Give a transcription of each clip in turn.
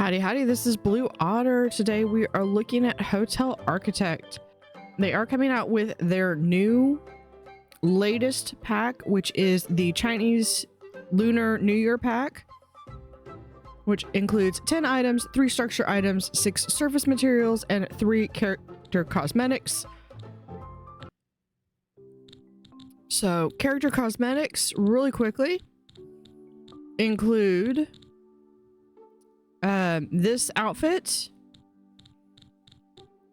Howdy, howdy, this is Blue Otter. Today we are looking at Hotel Architect. They are coming out with their new latest pack, which is the Chinese Lunar New Year pack, which includes 10 items, 3 structure items, 6 surface materials, and 3 character cosmetics. So, character cosmetics, really quickly, include this outfit,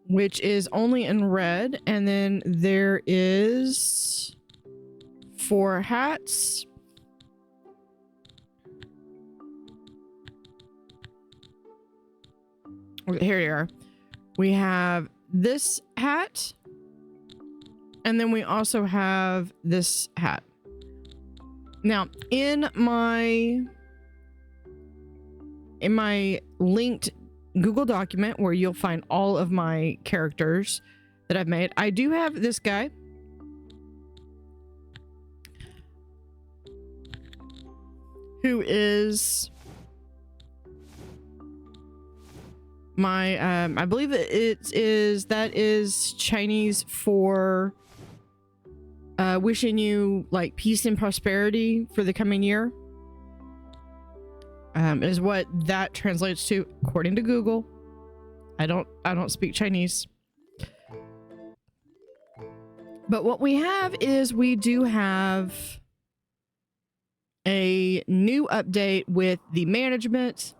which is only in red, and then there is 4 hats. Okay, here you are. We have this hat, and then we also have this hat. Now, in my linked Google document where you'll find all of my characters that I've made, I do have this guy who is my I believe that that is Chinese for wishing you like peace and prosperity for the coming year. Is what that translates to according to Google. I don't speak Chinese. But what we have is we do have a new update with the management.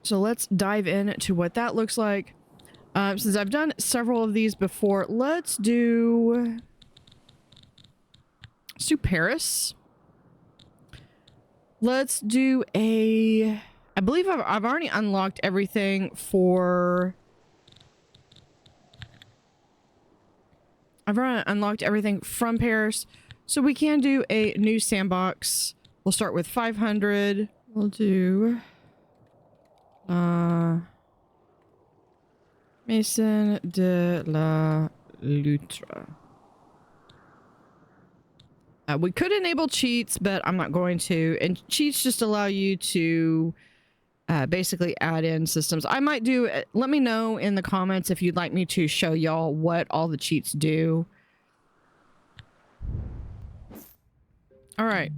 So let's dive into what that looks like. Since I've done several of these before, let's do Paris. Let's do I believe I've already unlocked everything for... I've already unlocked everything from Paris. So we can do a new sandbox. We'll start with 500. We'll do... Maison de la Loutre. We could enable cheats, but I'm not going to. And cheats just allow you to basically add in systems. I might do... Let me know in the comments if you'd like me to show y'all what all the cheats do. All right.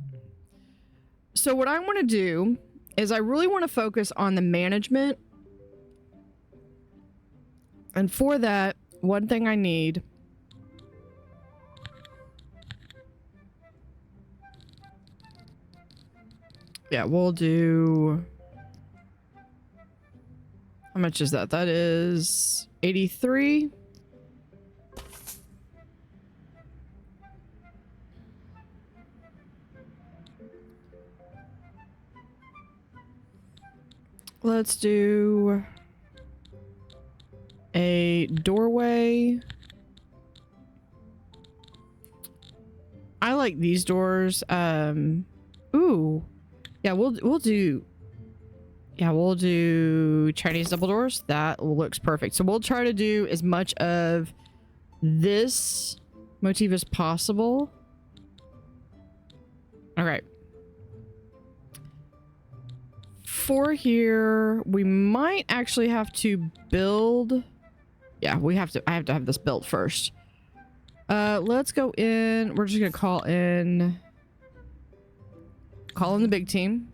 So what I want to do is I really want to focus on the management. And for that, one thing I need... Yeah, we'll do... How much is that? That is 83. Let's do a doorway. I like these doors. Ooh. Yeah, we'll do Chinese double doors. That looks perfect. So we'll try to do as much of this motif as possible. All right. For here, we might actually have to build. Yeah, I have to have this built first. Let's go in. We're just gonna call in the big team.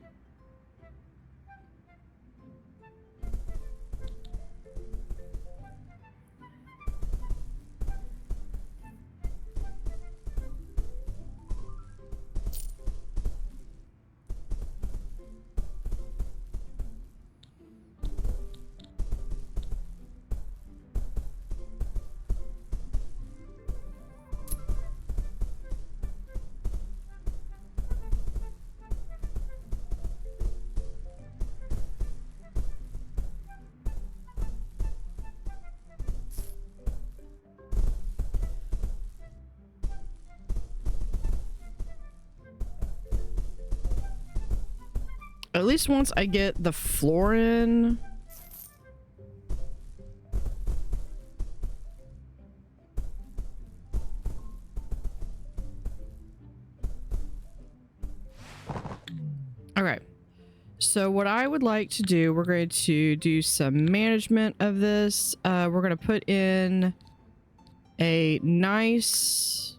At least once I get the floor in. So what I would like to do, we're going to do some management of this. We're going to put in a nice...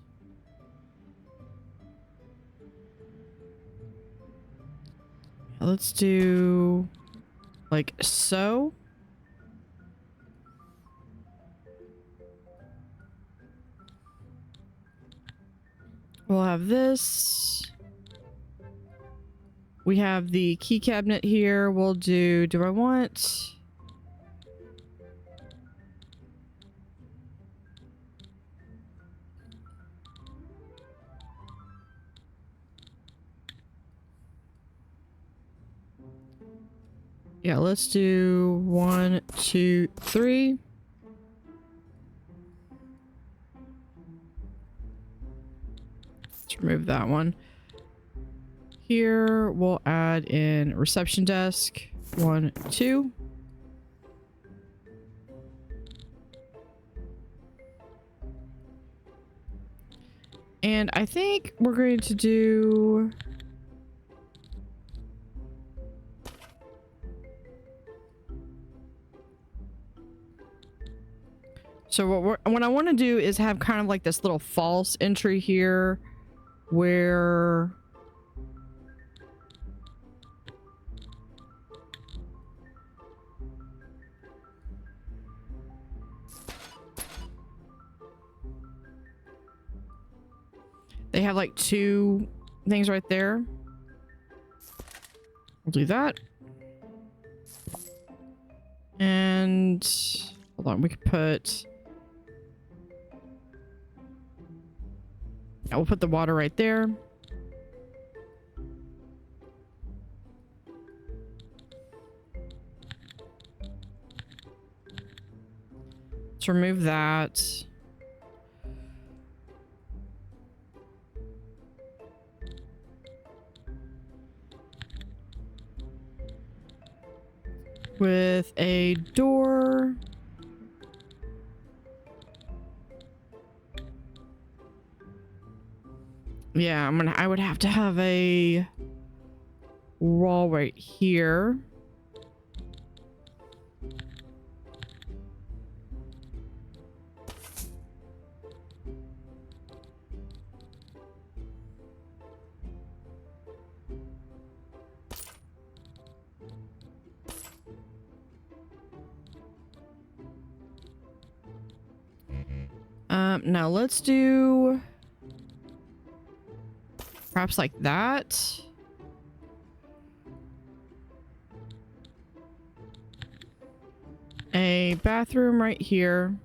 Let's do like so. We'll have this. We have the key cabinet here. We'll do I want... Yeah, let's do 1, 2, 3. Let's remove that one. Here, we'll add in reception desk. 1, 2. And I think we're going to do... So what I want to do is have kind of like this little false entry here where they have like 2 things right there. We'll do that. And hold on, we could put... Yeah, we'll put the water right there. Let's remove that. With a door. Yeah, I would have to have a wall right here. Now let's do perhaps like that. A bathroom right here.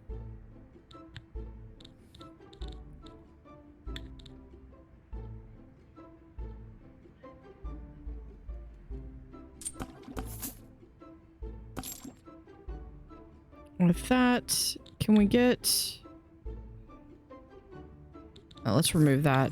With that, can we get... Oh, let's remove that.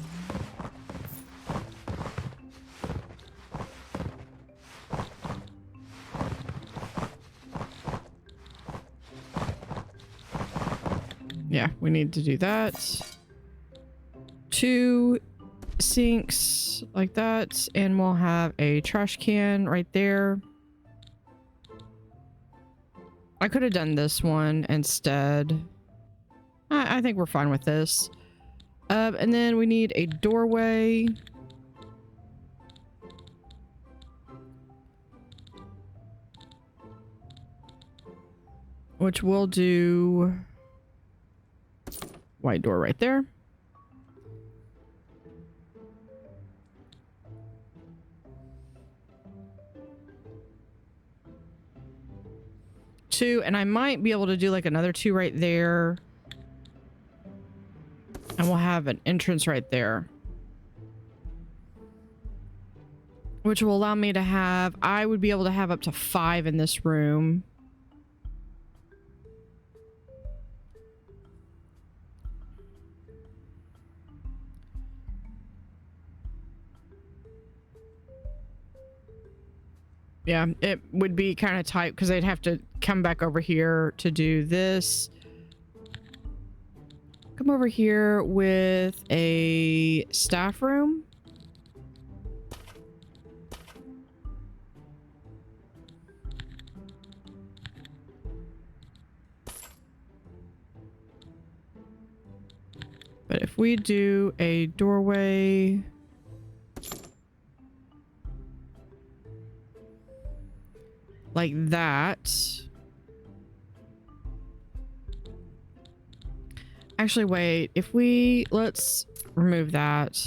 Yeah, we need to do that. 2 sinks like that, and we'll have a trash can right there. I could have done this one instead. I think we're fine with this. And then we need a doorway. Which we'll do white door right there. Two, and I might be able to do like another 2 right there. And we'll have an entrance right there. Which will allow me to have... I would be able to have up to 5 in this room. Yeah, it would be kind of tight because they'd have to come back over here to do this. Come over here with a staff room. we do a doorway like that. Actually, wait, if we, let's remove that.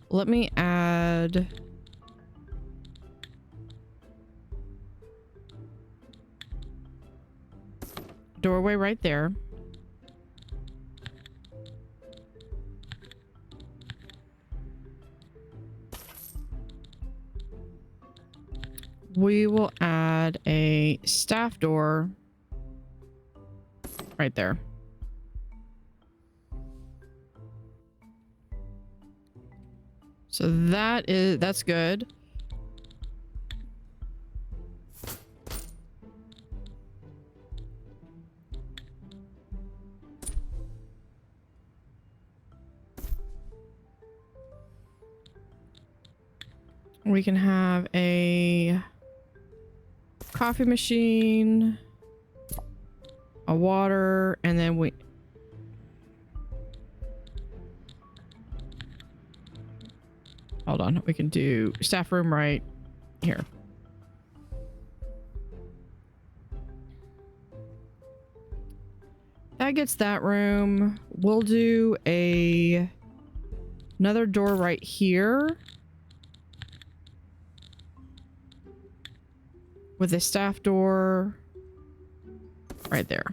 Let me add doorway right there. We will add a staff door right there. So that's good. We can have a coffee machine, a water, and then hold on, we can do staff room right here. That gets that room. We'll do another door right here with a staff door right there.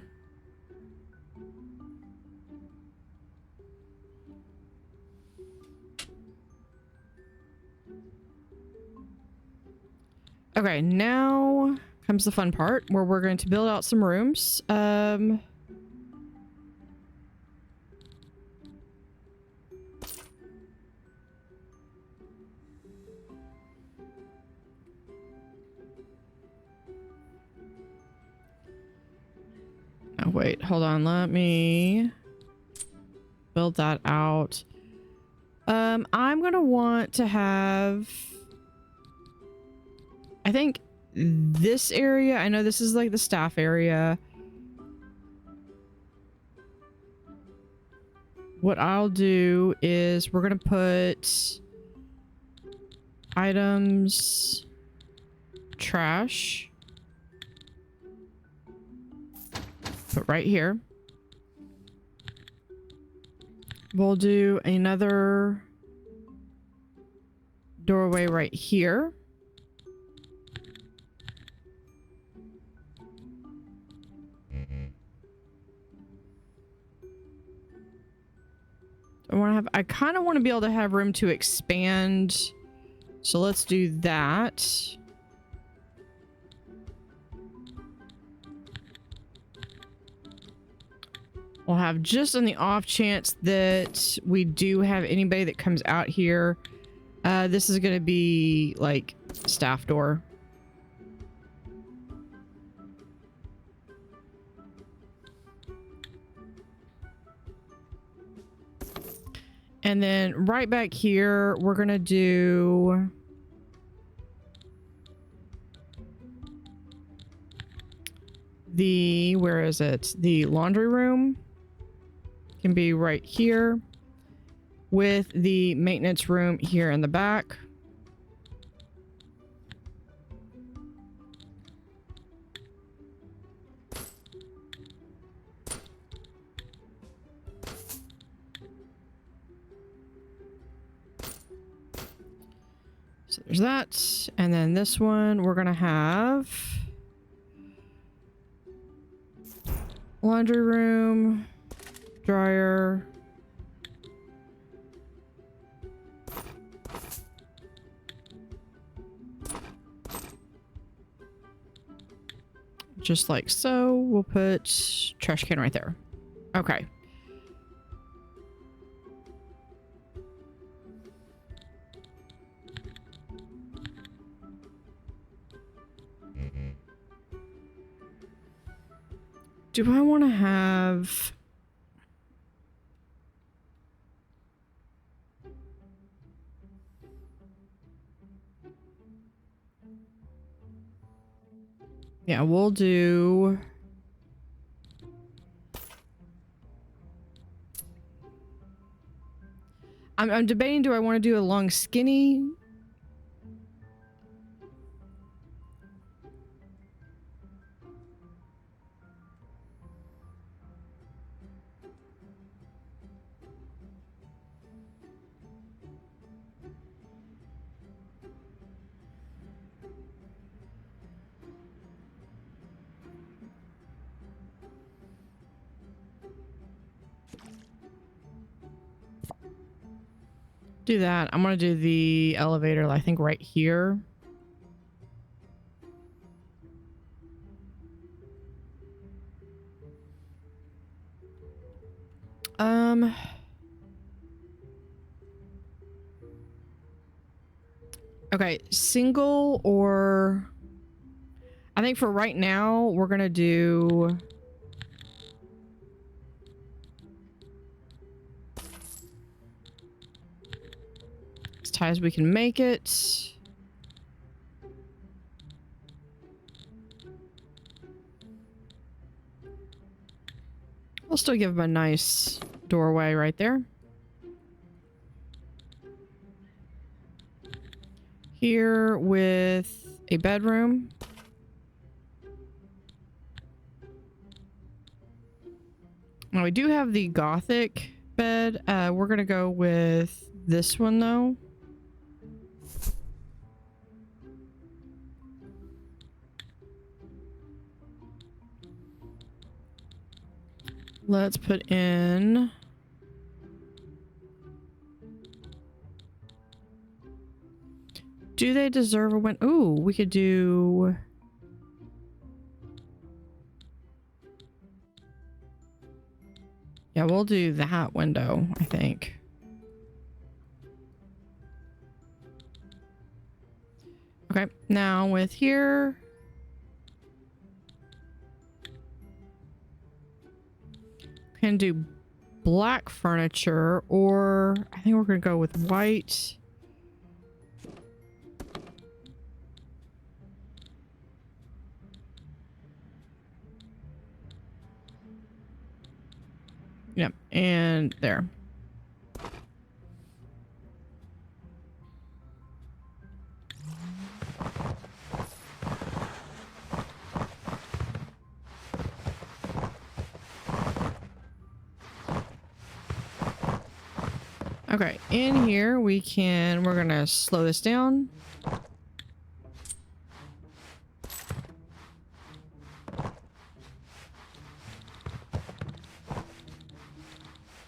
Okay, now comes the fun part where we're going to build out some rooms. Oh, wait, hold on. Let me build that out. I'm gonna want to have, I think this area, I know this is like the staff area. What I'll do is we're gonna put items, trash, put right here. We'll do another doorway right here. I kind of want to be able to have room to expand. So let's do that. We'll have just on the off chance that we do have anybody that comes out here. This is going to be like staff door. And then right back here, we're going to do the, where is it? The laundry room can be right here with the maintenance room here in the back. So there's that. And then this one, we're going to have laundry room, dryer, just like so. We'll put trash can right there. Okay. Do I want to have... Yeah, we'll do... I'm debating, do I want to do a long skinny? Do that. I'm gonna do the elevator, I think, right here. Okay, single, or I think for right now we're gonna do as tight as we can make it. We'll still give him a nice doorway right there. Here with a bedroom. Now we do have the Gothic bed. We're gonna go with this one though. Let's put in do they deserve a win? Ooh, we could do yeah, we'll do that window, I think. Okay, now with here can do black furniture, or I think we're gonna go with white. Yep, and there. Okay, in here we're gonna slow this down.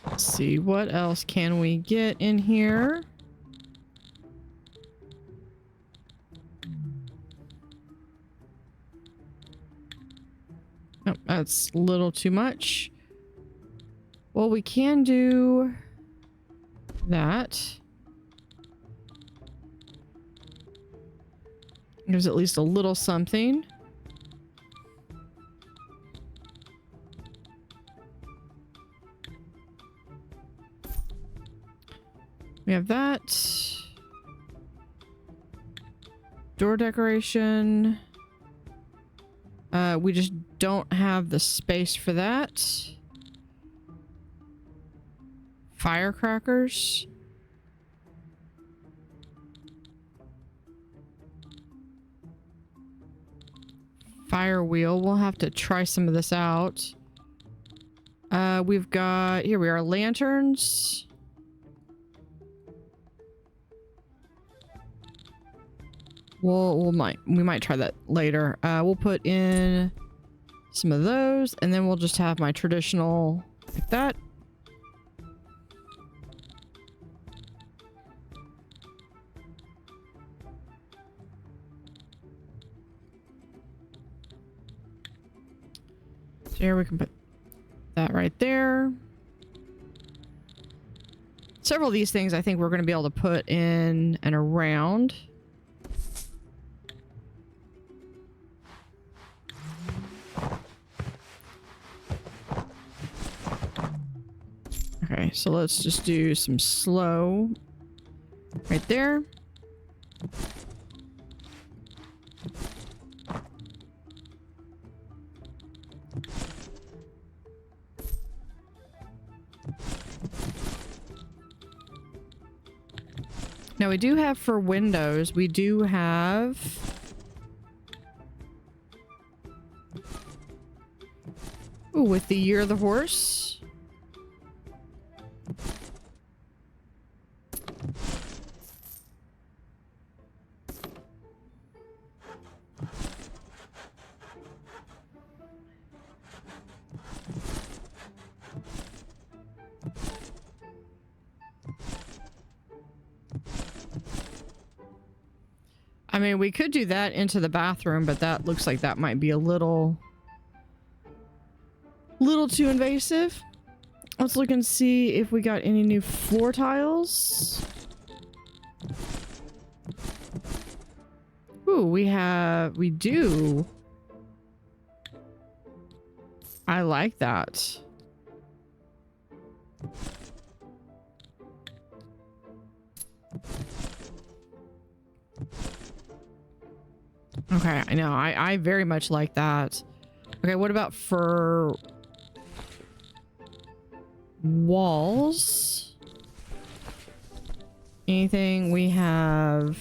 Let's see, what else can we get in here? Oh, that's a little too much. Well, we can do that. Gives at least a little something. We have that. Door decoration. We just don't have the space for that. Firecrackers. Fire wheel. We'll have to try some of this out. We've got, here we are, lanterns. We might try that later. We'll put in some of those, and then we'll just have my traditional like that. So here we can put that right there. Several of these things I think we're going to be able to put in and around. Okay, so let's just do some slow right there. Now we do have for windows, we do have... Ooh, with the year of the horse. I mean, we could do that into the bathroom, but that looks like that might be a little too invasive. Let's look and see if we got any new floor tiles. Ooh, we do. I like that. Okay, I know. I very much like that. Okay, what about for walls? Anything we have?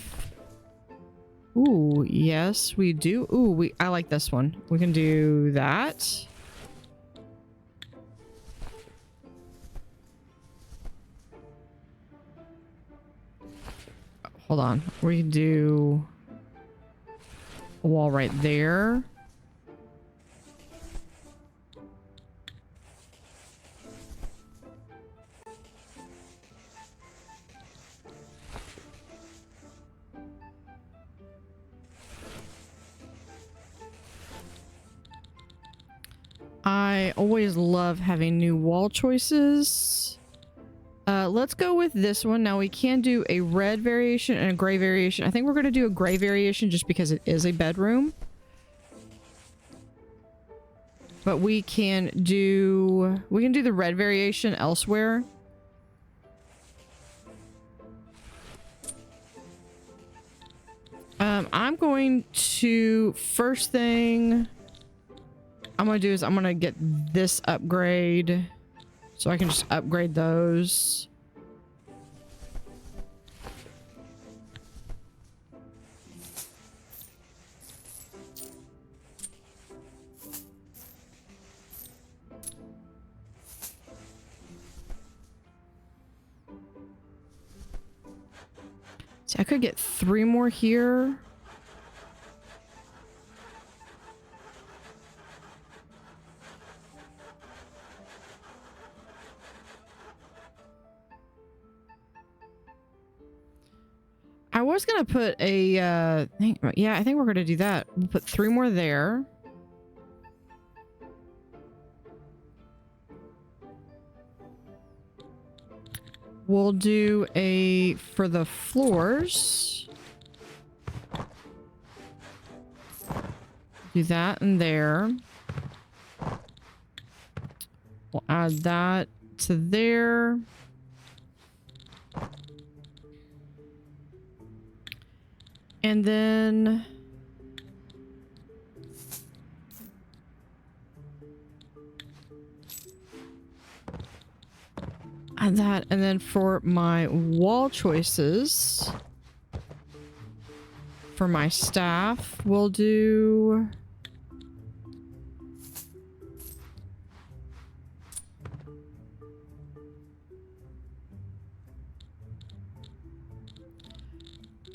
Ooh, yes, we do. Ooh, I like this one. We can do that. Hold on. We can do a wall right there. I always love having new wall choices. Let's go with this one. Now we can do a red variation and a gray variation. I think we're going to do a gray variation just because it is a bedroom. But we can do the red variation elsewhere. I'm going to, first thing I'm going to do is I'm going to get this upgrade so I can just upgrade those. See, I could get 3 more here. I was gonna put a yeah, I think we're gonna do that. We'll put 3 more there. We'll do a for the floors. Do that in there. We'll add that to there. And then add that, and then for my wall choices for my staff, we'll do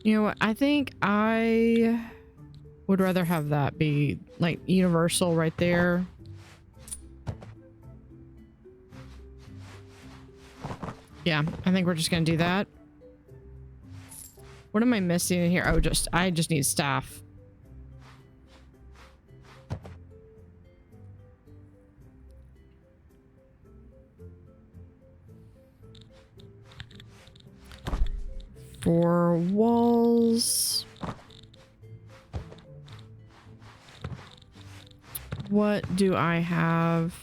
you know what? I think I would rather have that be like universal right there. Yeah, I think we're just gonna do that. What am I missing in here? Oh, I just need staff. For walls, what do I have?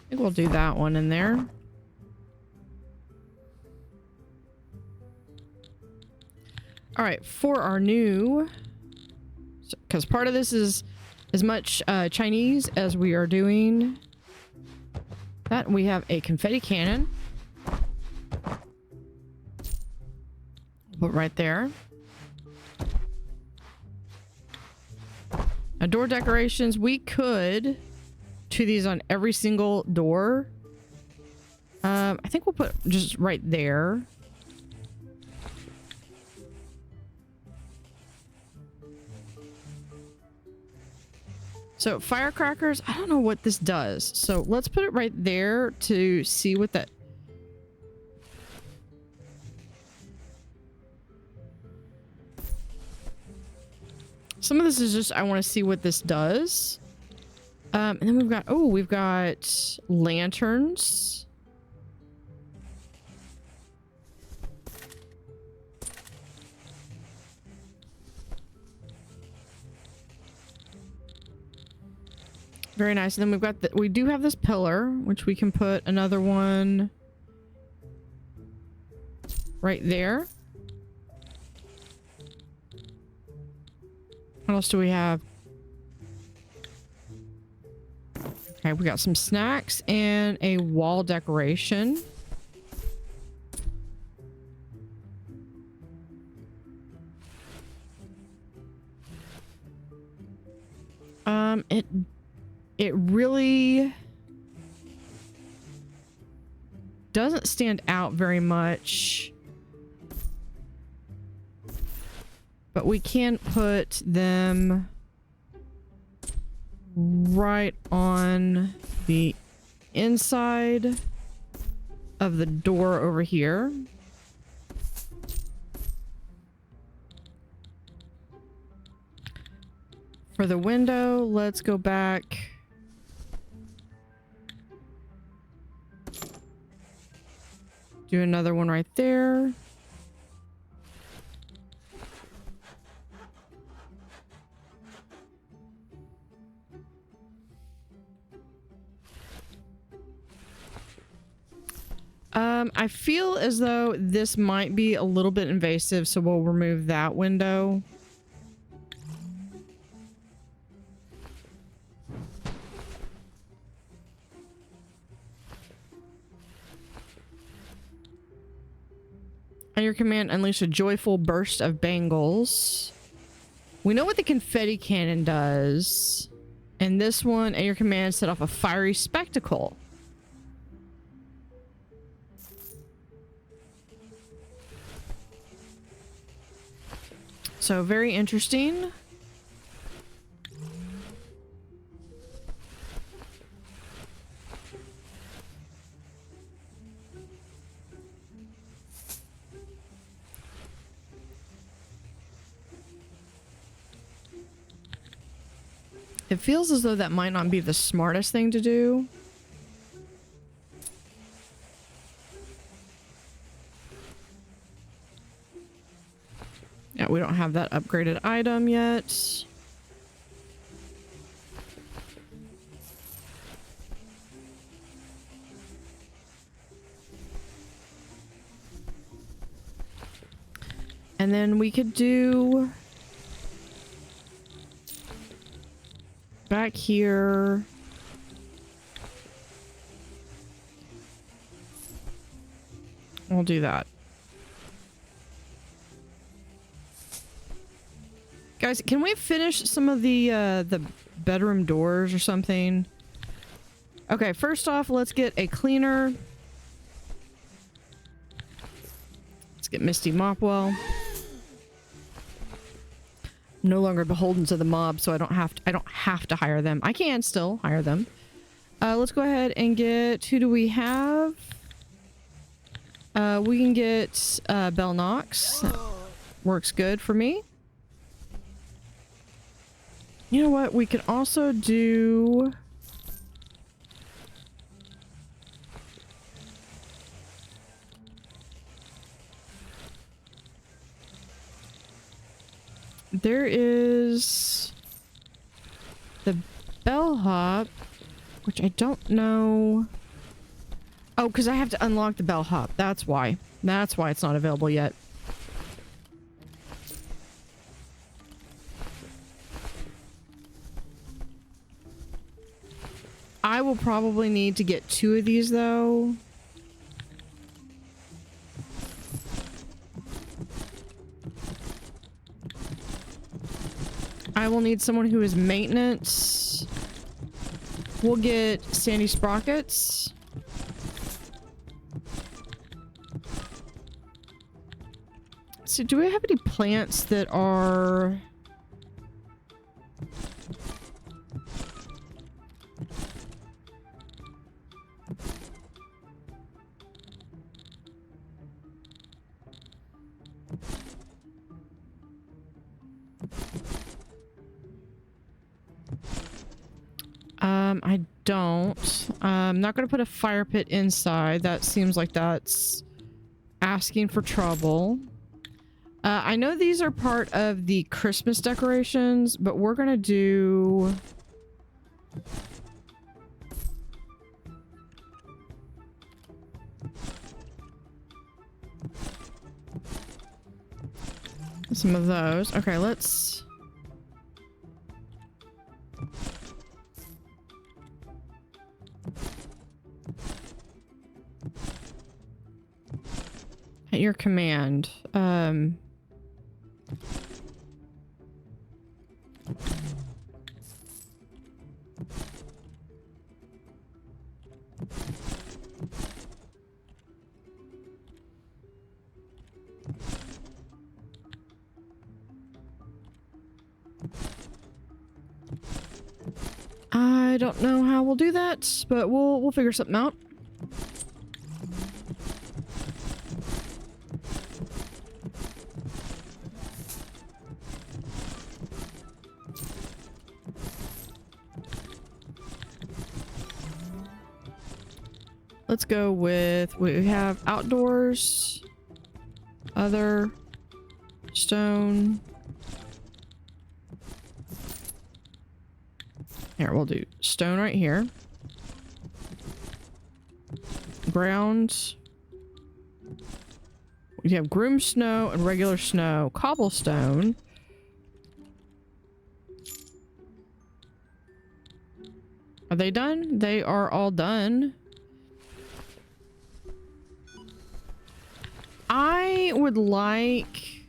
I think we'll do that one in there. All right, for our new, because part of this is as much Chinese as we are doing. That, we have a confetti cannon. Put right there. Now, door decorations, we could do these on every single door. I think we'll put just right there. So firecrackers, I don't know what this does. So let's put it right there to see what that... Some of this is just, I want to see what this does. And then we've got, oh, we've got lanterns. Very nice. And then we've got we do have this pillar, which we can put another one right there. What else do we have? Okay, we got some snacks and a wall decoration. It really doesn't stand out very much, but we can put them right on the inside of the door over here. For the window, let's go back. Do another one right there. I feel as though this might be a little bit invasive, so we'll remove that window. On your command, unleash a joyful burst of bangles. We know what the confetti cannon does. And this one, at your command, set off a fiery spectacle. So very interesting. It feels as though that might not be the smartest thing to do. Yeah, we don't have that upgraded item yet. And then we could do back here. We'll do that. Guys, can we finish some of the bedroom doors or something? Okay, first off, let's get a cleaner. Let's get Misty Mopwell. No longer beholden to the mob, so I don't have to hire them. I can still hire them. Let's go ahead and get, who do we have? We can get Bell Knox. That works good for me. You know what? We could also do... There is the bellhop, which I don't know. Oh, because I have to unlock the bellhop. That's why. That's why it's not available yet. I will probably need to get 2 of these though. I will need someone who is maintenance. We'll get sandy sprockets. So do we have any plants that are... I don't. I'm not going to put a fire pit inside. That seems like that's asking for trouble. I know these are part of the Christmas decorations, but we're going to do... some of those. Okay, let's... at your command. I don't know how we'll do that, but we'll figure something out. Let's go with, we have outdoors, other, stone. Here, we'll do stone right here. Ground. We have groom snow and regular snow. Cobblestone. Are they done? They are all done. I would like...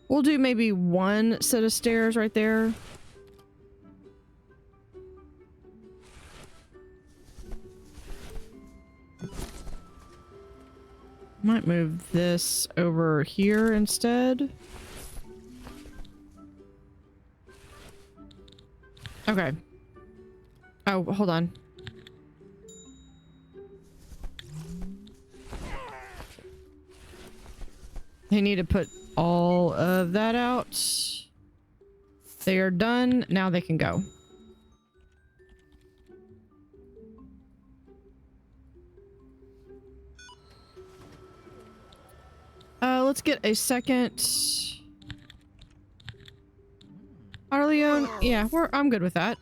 we'll do maybe 1 set of stairs right there. Might move this over here instead. Okay. Oh, hold on. They need to put all of that out. They are done. Now they can go. Let's get a second. Arleon, yeah, I'm good with that.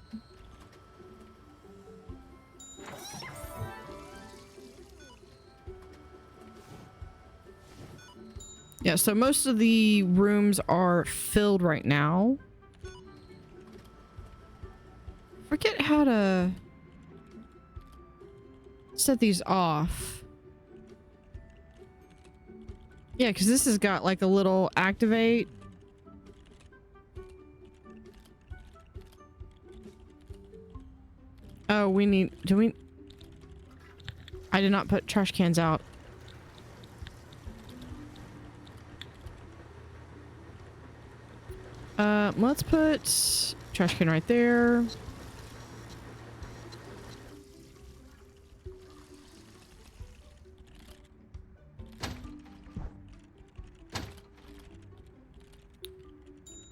Yeah, so most of the rooms are filled right now. Forget how to set these off. Yeah, because this has got like a little activate. Oh, we need... do we... I did not put trash cans out. Let's put trash can right there.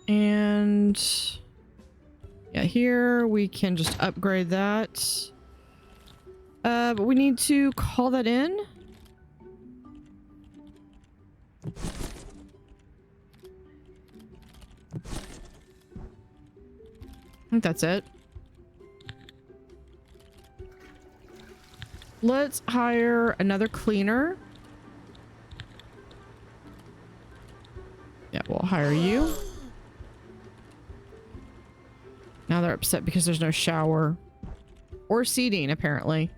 And yeah, here we can just upgrade that. But we need to call that in. I think that's it. Let's hire another cleaner. Yeah, we'll hire you. Now they're upset because there's no shower or seating, apparently.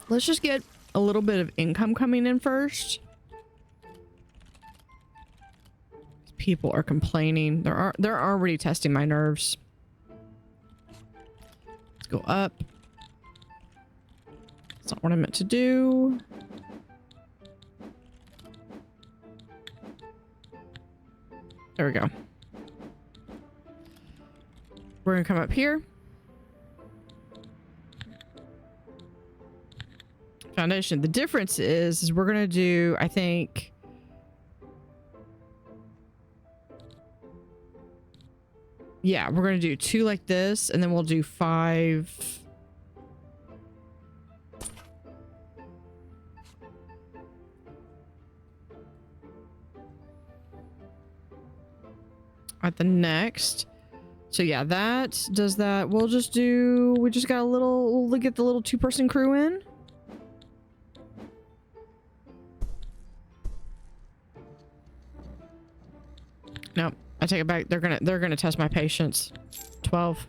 Let's just get a little bit of income coming in first. People are complaining. They're already testing my nerves. Let's go up. That's not what I meant to do. There we go. We're gonna come up here. Foundation. The difference is we're gonna do, I think, yeah, we're gonna do 2 like this, and then we'll do 5. At the next. So yeah, that does that. We'll just do, we just got a little, we'll get the little 2-person crew in. Nope, I take it back. They're gonna test my patience. 12.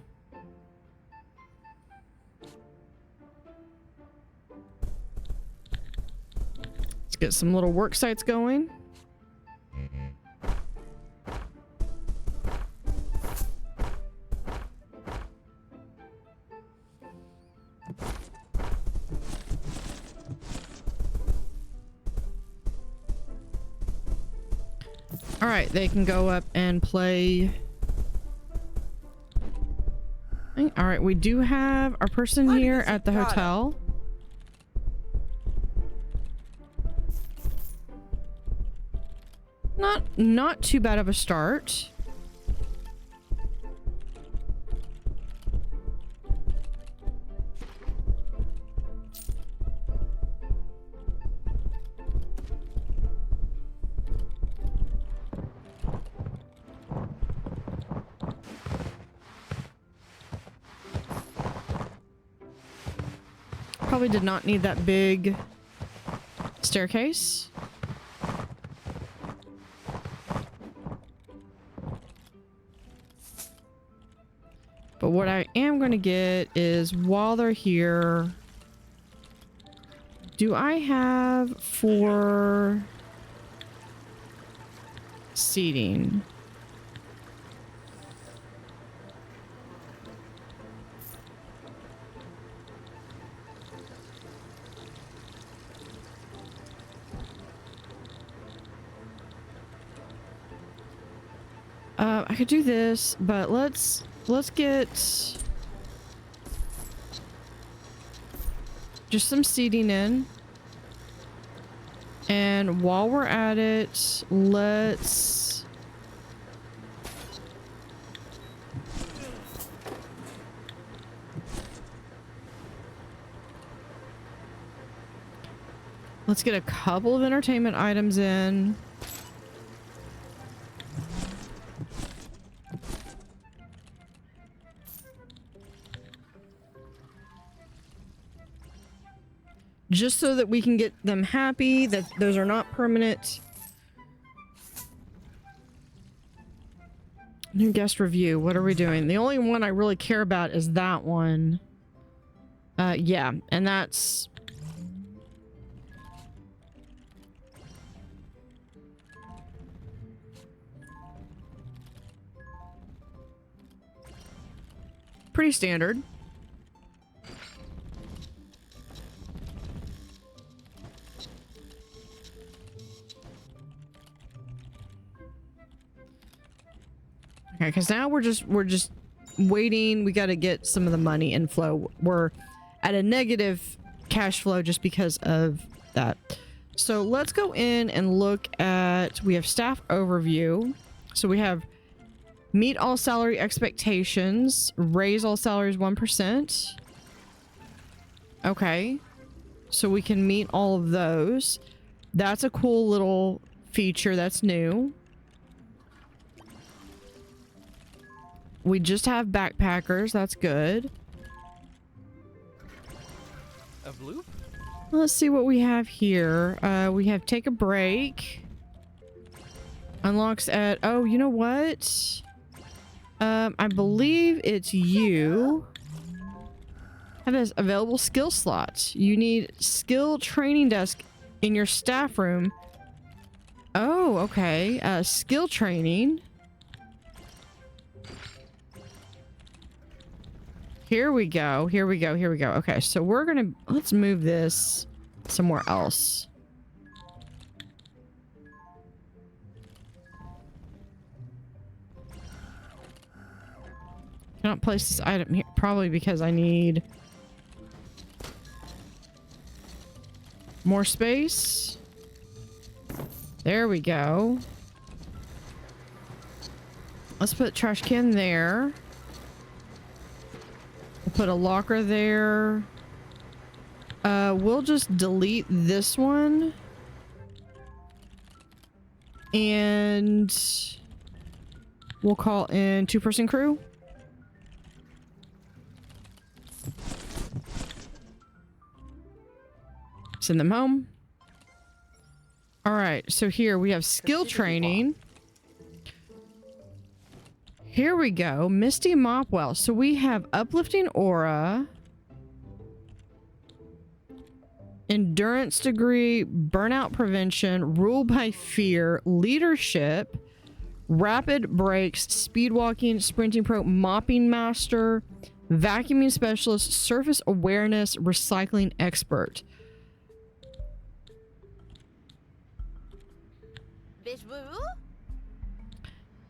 Let's get some little work sites going. All right, they can go up and play. All right, we do have our person here at the hotel. Not too bad of a start. Probably did not need that big staircase. But what I am going to get is, while they're here, do I have 4 seating? I could do this, but let's get just some seating in. And while we're at it, let's get a couple of entertainment items in. Just so that we can get them happy that those are not permanent. New guest review. What are we doing? The only one I really care about is that one. Yeah, and that's... pretty standard. Okay, because now we're just waiting. We got to get some of the money inflow. We're at a negative cash flow just because of that. So let's go in and look at, we have staff overview. So we have Meet all salary expectations. Raise all salaries 1%. Okay. So we can meet all of those. That's a cool little feature that's new. We just have backpackers. That's good. A bloop? Let's see what we have here. We have take a break. Unlocks at... Oh, you know what? I believe it's you. Have this available skill slots. You need skill training desk in your staff room. Oh, okay. Skill training. Here we go. Here we go. Here we go. Okay, so we're gonna... Let's move this somewhere else. Cannot place this item here. Probably because I need more space. There we go. Let's put trash can there. We'll put a locker there. We'll just delete this one. And we'll call in 2-person crew. Send them home. All right, so here we have skill training. Here we go. Misty Mopwell. So we have uplifting aura, endurance degree, burnout prevention, rule by fear, leadership, rapid breaks, speed walking, sprinting pro, mopping master, vacuuming specialist, surface awareness, recycling expert.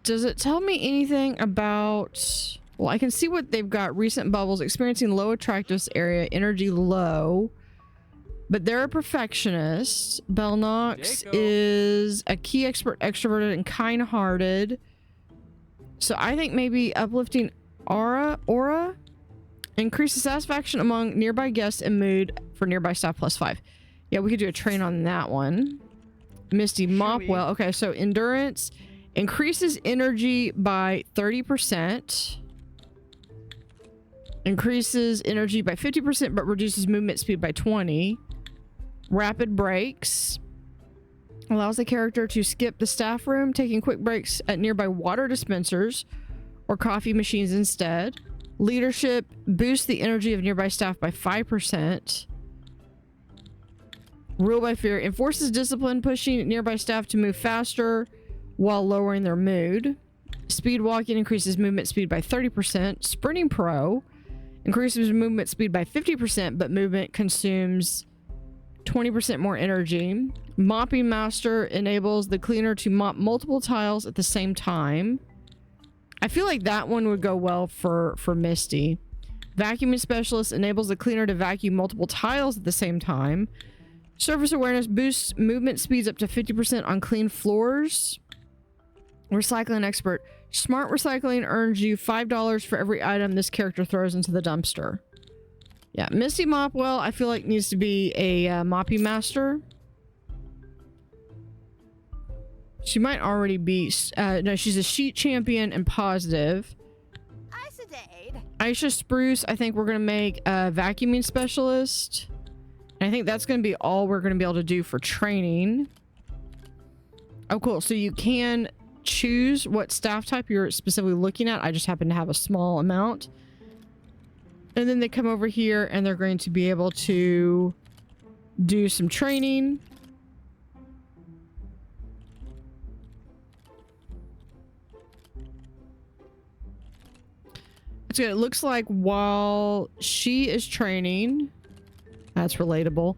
Does it tell me anything about... Well, I can see what they've got. Recent bubbles, experiencing low attractiveness area, energy low. But they're a perfectionist. Belnox is a key expert, extroverted, and kind-hearted. So I think maybe uplifting aura increases satisfaction among nearby guests and mood for nearby staff +5. Yeah, we could do a train on that one. Misty Mopwell. Okay, so endurance increases energy by 30%. Increases energy by 50%, but reduces movement speed by 20. Rapid breaks allows the character to skip the staff room, taking quick breaks at nearby water dispensers or coffee machines instead. Leadership boosts the energy of nearby staff by 5%. Rule by fear enforces discipline, pushing nearby staff to move faster while lowering their mood. Speed walking increases movement speed by 30%. Sprinting pro increases movement speed by 50%, but movement consumes 20% more energy. Mopping master enables the cleaner to mop multiple tiles at the same time. I feel like that one would go well for Misty. Vacuuming specialist enables the cleaner to vacuum multiple tiles at the same time. Surface awareness boosts movement speeds up to 50% on clean floors. Recycling expert. Smart recycling earns you $5 for every item this character throws into the dumpster. Yeah, Misty Mopwell, I feel like needs to be a mopping master. She might already be... no, she's a sheet champion and positive. Aisha Spruce, I think we're going to make a vacuuming specialist. And I think that's going to be all we're going to be able to do for training. Oh, cool. So you can choose what staff type you're specifically looking at. I just happen to have a small amount. And then they come over here and they're going to be able to do some training. That's good. It looks like while she is training... That's relatable.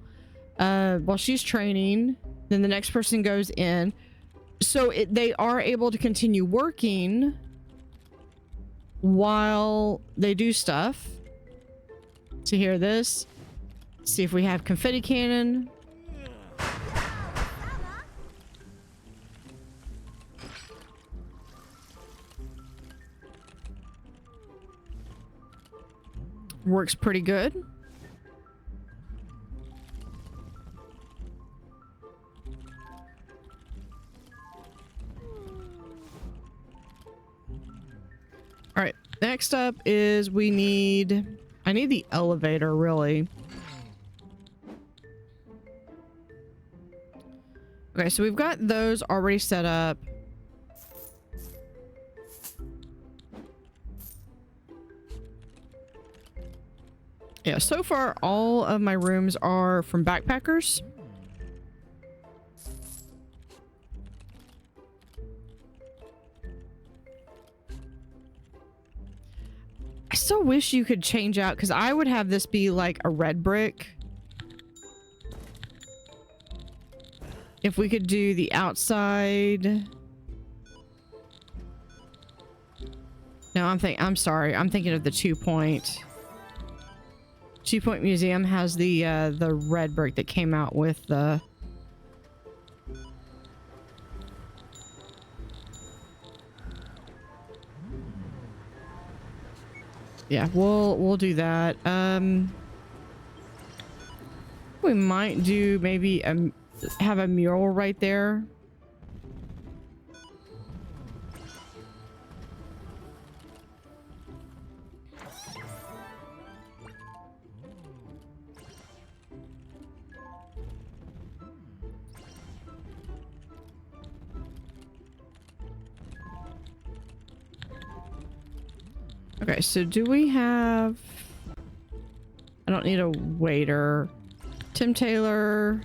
While she's training, then the next person goes in. So they are able to continue working while they do stuff. To hear this. See if we have confetti cannon. Works pretty good. All right, next up is I need the elevator, really. Okay, so we've got those already set up. Yeah, so far all of my rooms are from backpackers. I still wish you could change out, because I would have this be like a red brick. If we could do the outside. No, I'm sorry. I'm thinking of the 2-point. 2-point museum has the red brick that came out with the... Yeah, we'll do that. We might do maybe have a mural right there. Okay, so do we have... I don't need a waiter. Tim Taylor.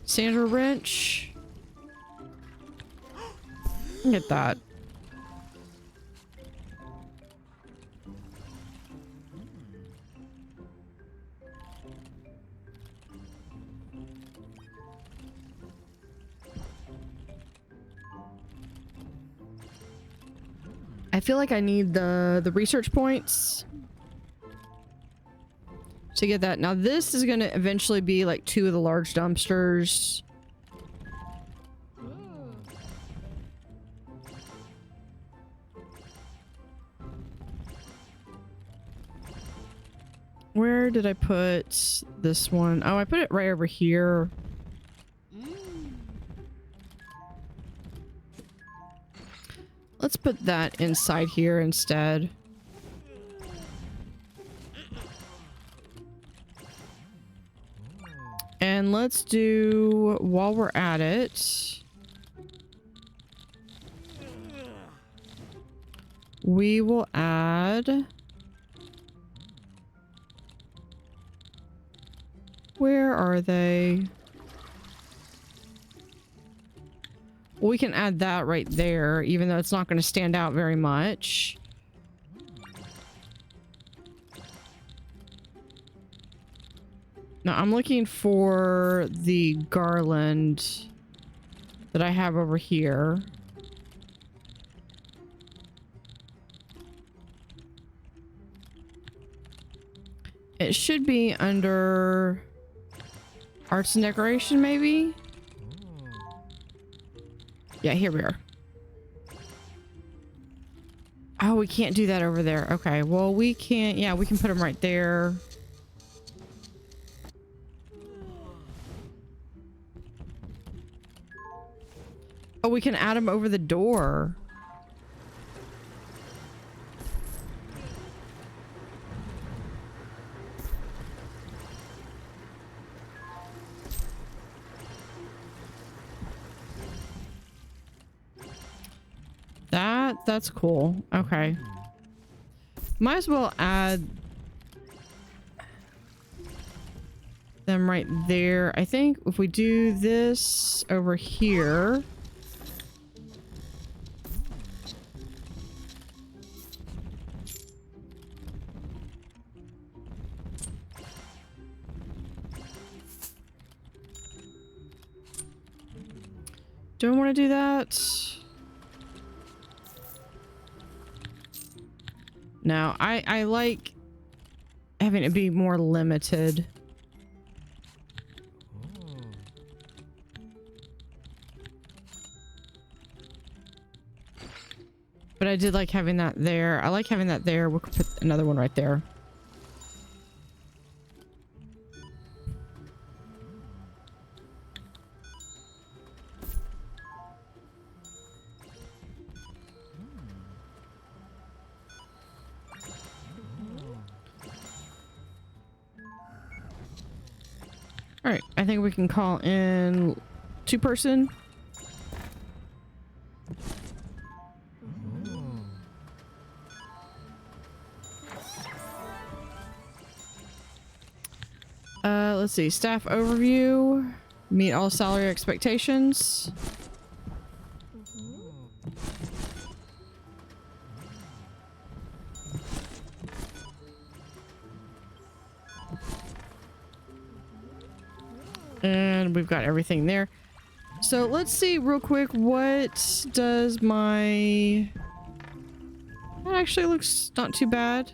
Sandra Wrench. Get that. I feel like I need the research points to get that. Now this is going to eventually be like 2 of the large dumpsters. Where did I put this one? Oh, I put it right over here. Let's put that inside here instead. And let's do, while we're at it, we will add... Where are they? We can add that right there, even though it's not going to stand out very much. Now, I'm looking for the garland that I have over here. It should be under arts and decoration, maybe? Yeah, here we are. Oh, we can't do that over there. Okay, well, we can't... Yeah, we can put them right there. Oh, we can add them over the door. That's cool. Okay. Might as well add them right there. I think if we do this over here. Do I want to do that? No, I like having it be more limited. But I did like having that there. I like having that there. We'll put another one right there. All right, I think we can call in 2-person. Let's see. Staff overview. Meet all salary expectations. And we've got everything there. So let's see real quick. What does my... That actually looks not too bad.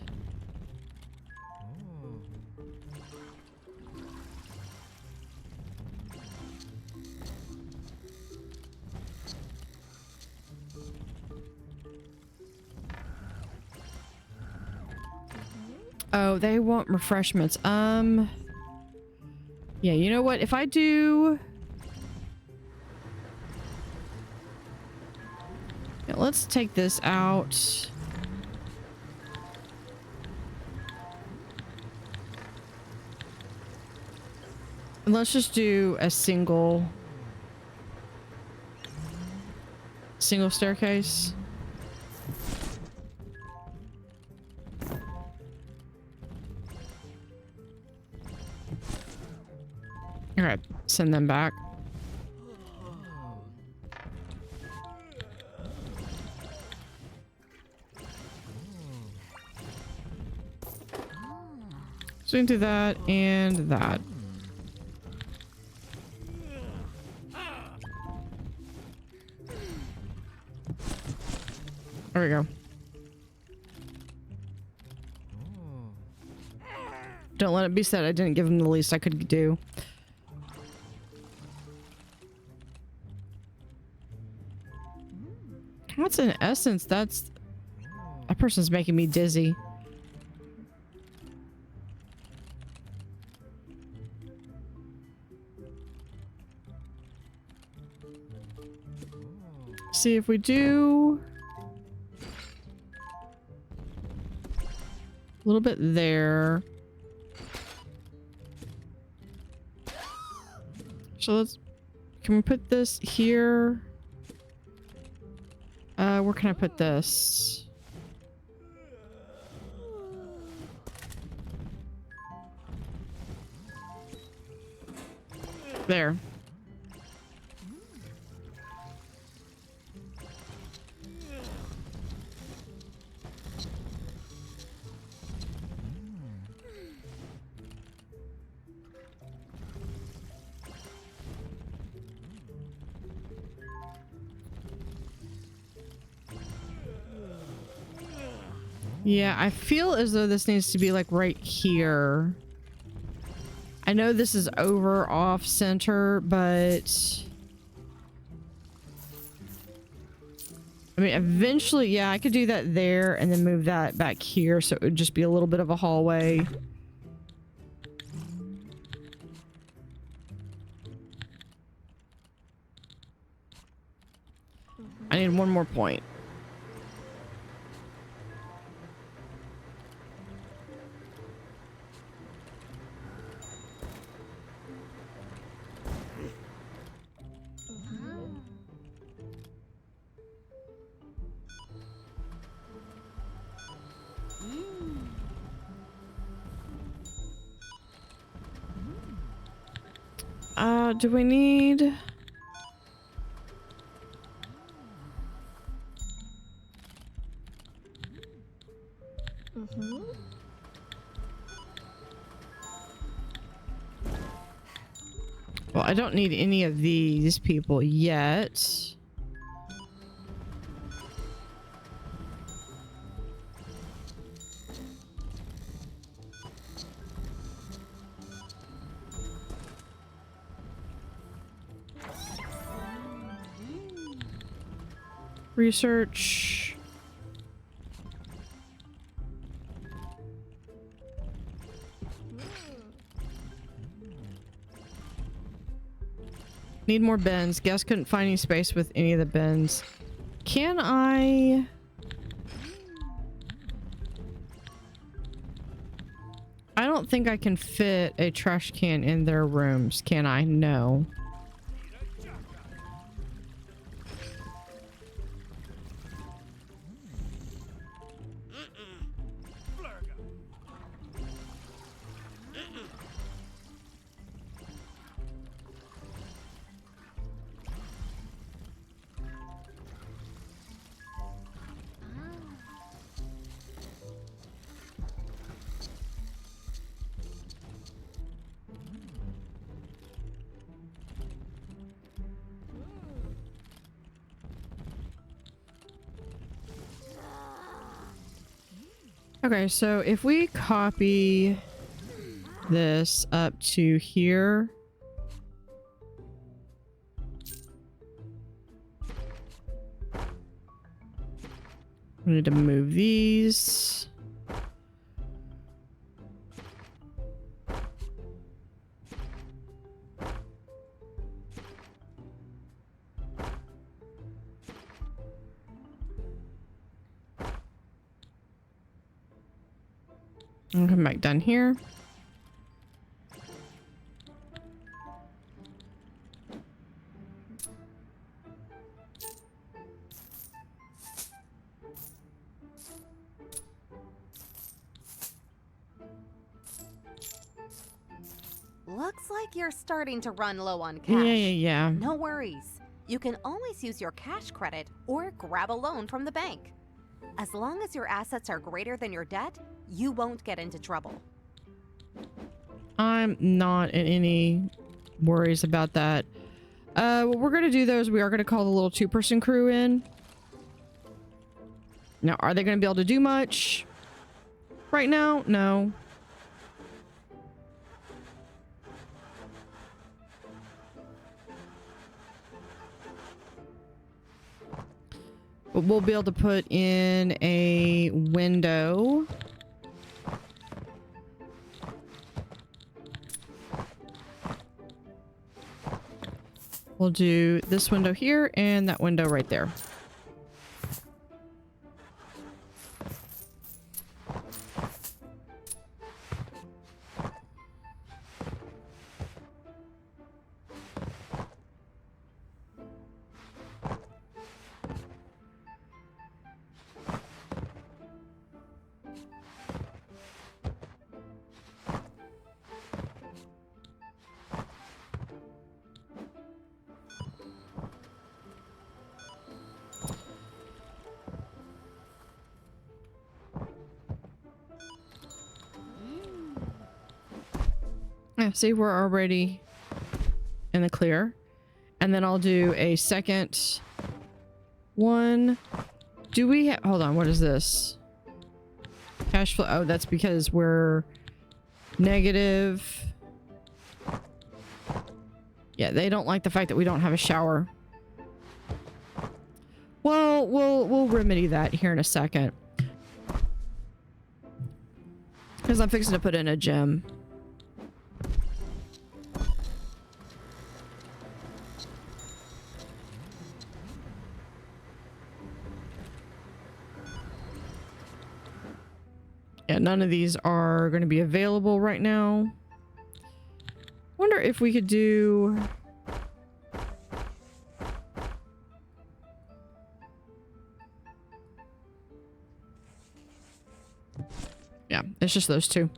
Oh, they want refreshments. Yeah, you know what? If I do... Yeah, let's take this out. And let's just do a single staircase. All right, send them back. So we can do that and that. There we go. Don't let it be said I didn't give him the least I could do. What's in essence? That person's making me dizzy. See if we do a little bit there. So can we put this here? Where can I put this? There. Yeah, I feel as though this needs to be like right here. I know this is over off center, but I mean, eventually, yeah, I could do that there and then move that back here. So it would just be a little bit of a hallway. I need one more point. Do we need... Well, I don't need any of these people yet. Research. Need more bins. Guess couldn't find any space with any of the bins. Can I... I don't think I can fit a trash can in their rooms, can I? No. Okay, so if we copy this up to here. I need to move these. I'll come back down here. Looks like you're starting to run low on cash. Yeah. No worries. You can always use your cash credit or grab a loan from the bank. As long as your assets are greater than your debt, you won't get into trouble. I'm not in any worries about that. What we're gonna do though is we are gonna call the little 2-person crew in. Now, are they gonna be able to do much right now? No. But we'll be able to put in a window. We'll do this window here and that window right there. Yeah, see, we're already in the clear. And then I'll do a second one. Do we have... Hold on, what is this? Cash flow. Oh, that's because we're negative. Yeah, they don't like the fact that we don't have a shower. Well, we'll remedy that here in a second. Because I'm fixing to put in a gym. Yeah, none of these are going to be available right now. Wonder if we could do... Yeah, it's just those two.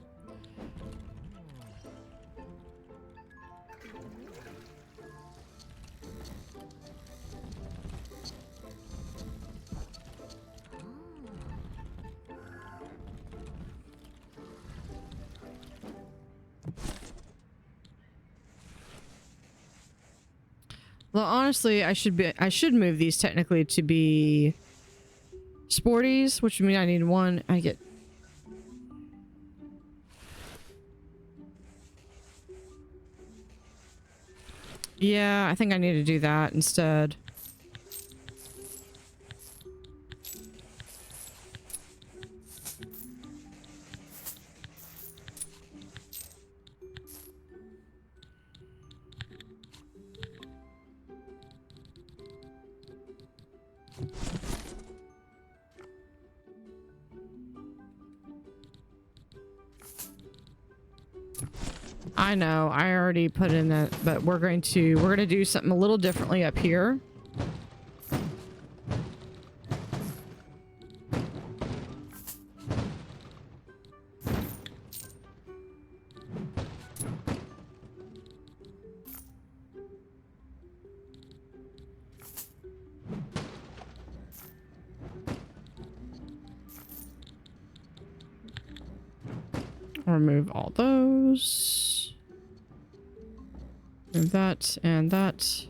Well, honestly, I should move these technically to be sporties, which would mean I need one. I get... Yeah, I think I need to do that instead. I know, I already put in that, but we're gonna do something a little differently up here. Remove all those. Remove that and that.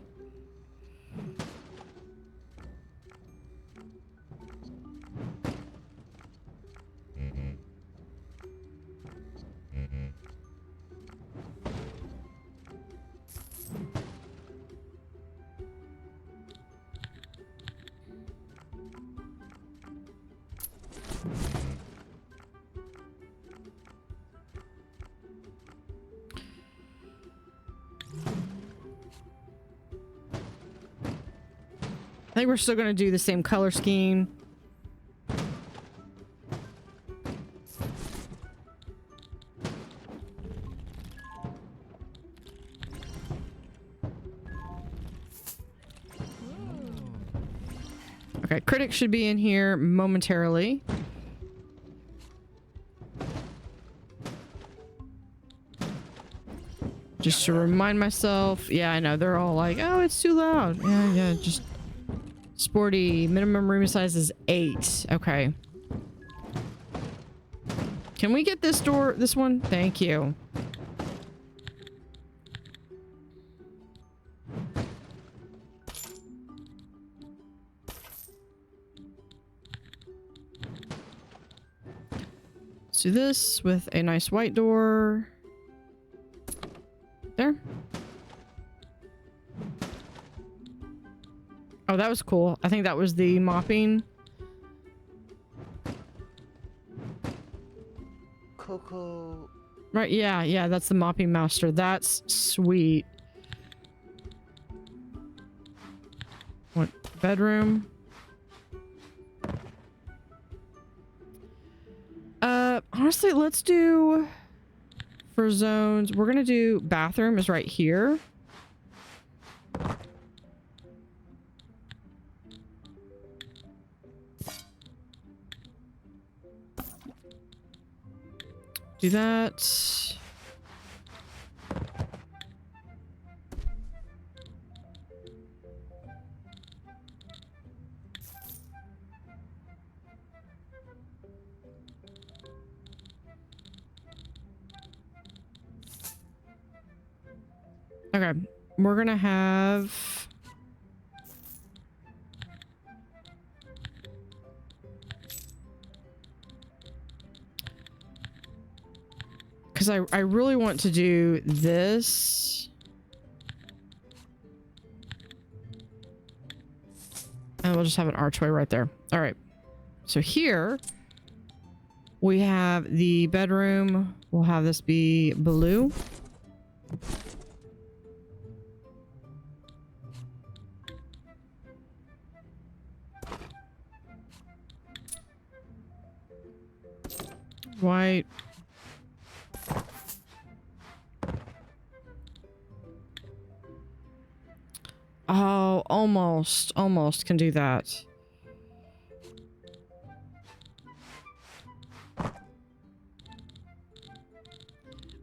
I think we're still going to do the same color scheme. Okay, critic should be in here momentarily. Just to remind myself. Yeah, I know. They're all like, oh, it's too loud. Yeah, just... Sporty. Minimum room size is 8. Okay. Can we get this door? This one? Thank you. Let's do this with a nice white door. There. Oh, that was cool. I think that was the mopping. Coco. Right, yeah, that's the mopping master. That's sweet. What, bedroom? Honestly, let's do... For zones, we're gonna do bathroom is right here. Do that. Okay, we're gonna have... Because I really want to do this. And we'll just have an archway right there. All right. So here we have the bedroom. We'll have this be blue. White. Oh, almost can do that.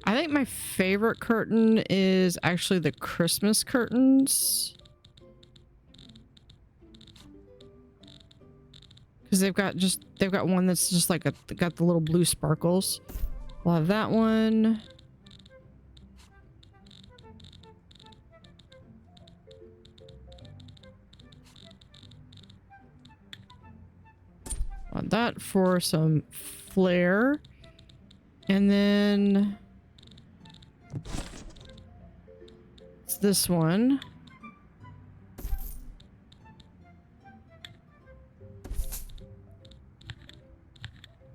I think my favorite curtain is actually the Christmas curtains. Because they've got one that's just like got the little blue sparkles. We'll have that one. Want that for some flair. And then it's this one.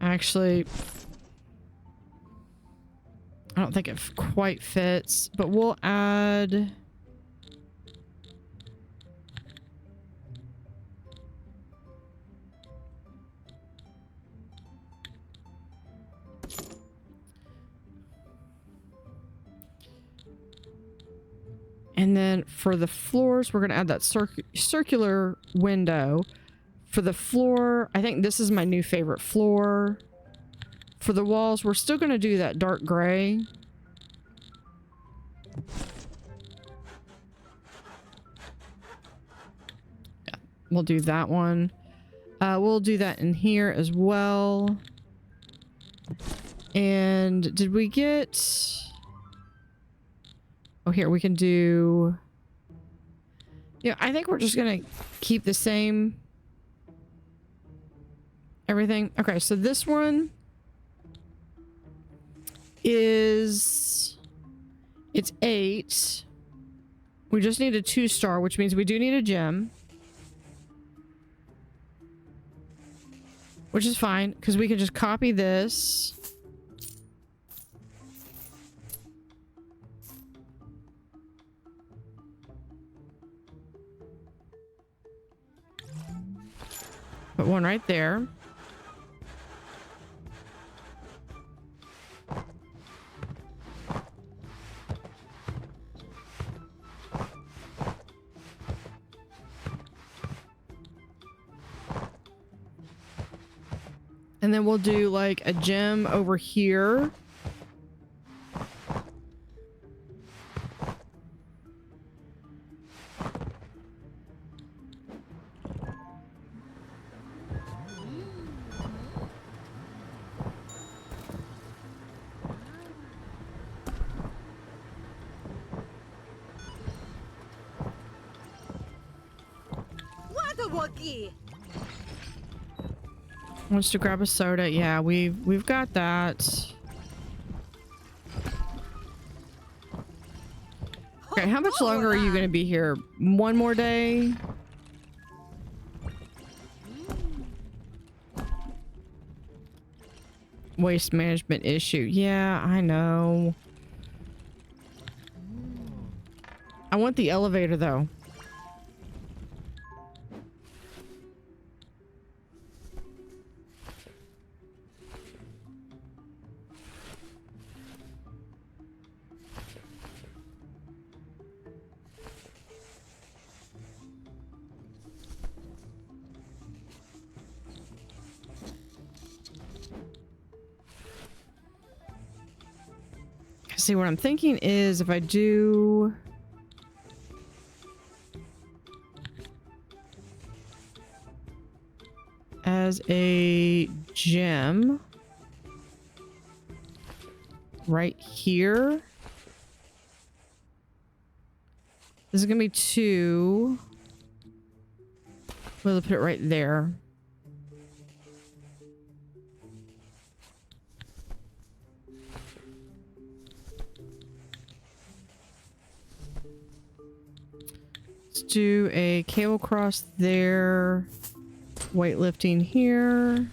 Actually, I don't think it quite fits, but we'll add... And then for the floors, we're going to add that circular window. For the floor, I think this is my new favorite floor. For the walls, we're still going to do that dark gray. Yeah, we'll do that one. We'll do that in here as well. And did we get... Oh, here, we can do... Yeah, I think we're just going to keep the same... everything. Okay, so this one is... It's 8. We just need a 2-star, which means we do need a gem. Which is fine, because we can just copy this. Put one right there. And then we'll do like a gem over here. Wants to grab a soda. Yeah, we've got that. Okay, how much longer are you going to be here? One more day? Waste management issue. Yeah, I know. I want the elevator though. See, what I'm thinking is if I do... as a gem right here. This is gonna be 2. We'll put it right there. Let's do a cable cross there. Weightlifting here.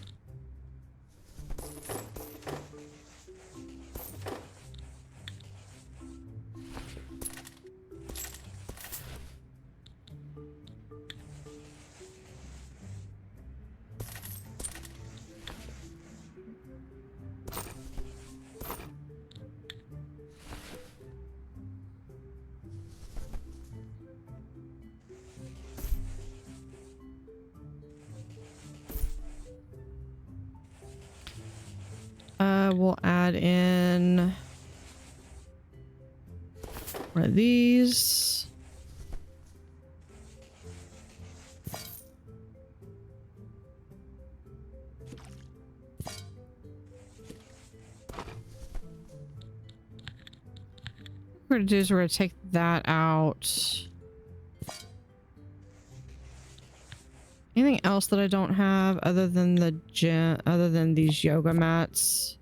We'll add in one of these. What we're gonna do is we're gonna take that out. Anything else that I don't have other than the gym, other than these yoga mats?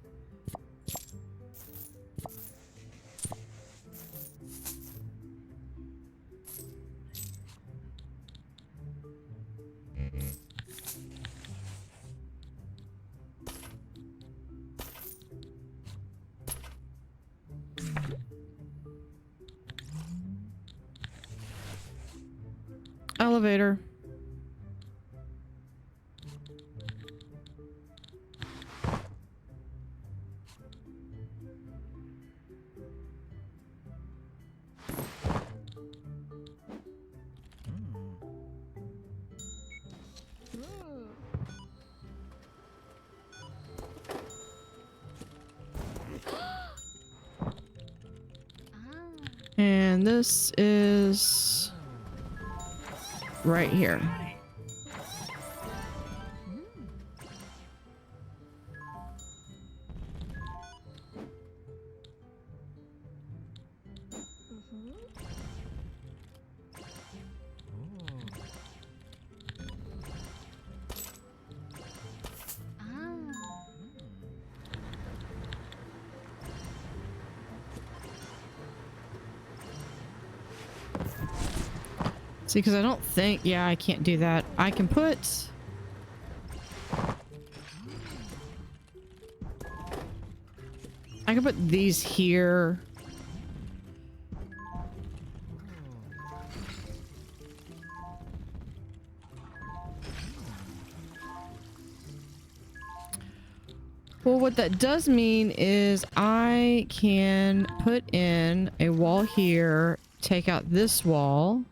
Elevator. And this is right here. See, because I don't think... Yeah, I can't do that. I can put... I can put these here. Well, what that does mean is I can put in a wall here, take out this wall.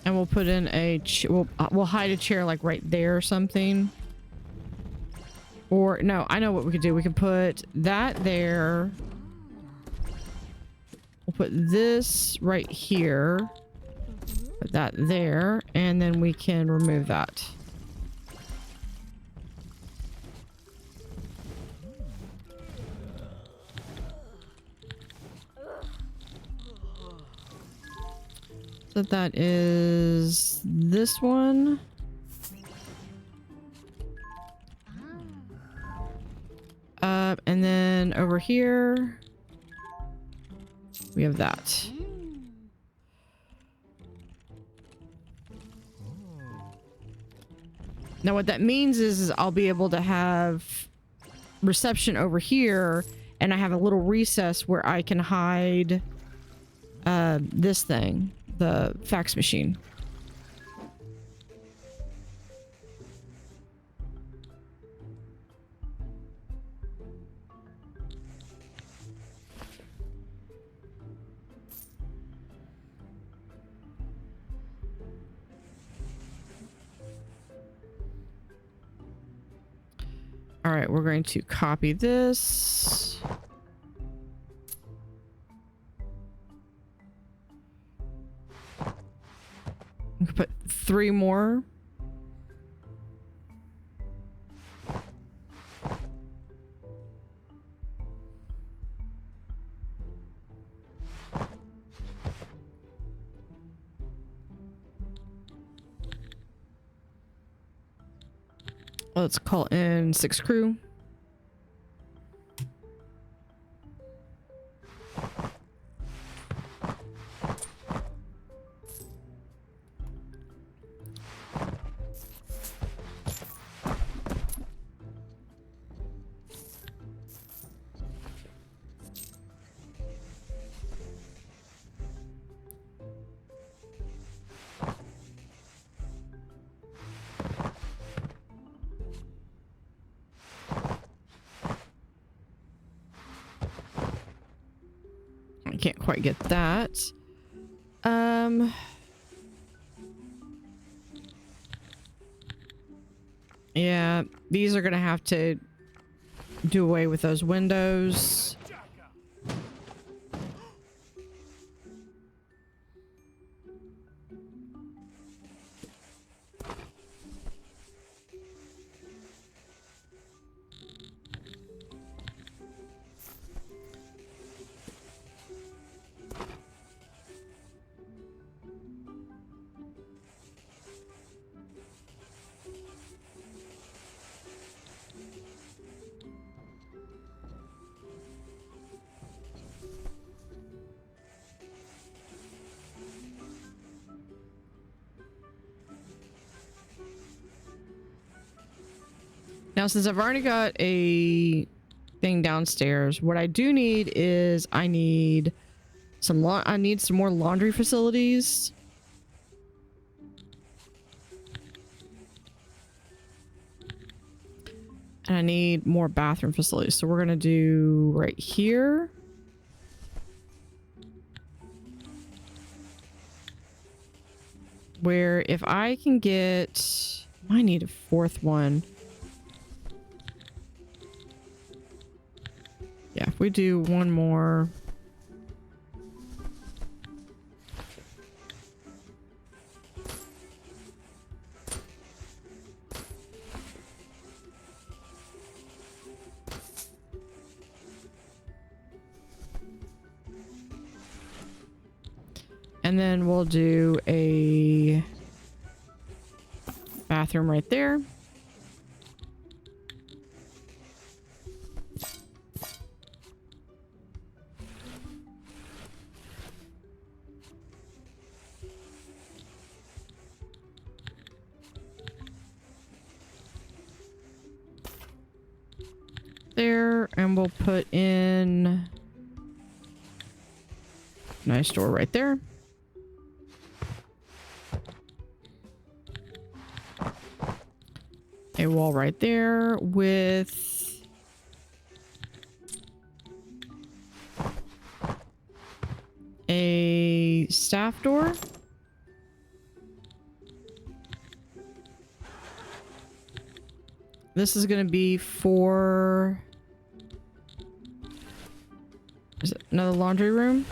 And we'll put in a we'll hide a chair like right there or something. Or no, I know what we could do. We could put that there. We'll put this right here. Put that there, and then we can remove that. So that is this one. And then over here, we have that. Now what that means is I'll be able to have reception over here, and I have a little recess where I can hide this thing, the fax machine. All right, we're going to copy this. We can put 3 more. Let's call in 6 crew. I can't quite get that. Yeah, these are gonna have to do away with those windows. Now, since I've already got a thing downstairs, what I do need is I need some more laundry facilities. And I need more bathroom facilities. So we're going to do right here. where if I can get, I need a fourth one. Yeah, if we do one more. And then we'll do a bathroom right there. There, and we'll put in nice door right there. A wall right there with a staff door. This is going to be for... Is it another laundry room?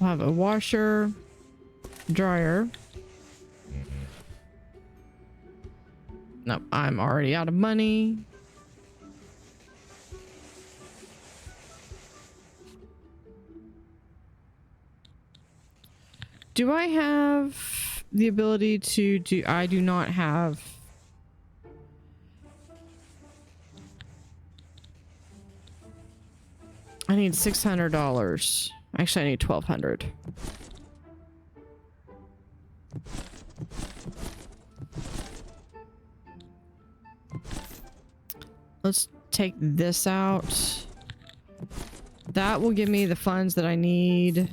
We'll have a washer, dryer. Nope, I'm already out of money. Do I have the ability to do... I do not have... I need $600. Actually, I need $1,200. Let's take this out. That will give me the funds that I need.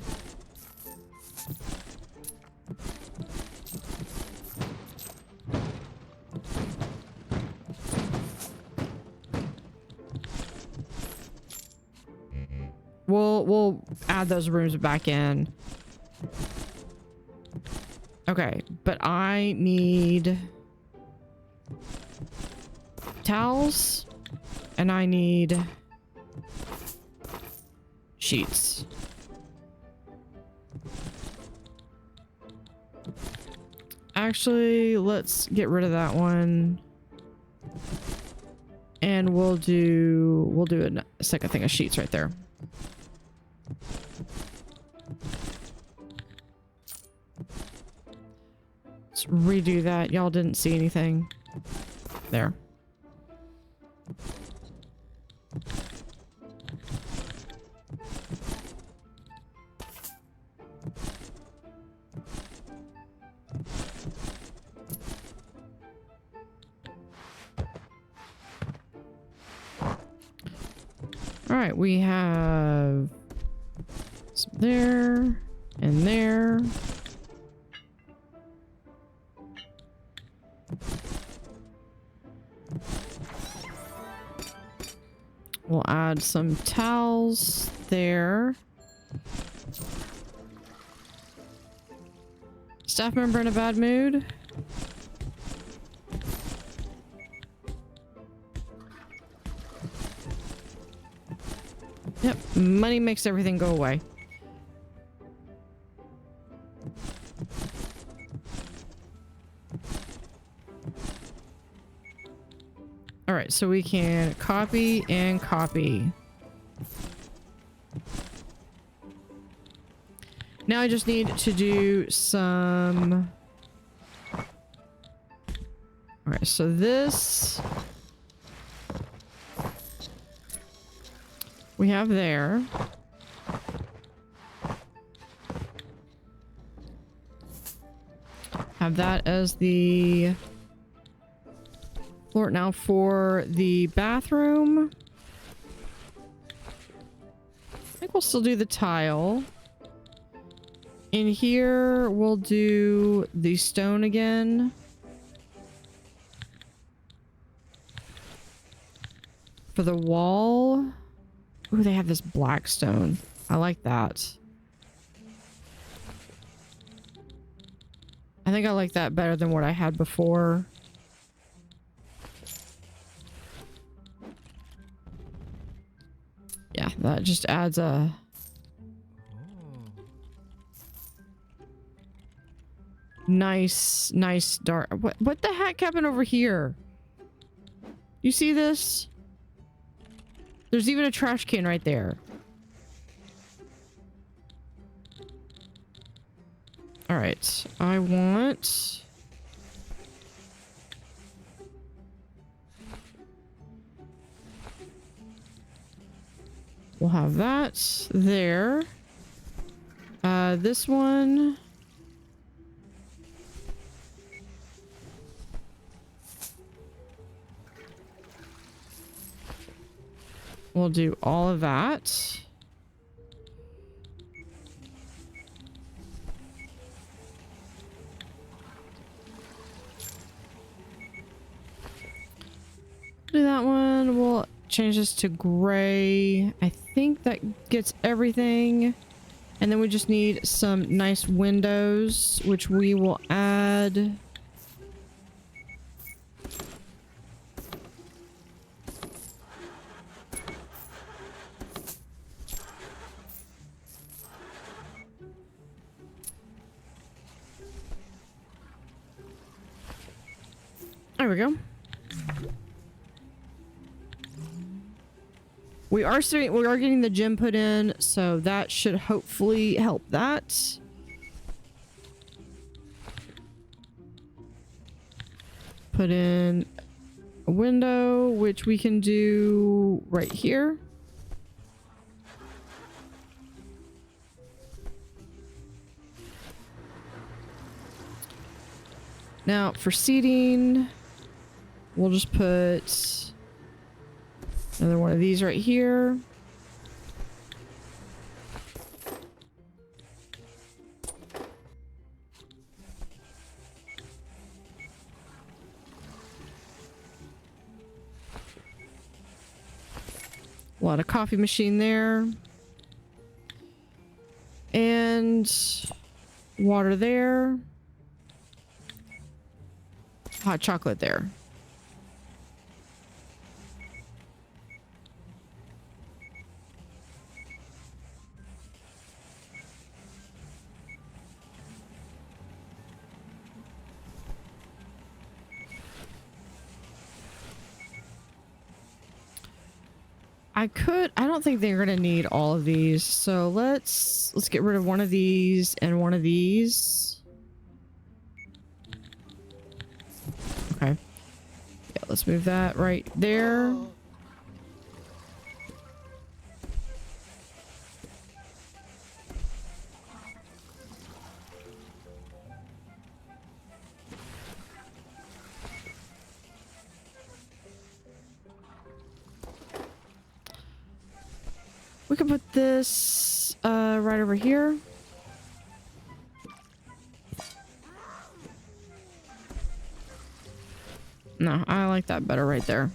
We'll add those rooms back in. Okay, but I need towels and I need sheets. Actually, let's get rid of that one. And we'll do a second thing of sheets right there. Let's redo that. Y'all didn't see anything. There. All right, we have some there and there. We'll add some towels there. Staff member in a bad mood? Yep, money makes everything go away. All right, so we can copy and copy. Now I just need to do some... All right, so this... we have there. Have that as the floor. Now for the bathroom. I think we'll still do the tile. In here, we'll do the stone again. For the wall. Ooh, they have this black stone. I like that. I think I like that better than what I had before. Yeah, that just adds a... nice dark... What the heck happened over here? You see this? There's even a trash can right there. All right, I want... We'll have that there. This one... We'll do all of that. Do that one. We'll change this to gray. I think that gets everything. And then we just need some nice windows, which we will add. There we go. We are getting the gym put in, so that should hopefully help that. Put in a window, which we can do right here. Now for seating, we'll just put another one of these right here. A lot of coffee machine there. And water there. Hot chocolate there. I don't think they're gonna need all of these, so let's get rid of one of these and one of these. Okay. Yeah, let's move that right there. We can put this right over here. No, I like that better right there.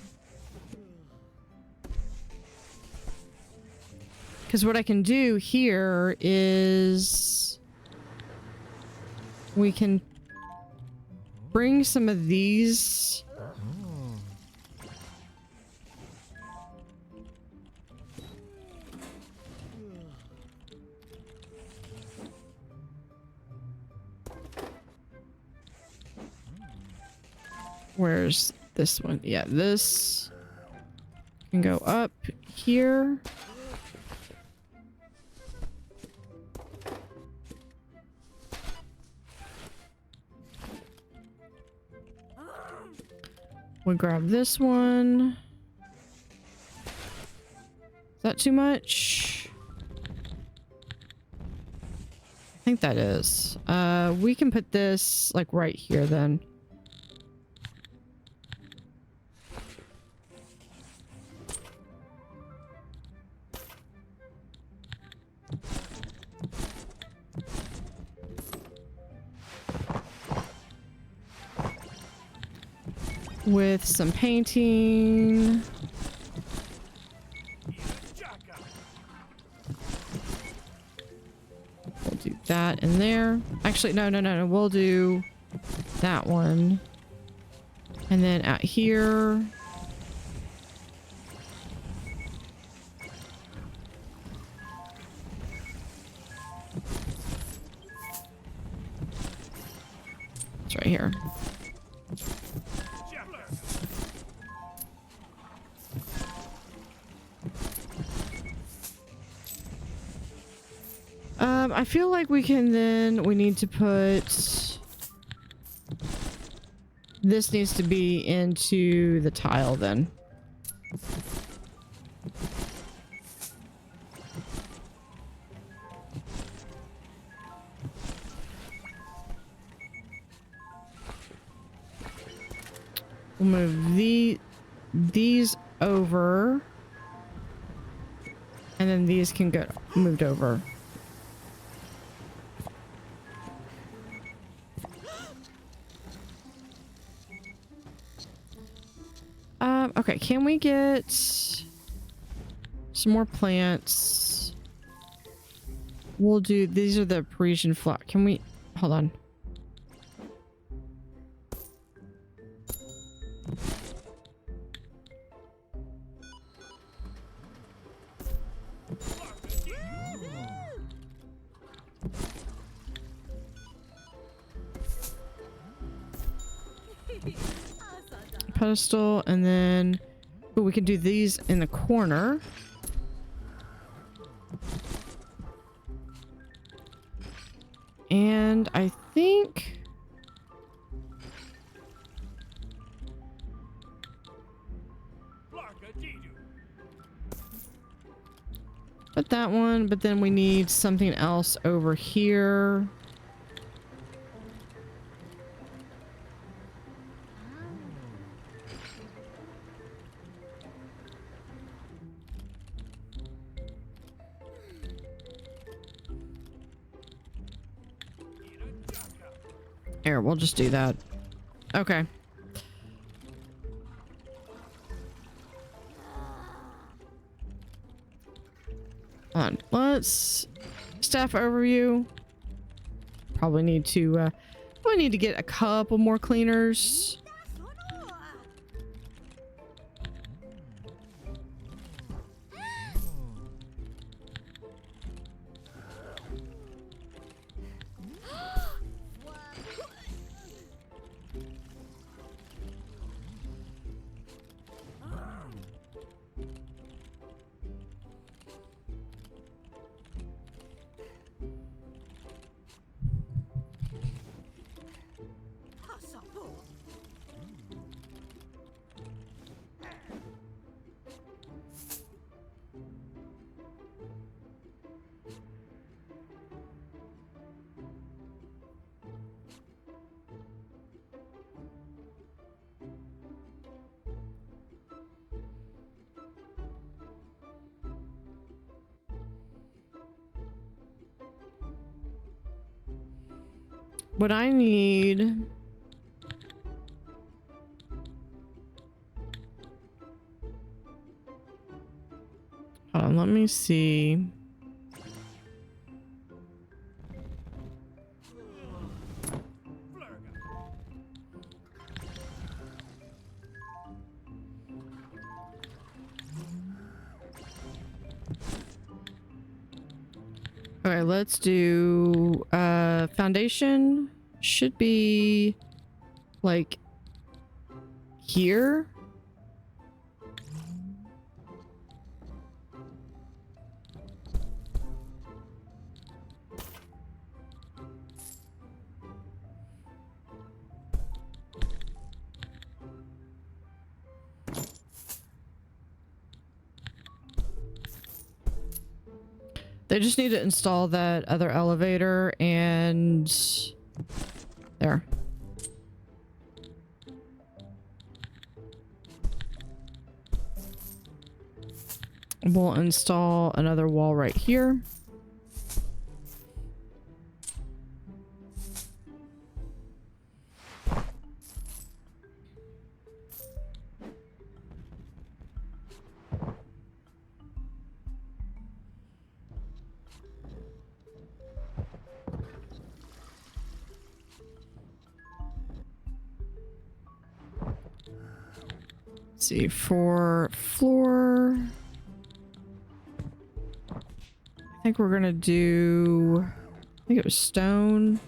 Because what I can do here is we can bring some of these. Where's this one? Yeah, this can go up here. We'll grab this one. Is that too much? I think that is. We can put this like right here then. With some painting. We'll do that in there. Actually, no. We'll do that one. And then out here. It's right here. I feel like we need to put, this needs to be into the tile then. We'll move these over, and then these can get moved over. Okay, can we get some more plants? We'll do, these are the Parisian flower. Can we, hold on. Pedestal, and then we can do these in the corner. And I think put that one, but then we need something else over here. Here, we'll just do that. Okay. Hold on. Let's staff overview. Probably need to get a couple more cleaners. What I need... Hold on, let me see. Okay, let's do foundation should be like here. They just need to install that other elevator and there. We'll install another wall right here. Let's see, for floor, I think we're gonna do, I think it was stone.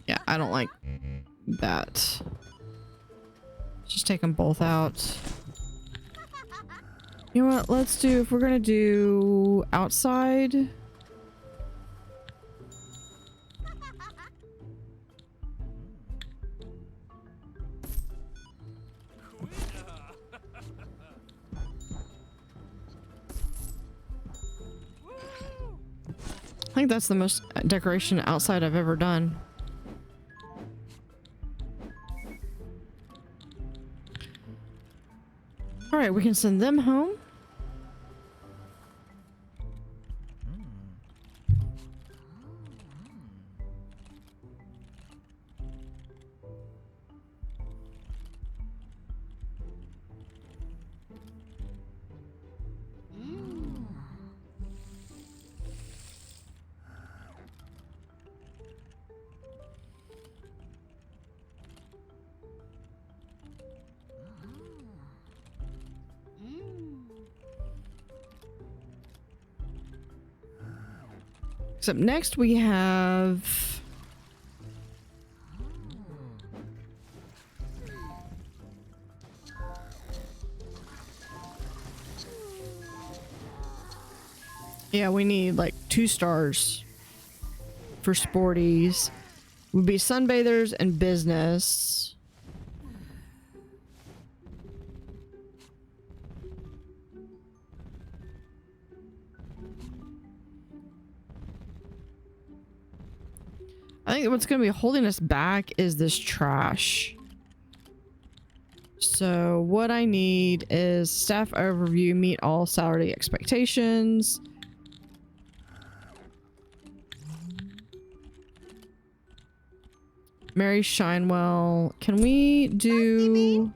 Yeah, I don't like that. Just take them both out. You know what? Let's do, if we're gonna do outside. I think that's the most decoration outside I've ever done. All right, we can send them home. Except next we have yeah, we need like 2 stars for sporties. Would be sunbathers and business. I think what's going to be holding us back is this trash. So what I need is staff overview, meet all salary expectations. Mary Shinewell. Can we do...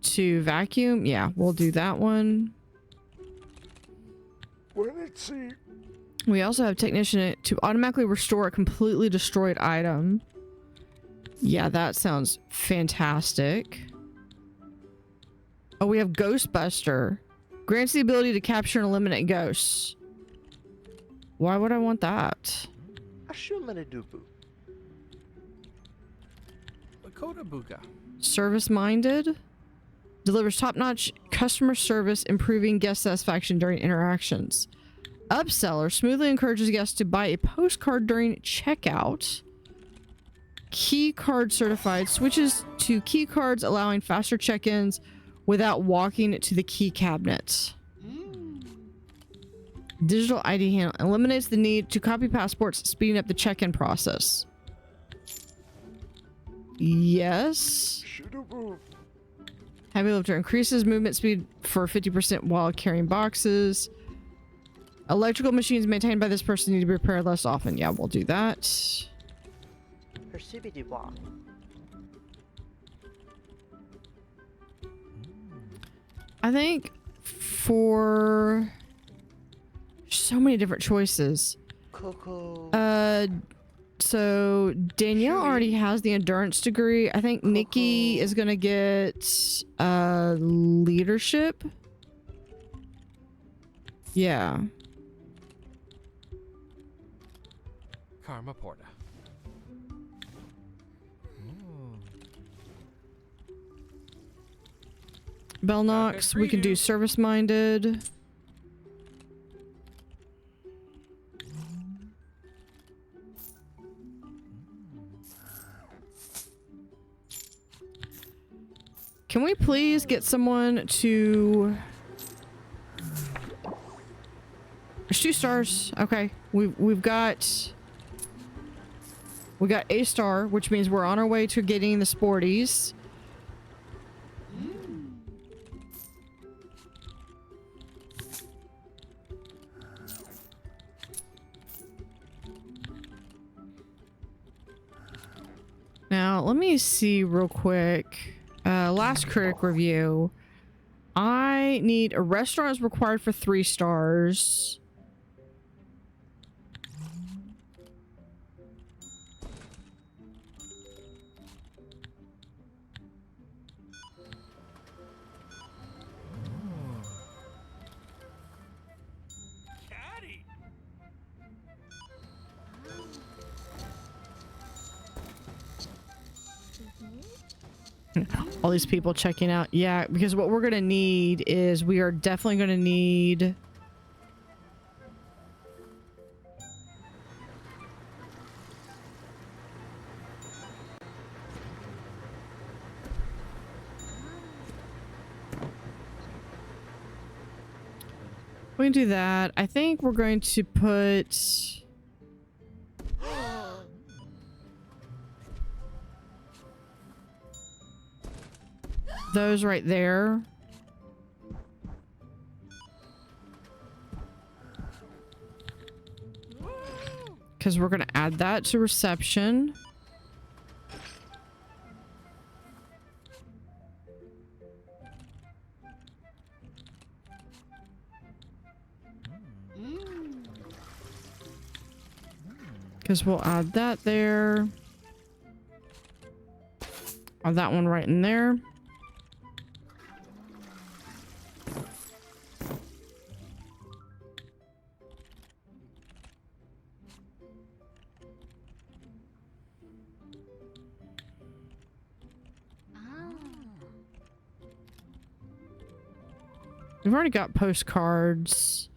to vacuum? Yeah, we'll do that one. We also have technician to automatically restore a completely destroyed item. Yeah, that sounds fantastic. Oh, we have Ghostbuster. Grants the ability to capture and eliminate ghosts. Why would I want that? Service-minded. Delivers top-notch customer service, improving guest satisfaction during interactions. Upseller smoothly encourages guests to buy a postcard during checkout. Key card certified switches to key cards, allowing faster check-ins without walking to the key cabinet. Digital ID handle eliminates the need to copy passports, speeding up the check-in process. Yes. Heavy lifter increases movement speed for 50% while carrying boxes. Electrical machines maintained by this person need to be repaired less often. Yeah, we'll do that. I think for so many different choices. So Danielle already has the endurance degree. I think Nikki is gonna get leadership. Yeah. Karma Porta. Bell Knox, we can do service minded. Can we please get someone to... There's 2 stars. Okay. We got a star, which means we're on our way to getting the sporties. Now, let me see real quick. Last critic review. I need a restaurant is required for 3 stars. All these people checking out. Yeah, because what we're gonna need is we are definitely gonna need we can do that. I think we're going to put those right there. Because we're going to add that to reception. Because we'll add that there. Add that one right in there. We've already got postcards.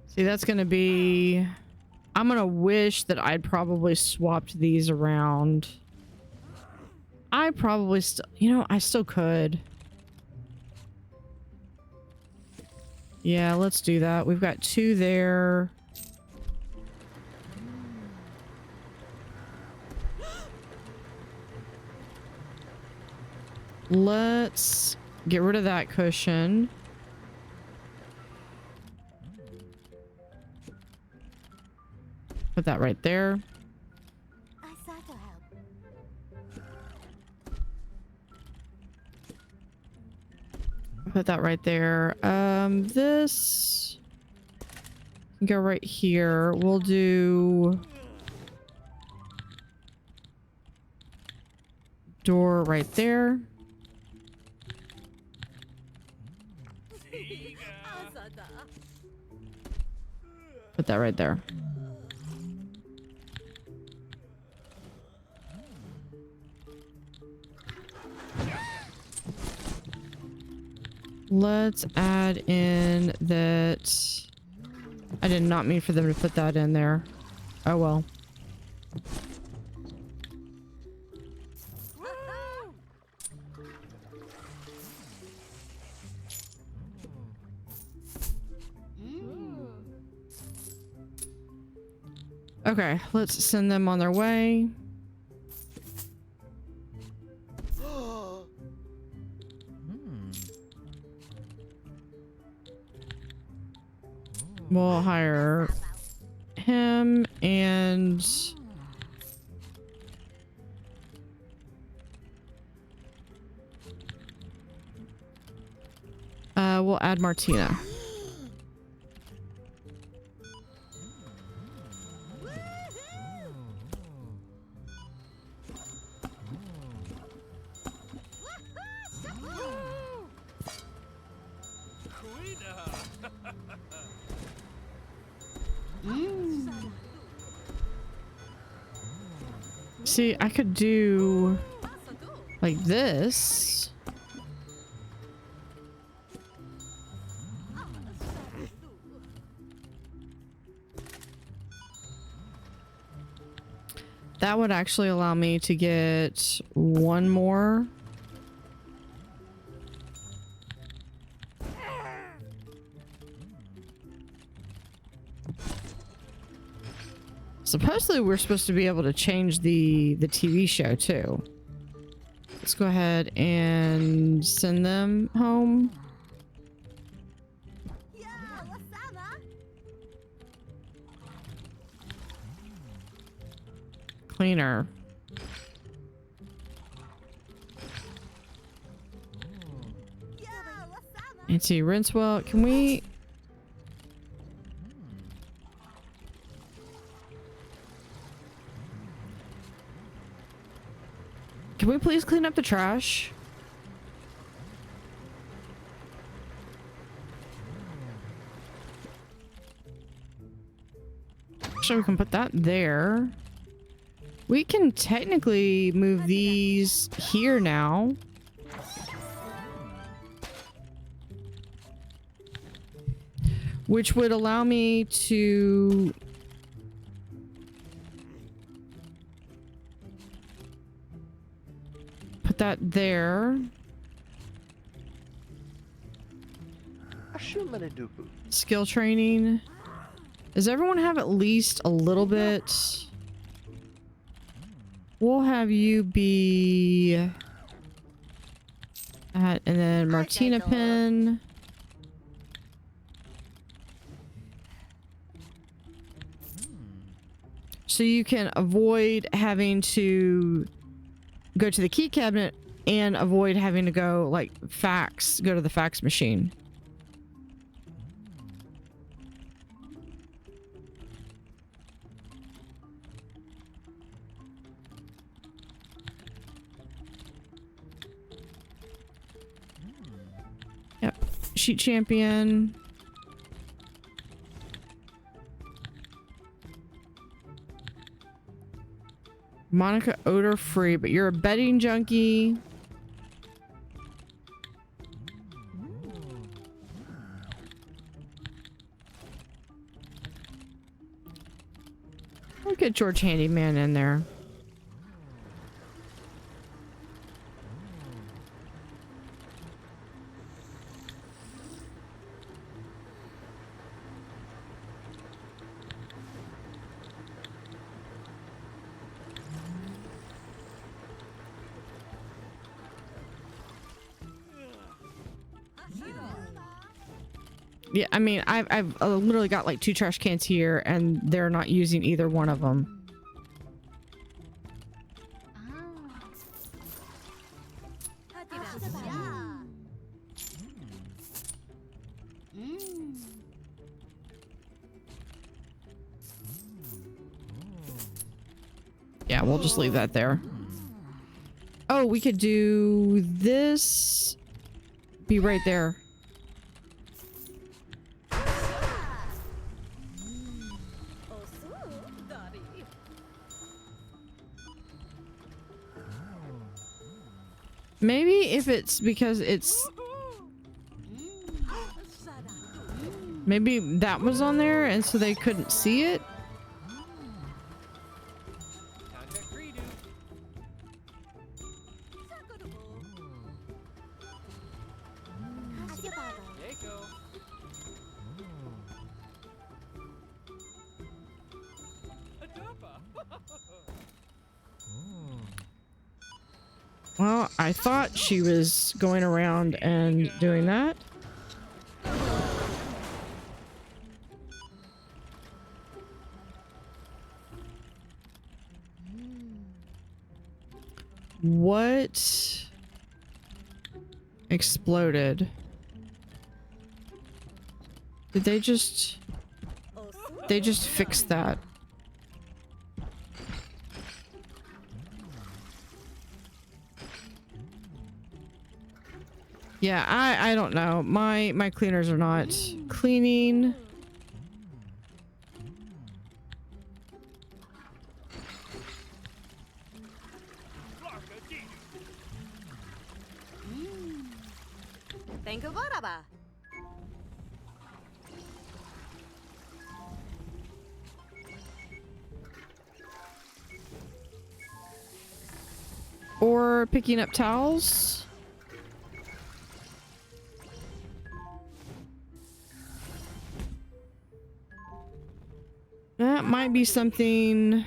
See, that's gonna be... I'm gonna wish that I'd probably swapped these around. I probably still... You know, I still could. Yeah, let's do that. We've got 2 there. Let's get rid of that cushion. Put that right there. Put that right there. This can go right here. We'll do door right there. Put that right there. Let's add in that. I did not mean for them to put that in there. Oh well. Okay, let's send them on their way. We'll hire him and we'll add Martina. See, I could do like this. That would actually allow me to get one more. Supposedly we're supposed to be able to change the TV show too. Let's go ahead and send them home. Cleaner. Nancy Rinswell, can we... Can we please clean up the trash? Actually, we can put that there. We can technically move these here now. Which would allow me to... put that there. Skill training. Does everyone have at least a little bit? We'll have you be... and then Martina Pin. So you can avoid having to go to the key cabinet and avoid having to go like go to the fax machine. Yep. Sheet champion. Monica odor free, but you're a bedding junkie. We'll get George Handyman in there. Yeah, I mean, I've literally got like 2 trash cans here, and they're not using either one of them. Yeah, we'll just leave that there. Oh, we could do this. Be right there. Maybe if it's because it's... Maybe that was on there and so they couldn't see it? Well, I thought she was going around and doing that. What exploded? Did they just fix that? Yeah, I don't know. My cleaners are not cleaning. Thank you, Boraba. Or picking up towels. That might be something.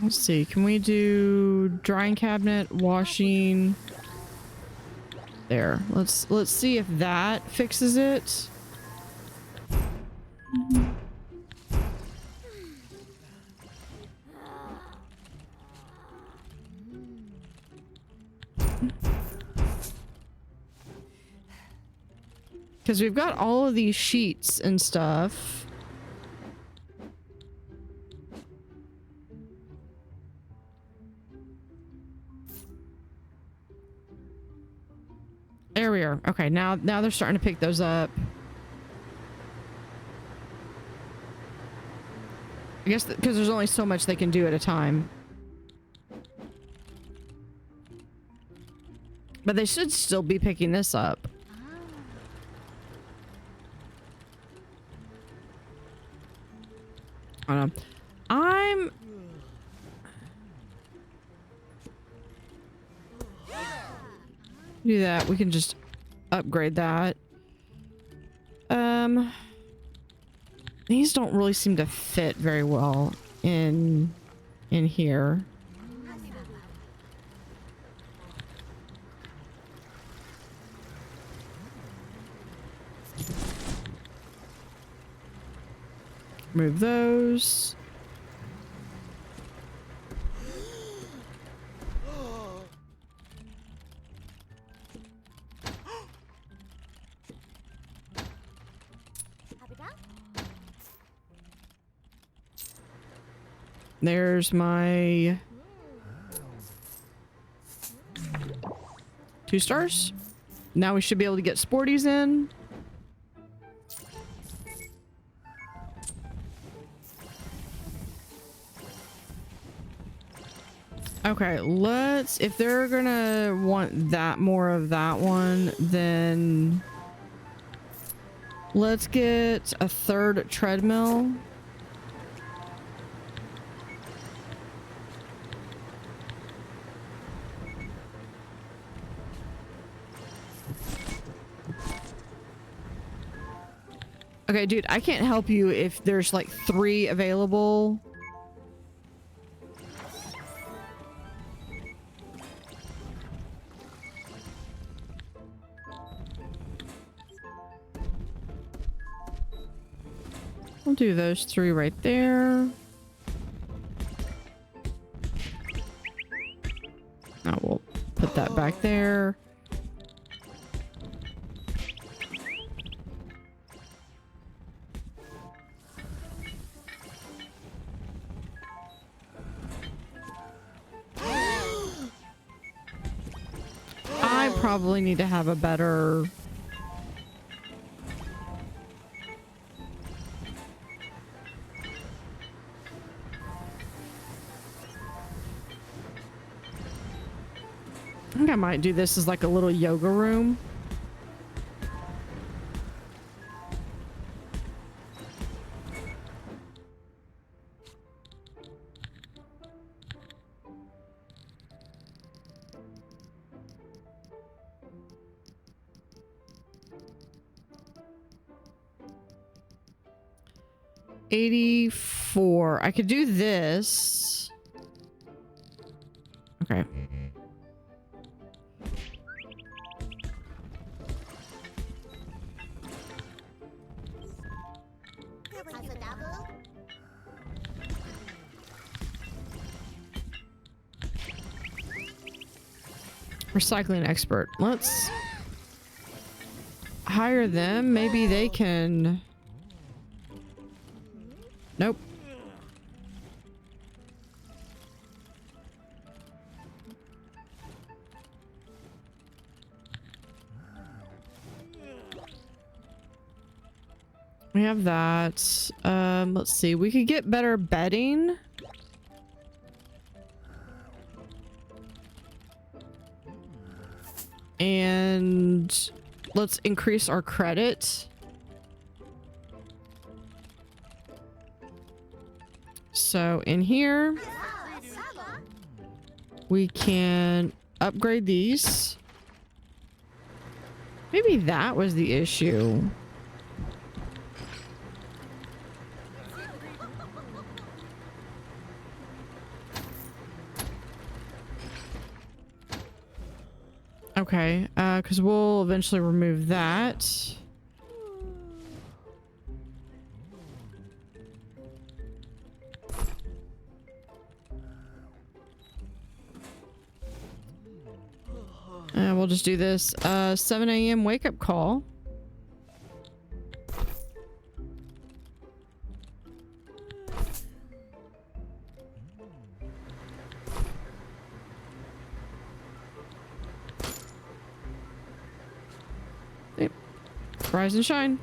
Let's see. Can we do drying cabinet, washing? There. Let's see if that fixes it. Because we've got all of these sheets and stuff. There we are. Okay, now they're starting to pick those up. I guess because there's only so much they can do at a time. But they should still be picking this up. I don't know. I'm... do that. We can just upgrade that. These don't really seem to fit very well in here. Move those. There's my 2 stars. Now we should be able to get sporties in. Okay, if they're gonna want that more of that one, then let's get a 3rd treadmill. Okay, dude, I can't help you if there's like 3 available. We'll do those 3 right there. Now we'll put that back there. I probably need to have a better... I think I might do this as like a little yoga room. $84. I could do this. Okay. Recycling expert. Let's hire them. Maybe they can... Nope. We have that. Let's see. We could get better bedding. And let's increase our credit. So in here, we can upgrade these. Maybe that was the issue. Okay, because we'll eventually remove that. We'll just do this 7 a.m. wake up call. Yep. Rise and shine.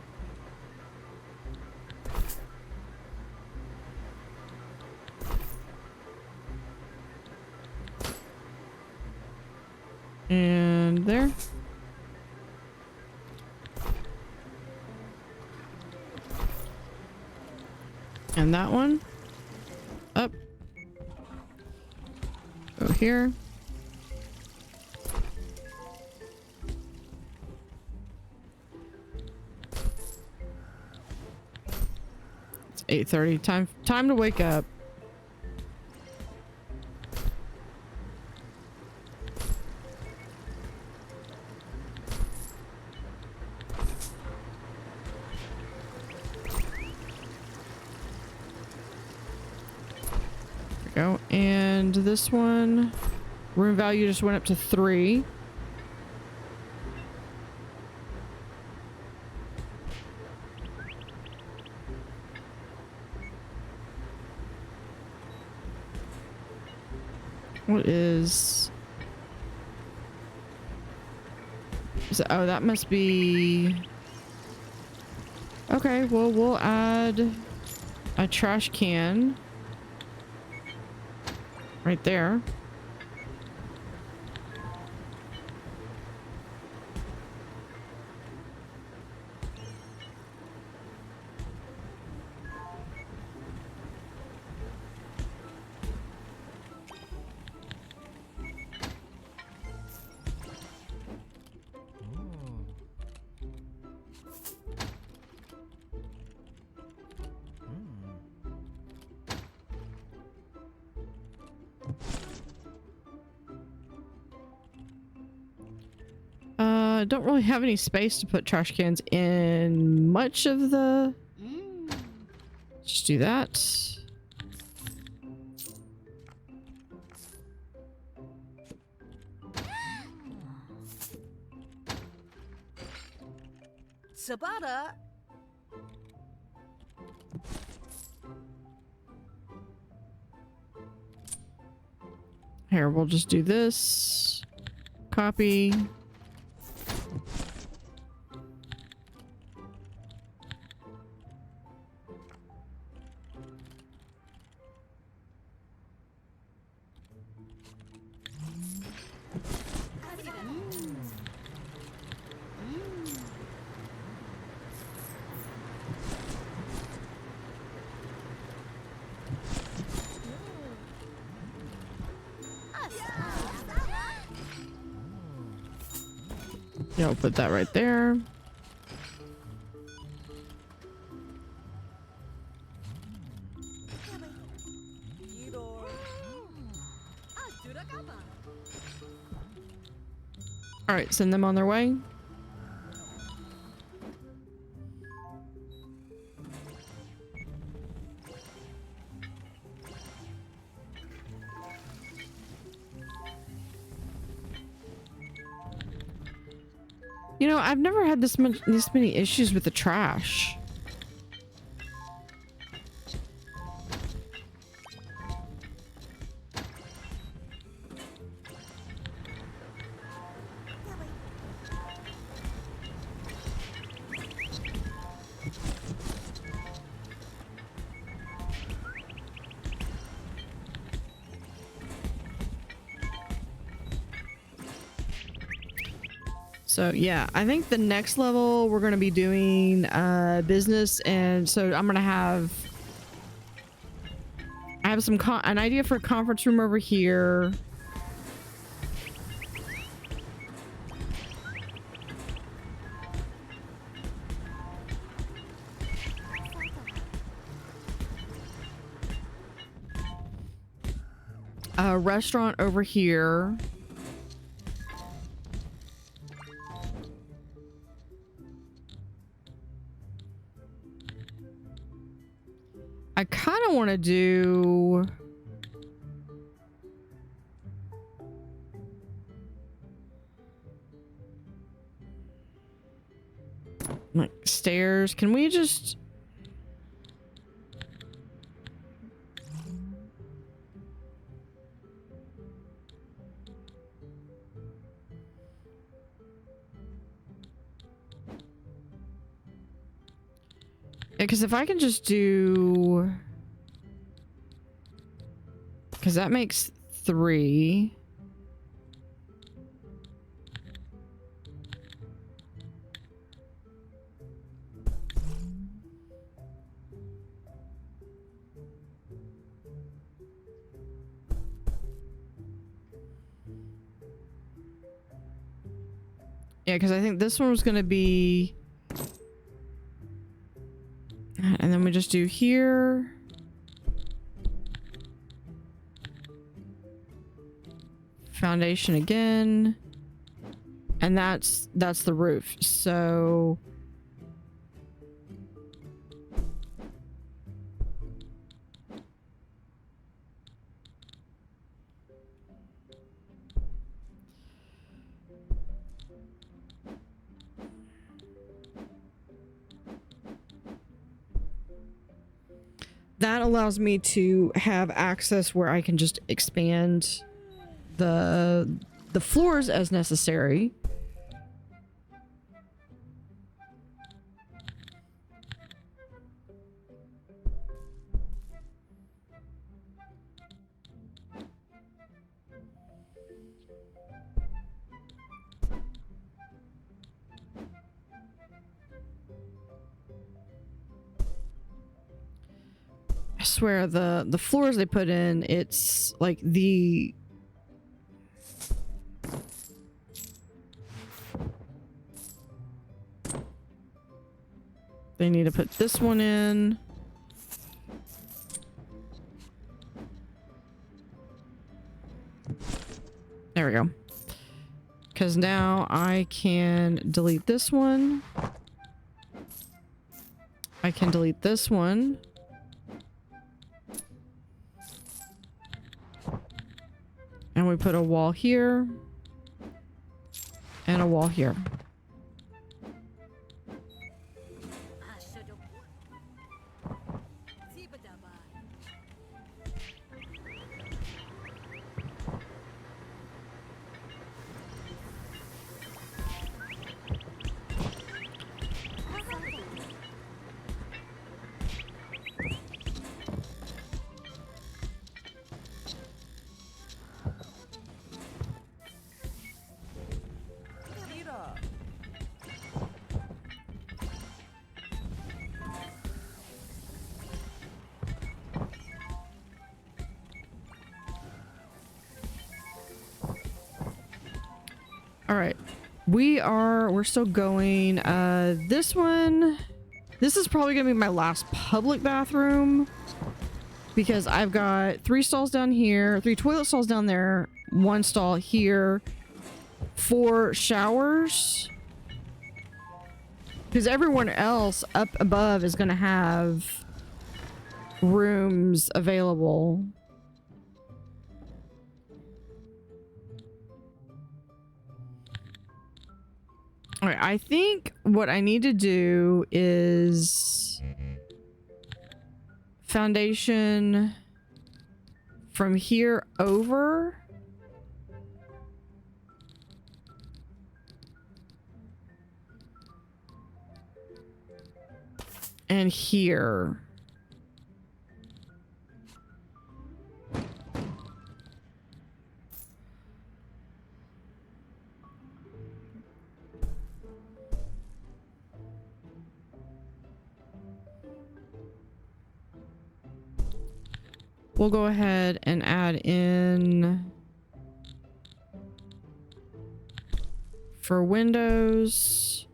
And there. And that one. Up. Go here. It's 8:30. Time to wake up. Go. And this one, room value just went up to 3. What is it? Oh, that must be okay. Well, we'll add a trash can right there. Don't really have any space to put trash cans in much of the... Just do that. Sabata. Here, we'll just do this. Copy. Yeah, we'll put that right there. All right, send them on their way. You know, I've never had this many issues with the trash. So yeah, I think the next level we're going to be doing business, and so I'm going to have an idea for a conference room over here. a restaurant over here. I kind of want to do... like stairs. Can we just... because if I can just do... because that makes 3. Yeah, because I think this one was going to be... and then we just do here. Foundation again. And that's the roof. So... that allows me to have access where I can just expand the floors as necessary. I swear the floors they put in, it's like the... they need to put this one in. There we go. Because now I can delete this one. I can delete this one. And we put a wall here. And a wall here. All right, we're still going. This one, this is probably gonna be my last public bathroom because I've got 3 stalls down here, 3 toilet stalls down there, 1 stall here, 4 showers. Because everyone else up above is gonna have rooms available. All right, I think what I need to do is foundation from here over. And here. We'll go ahead and add in for windows.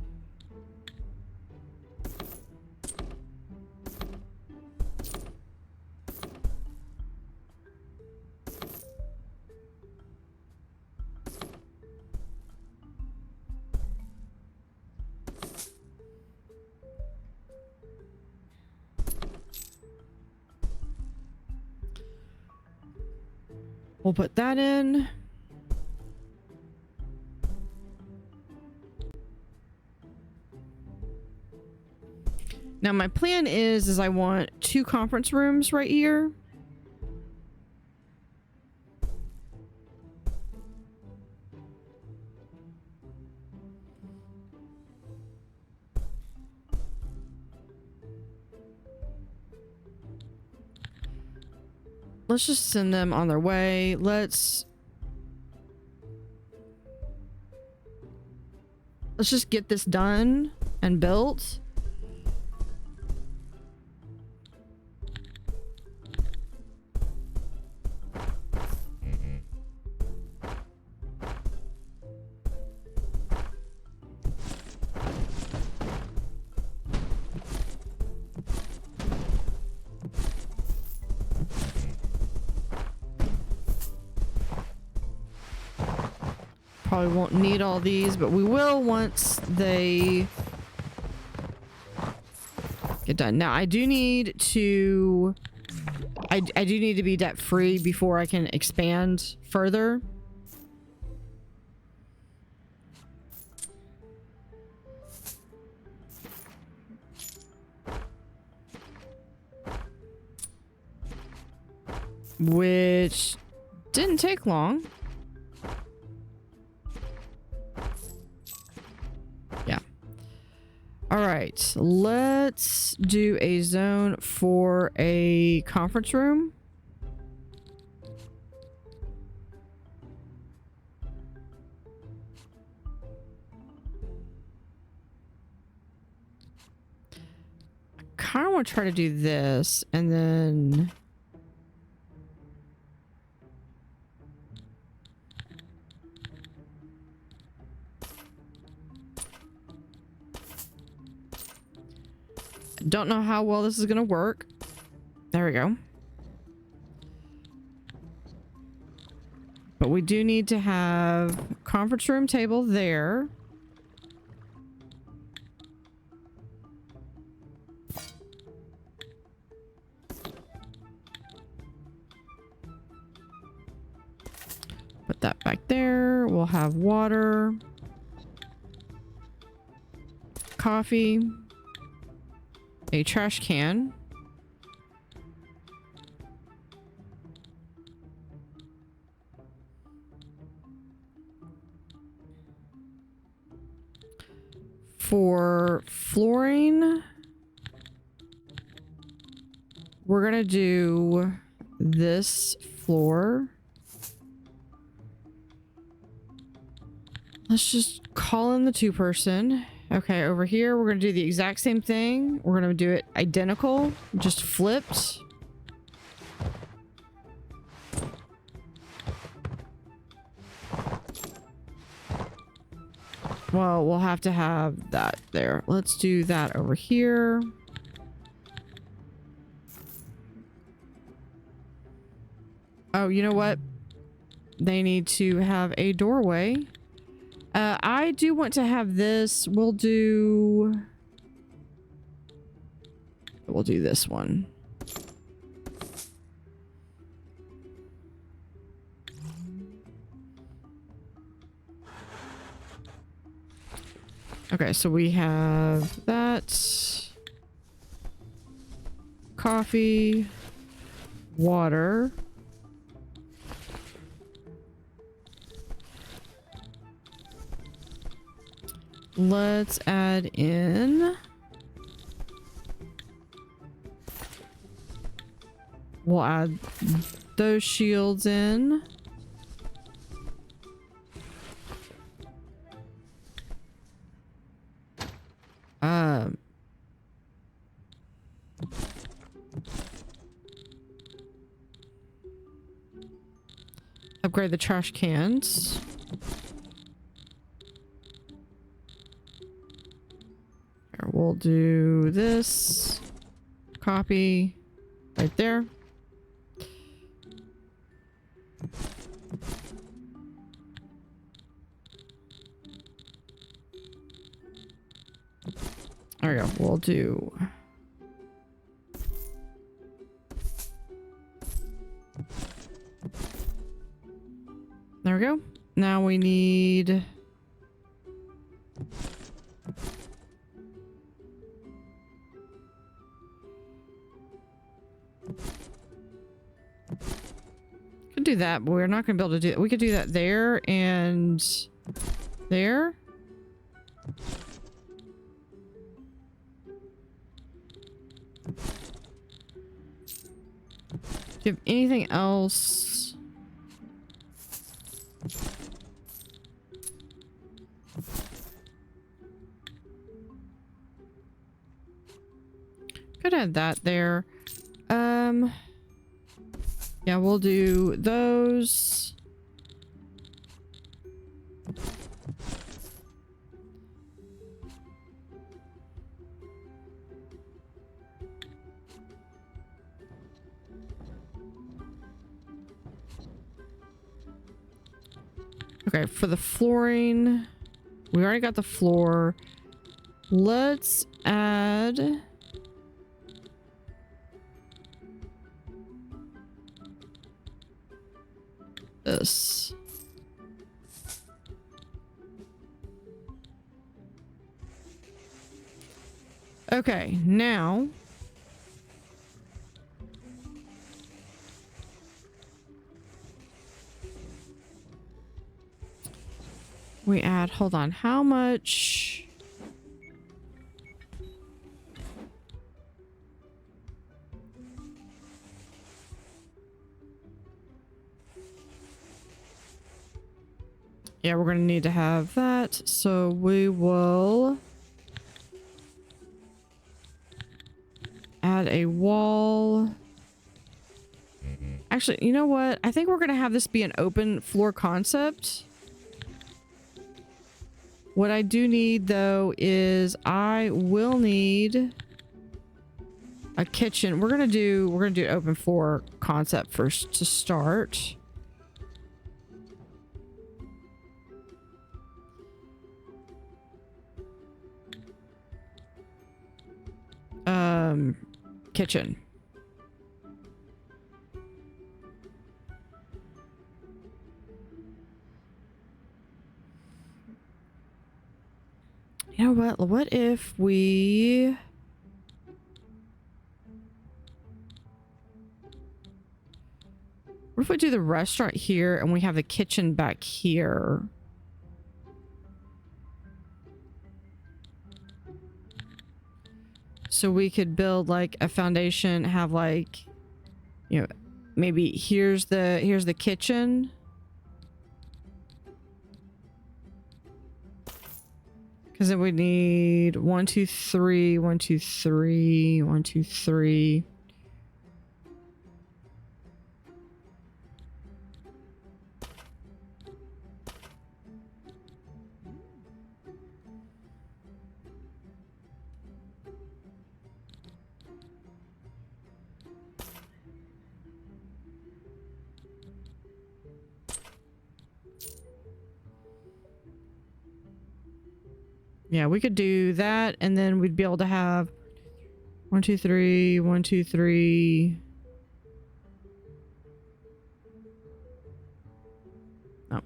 We'll put that in. Now my plan is I want 2 conference rooms right here. Let's just send them on their way. Let's just get this done and built. Probably won't need all these, but we will once they get done. Now I do need to I do need to be debt free before I can expand further. Which didn't take long. Yeah. All right, let's do a zone for a conference room. I kind of want to try to do this and then don't know how well this is gonna work. There we go. But we do need to have conference room table there. Put that back there. We'll have water, coffee, a trash can, for flooring. We're gonna do this floor. Let's just call in the 2-person. Okay, over here, we're going to do the exact same thing. We're going to do it identical, just flipped. Well, we'll have to have that there. Let's do that over here. Oh, you know what? They need to have a doorway. I do want to have this. We'll do this one. Okay, so we have that. Coffee, water. Let's add in. We'll add those shields in. Upgrade the trash cans. We'll do this. Copy right there. There we go. We'll do Now we need... Could do that, but we're not going to be able to do that. We could do that there and there. Do you have anything else? Could add that there. Yeah, we'll do those. Okay, for the flooring, we already got the floor. Let's add... this. Okay, now we add, hold on, how much? Yeah, we're going to need to have that. So we will add a wall. Actually, you know what? I think we're going to have this be an open floor concept. What I do need though is I will need a kitchen. We're going to do an open floor concept first to start. Kitchen. You know what? What if we... What if we do the restaurant here and we have the kitchen back here? So we could build like a foundation, have like, you know, maybe here's the kitchen. Because then we need 1, 2, 3, 1, 2, 3, 1, 2, 3. Yeah, we could do that, and then we'd be able to have 1, 2, 3, 1, 2, 3. Oh.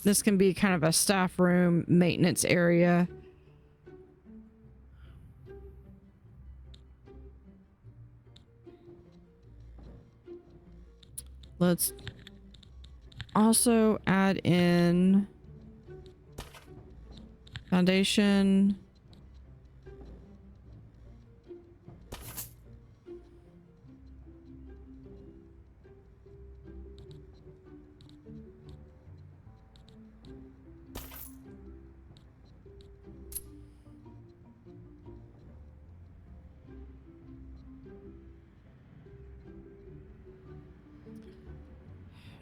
This can be kind of a staff room, maintenance area. Let's also add in foundation.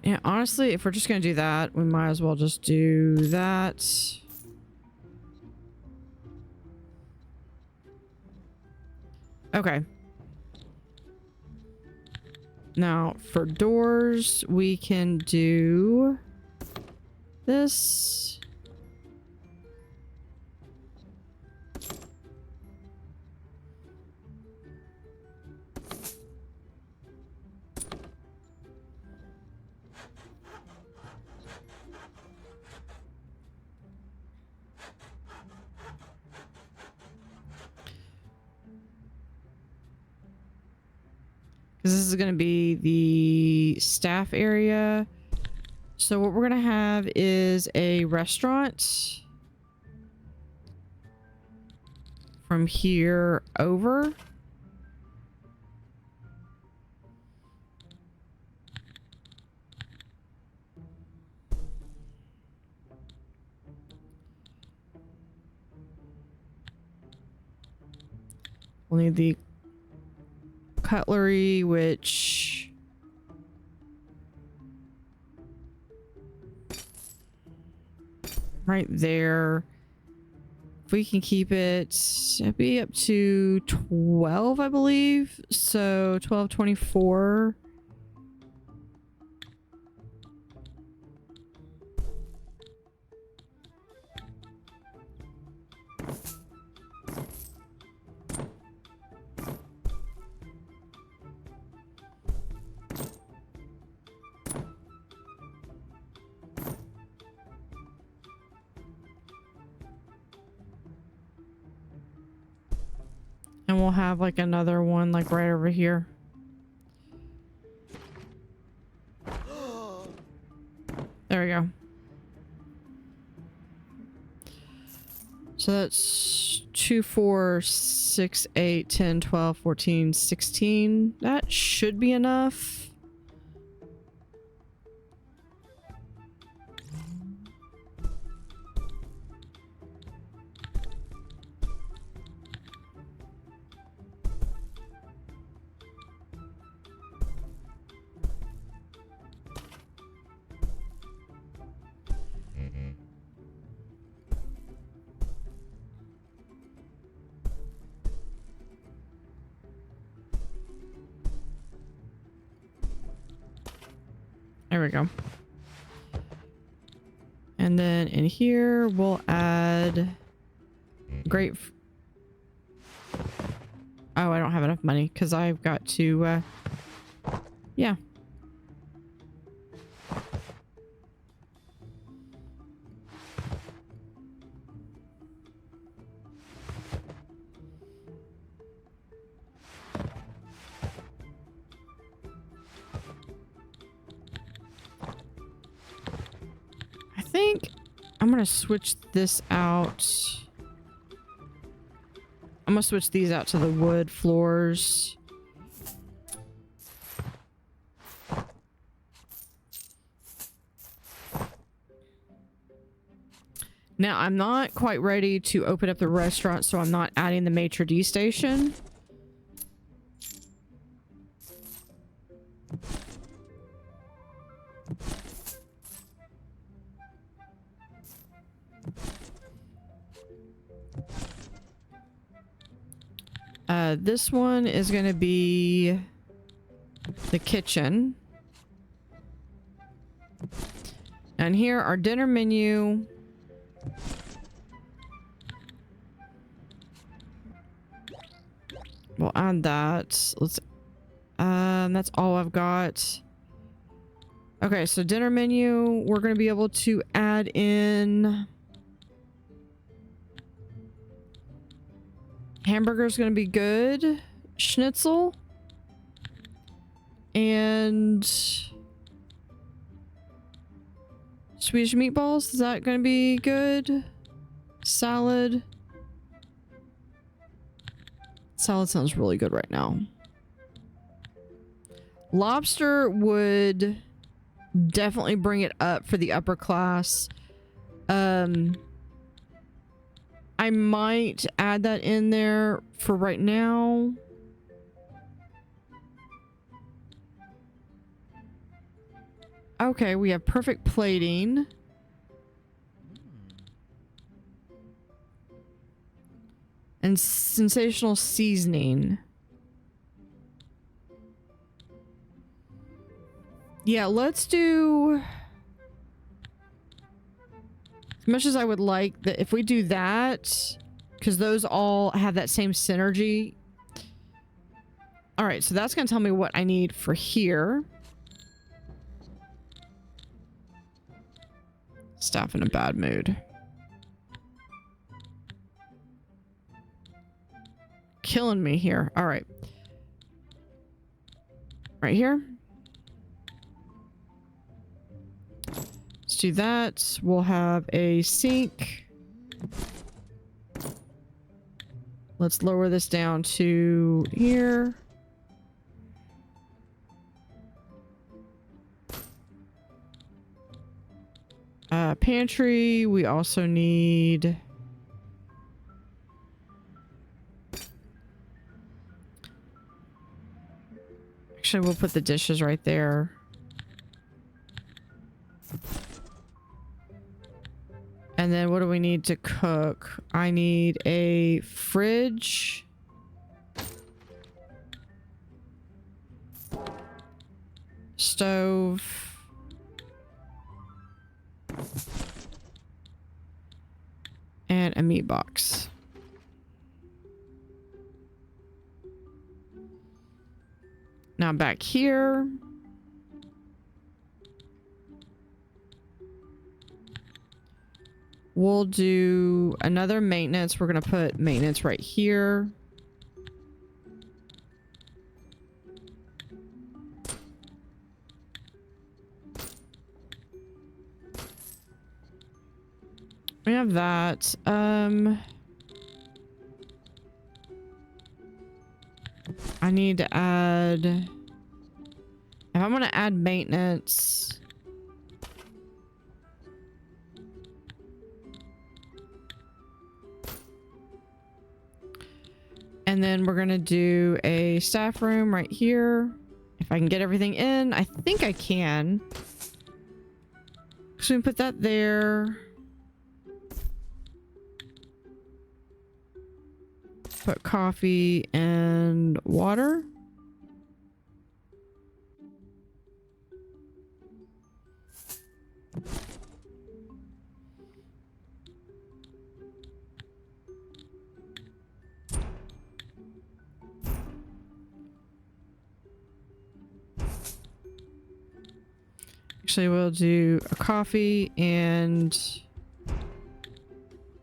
Yeah, honestly, if we're just going to do that, we might as well just do that. Okay. Now, for doors, we can do this. Because this is going to be the staff area. So what we're going to have is a restaurant from here over. We'll need the cutlery, which right there. If we can keep it, it'd be up to 12, I believe. So 12, 24. And we'll have like another one like right over here. There we go. So that's 2, 4, 6, 8, 10, 12, 14, 16. That should be enough. There we go. And then in here, we'll add grape. Oh, I don't have enough money because I've got to, yeah. I think I'm gonna switch this out. I'm gonna switch these out to the wood floors. Now, I'm not quite ready to open up the restaurant, so I'm not adding the maitre d' station. This one is going to be the kitchen. And here, our dinner menu. We'll add that. Let's, that's all I've got. Okay, so dinner menu, we're going to be able to add in hamburger's going to be good. Schnitzel. And Swedish meatballs, is that going to be good? Salad. Salad sounds really good right now. Lobster would definitely bring it up for the upper class. I might add that in there for right now. Okay, we have perfect plating. And sensational seasoning. Yeah, let's do... As much as I would like that, if we do that, because those all have that same synergy. All right, so that's going to tell me what I need for here. Staff in a bad mood. Killing me here. All right. Right here. Let's do that. We'll have a sink. Let's lower this down to here. Pantry. We also need... Actually, we'll put the dishes right there. And then what do we need to cook? I need a fridge. Stove. And a meat box. Now back here. We'll do another maintenance. We're going to put maintenance right here. We have that. I need to add... If I'm going to add maintenance... And then we're going to do a staff room right here. If I can get everything in. I think I can. So we put that there. Put coffee and water. Actually, we'll do a coffee and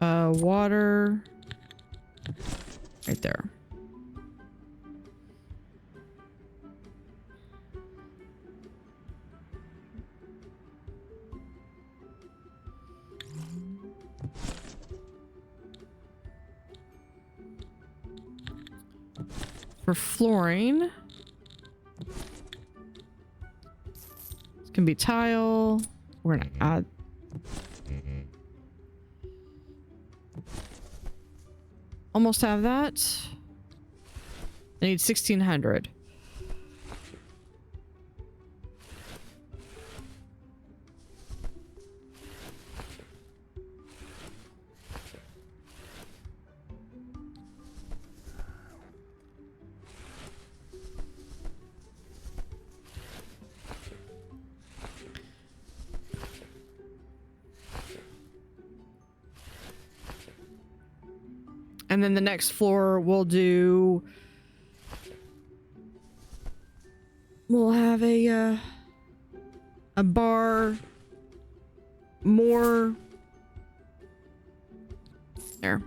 water right there. For flooring, it's gonna be tile. We're gonna add almost have that. I need 1,600. And then the next floor we'll have a bar, more there.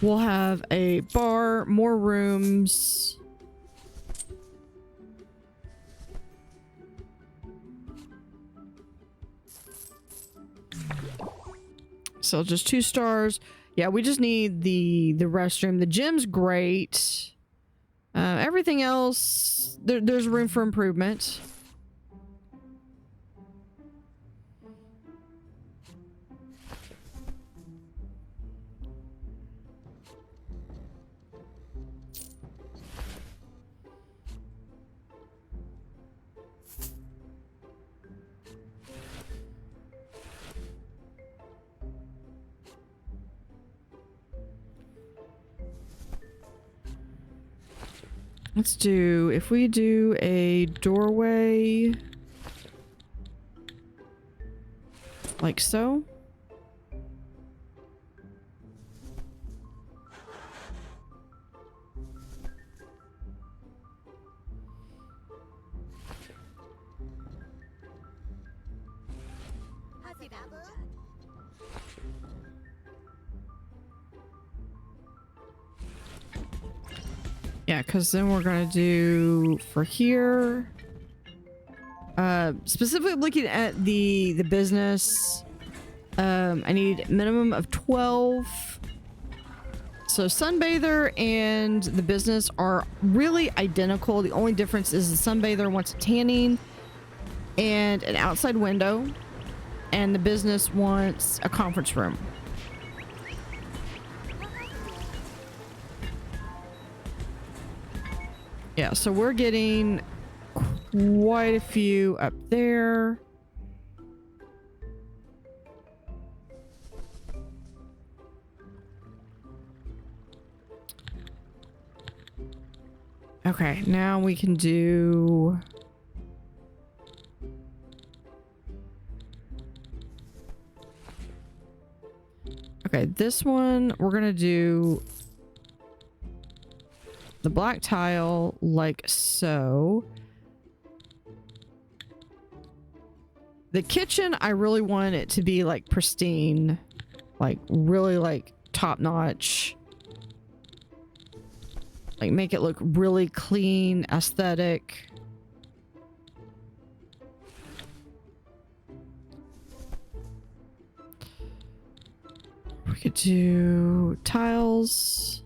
We'll have a bar, more rooms. So just 2 stars. Yeah, we just need the restroom. The gym's great. Everything else, there's room for improvement. Let's do, if we do a doorway like so. Yeah, because then we're gonna do for here. Specifically looking at the business, I need minimum of 12. So Sunbather and the business are really identical. The only difference is the Sunbather wants a tanning and an outside window, and the business wants a conference room. Yeah, so we're getting quite a few up there. Okay, now we can do... Okay, this one, we're gonna do the black tile like so. The kitchen, I really want it to be like pristine, like really like top notch. Like make it look really clean, aesthetic. We could do tiles.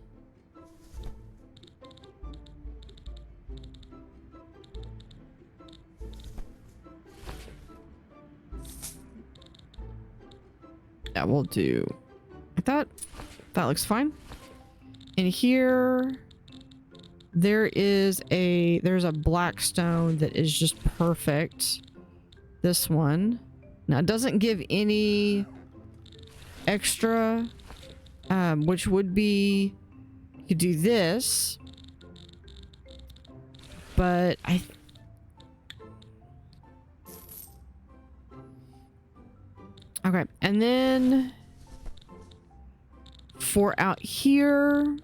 Yeah, we'll do like that. That looks fine. And here there's a black stone that is just perfect. This one. Now it doesn't give any extra, which would be, you could do this, but okay, and then for out here,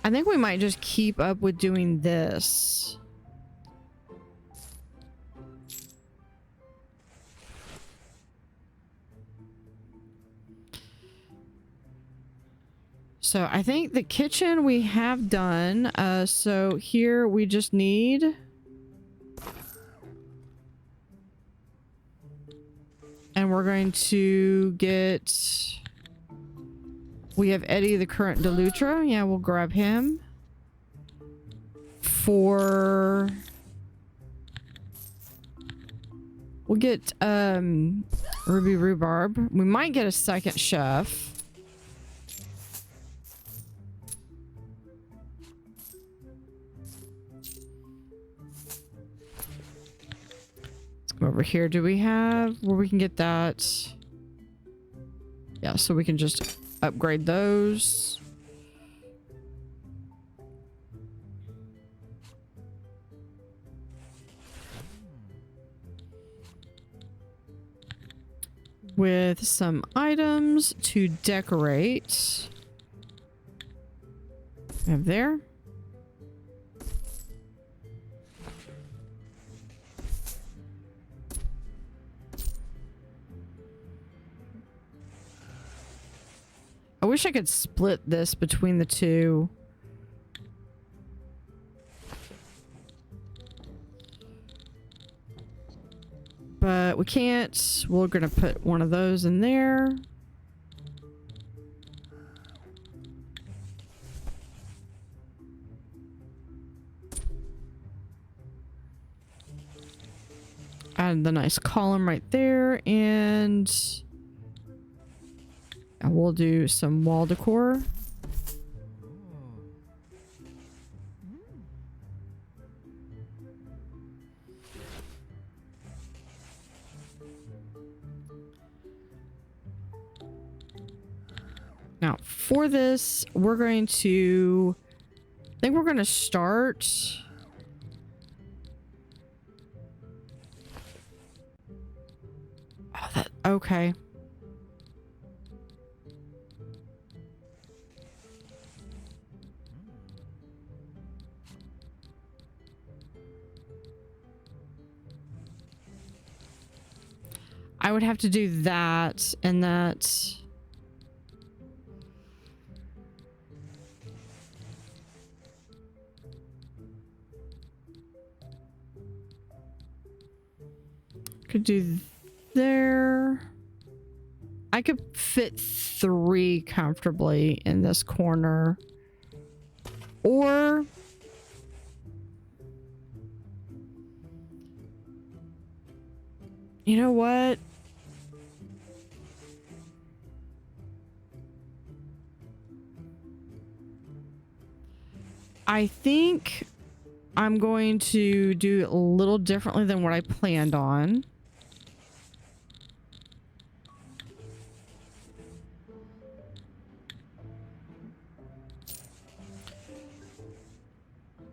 I think we might just keep up with doing this. So I think the kitchen we have done. So here we just need... And we're going to get... We have Eddie, the current de Loutre. Yeah, we'll grab him. For... We'll get Ruby Rhubarb. We might get a second chef. Over here, do we have where we can get that? Yeah, so we can just upgrade those. With some items to decorate. We have there. I wish I could split this between the two. But we can't. We're gonna put one of those in there. Add the nice column right there, and we'll do some wall decor. Now, for this, we're going to... I think we're going to start... Oh, that... Okay. I would have to do that and that. Could do there. I could fit 3 comfortably in this corner. Or you know what? I think I'm going to do a little differently than what I planned on.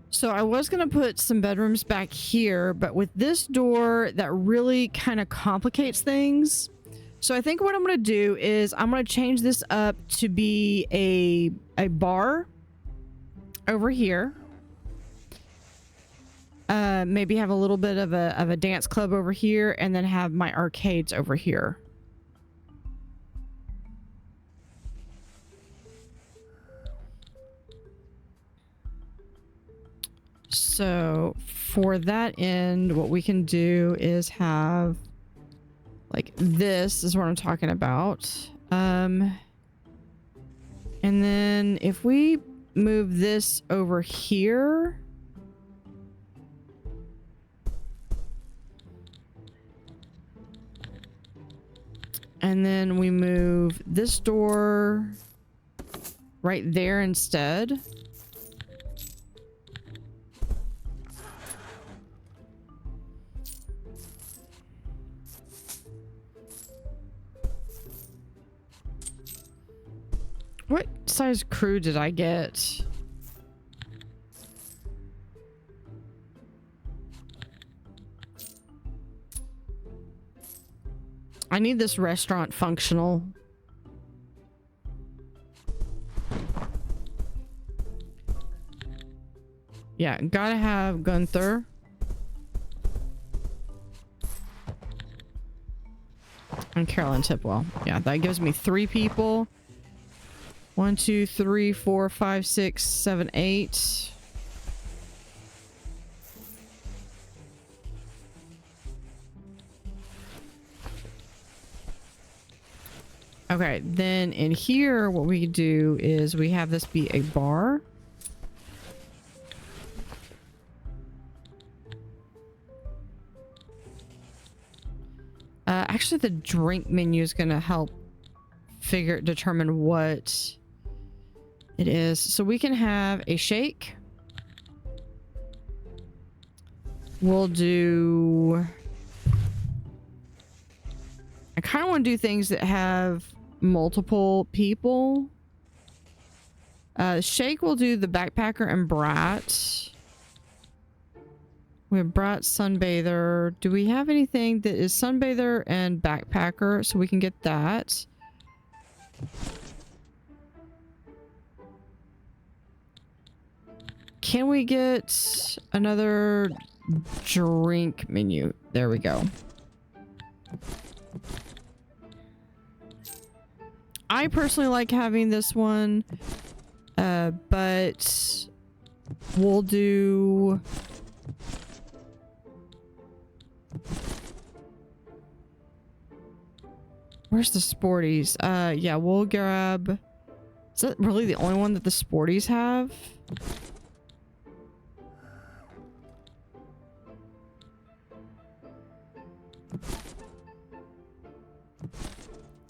So I was going to put some bedrooms back here, but with this door, that really kind of complicates things. So I think what I'm going to do is I'm going to change this up to be a bar over here. Maybe have a little bit of a dance club over here, and then have my arcades over here. So for that end, what we can do is have like this is what I'm talking about. And then if we move this over here, and then we move this door right there instead. What size crew did I get? I need this restaurant functional. Yeah, gotta have Gunther. And Carolyn Tipwell. Yeah, that gives me 3 people. 1, 2, 3, 4, 5, 6, 7, 8. Okay, then in here, what we do is we have this be a bar. Actually, the drink menu is going to help determine what it is. So we can have a shake. We'll do... I kind of want to do things that have multiple people. Shake will do the backpacker and brat. We have brat, sunbather. Do we have anything that is sunbather and backpacker? So we can get that. Can we get another drink menu? There we go. I personally like having this one, but we'll do... Where's the sporties? Yeah, we'll grab... Is that really the only one that the sporties have?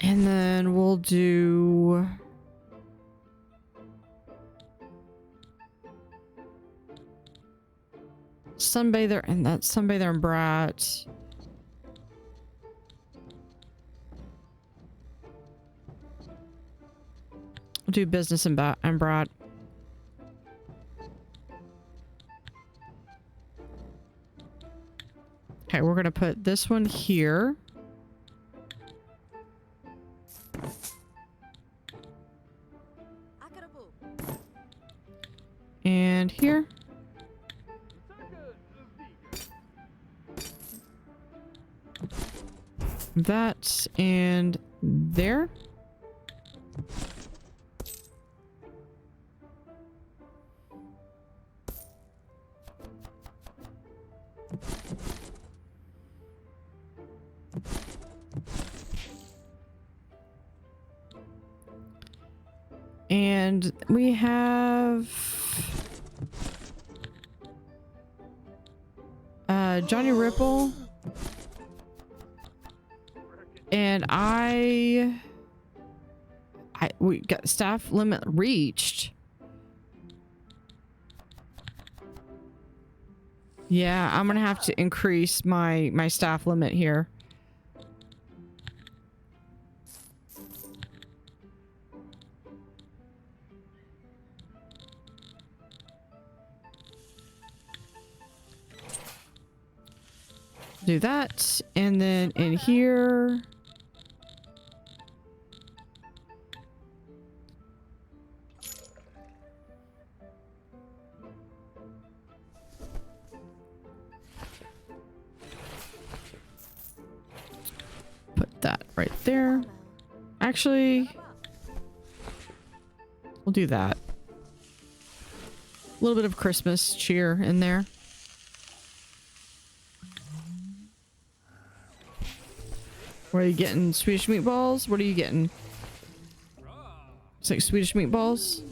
And then we'll do... Sunbather, and that's Sunbather and Brat. We'll do business and Brat. Okay, we're gonna put this one here. And here. That and there. And we have Johnny Ripple. And we got staff limit reached. Yeah, I'm gonna have to increase my staff limit here. Do that, and then in here, put that right there. Actually, we'll do that. A little bit of Christmas cheer in there. What are you getting? Swedish meatballs? What are you getting? It's like Swedish meatballs.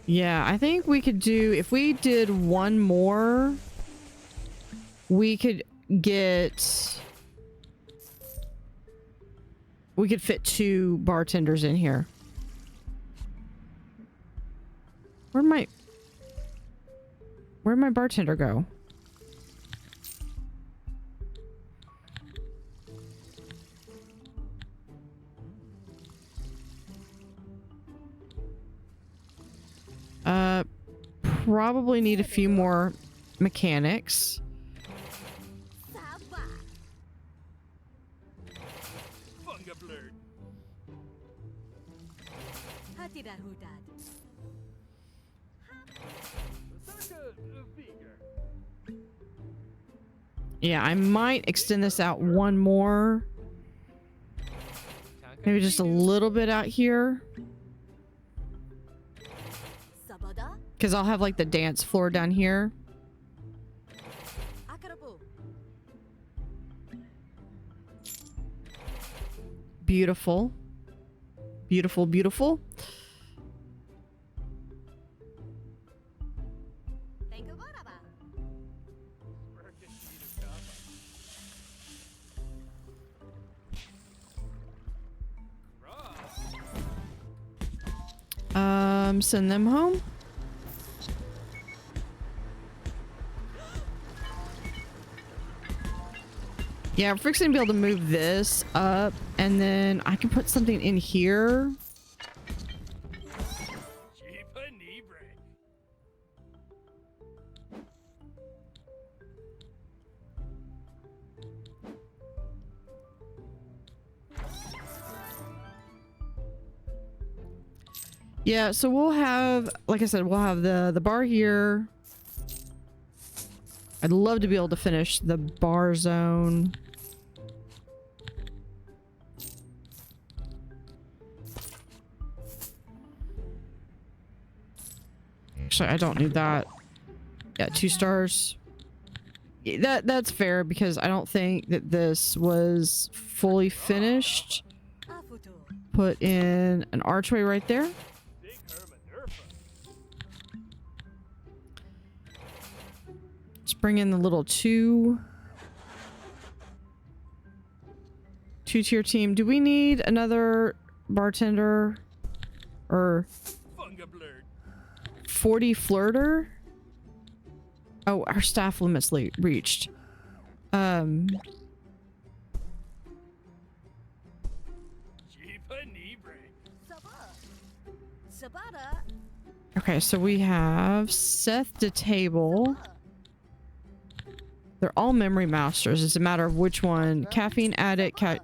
Yeah, I think we could do, if we did one more, we could fit 2 bartenders in here. Where'd my bartender go? Probably need a few more mechanics. Yeah, I might extend this out one more. Maybe just a little bit out here. Because I'll have like the dance floor down here. Beautiful. Beautiful, beautiful. Send them home. Yeah, we're fixing to be able to move this up, and then I can put something in here. Yeah, so we'll have, like I said, we'll have the bar here. I'd love to be able to finish the bar zone. Actually, I don't need that. Yeah, 2 stars. Yeah, that's fair because I don't think that this was fully finished. Put in an archway right there. Let's bring in the little two-tier team. Do we need another bartender or 40 flirter? Oh, our staff limit's reached. Okay, so we have Seth to table. They're all memory masters. It's a matter of which one. Caffeine addict. I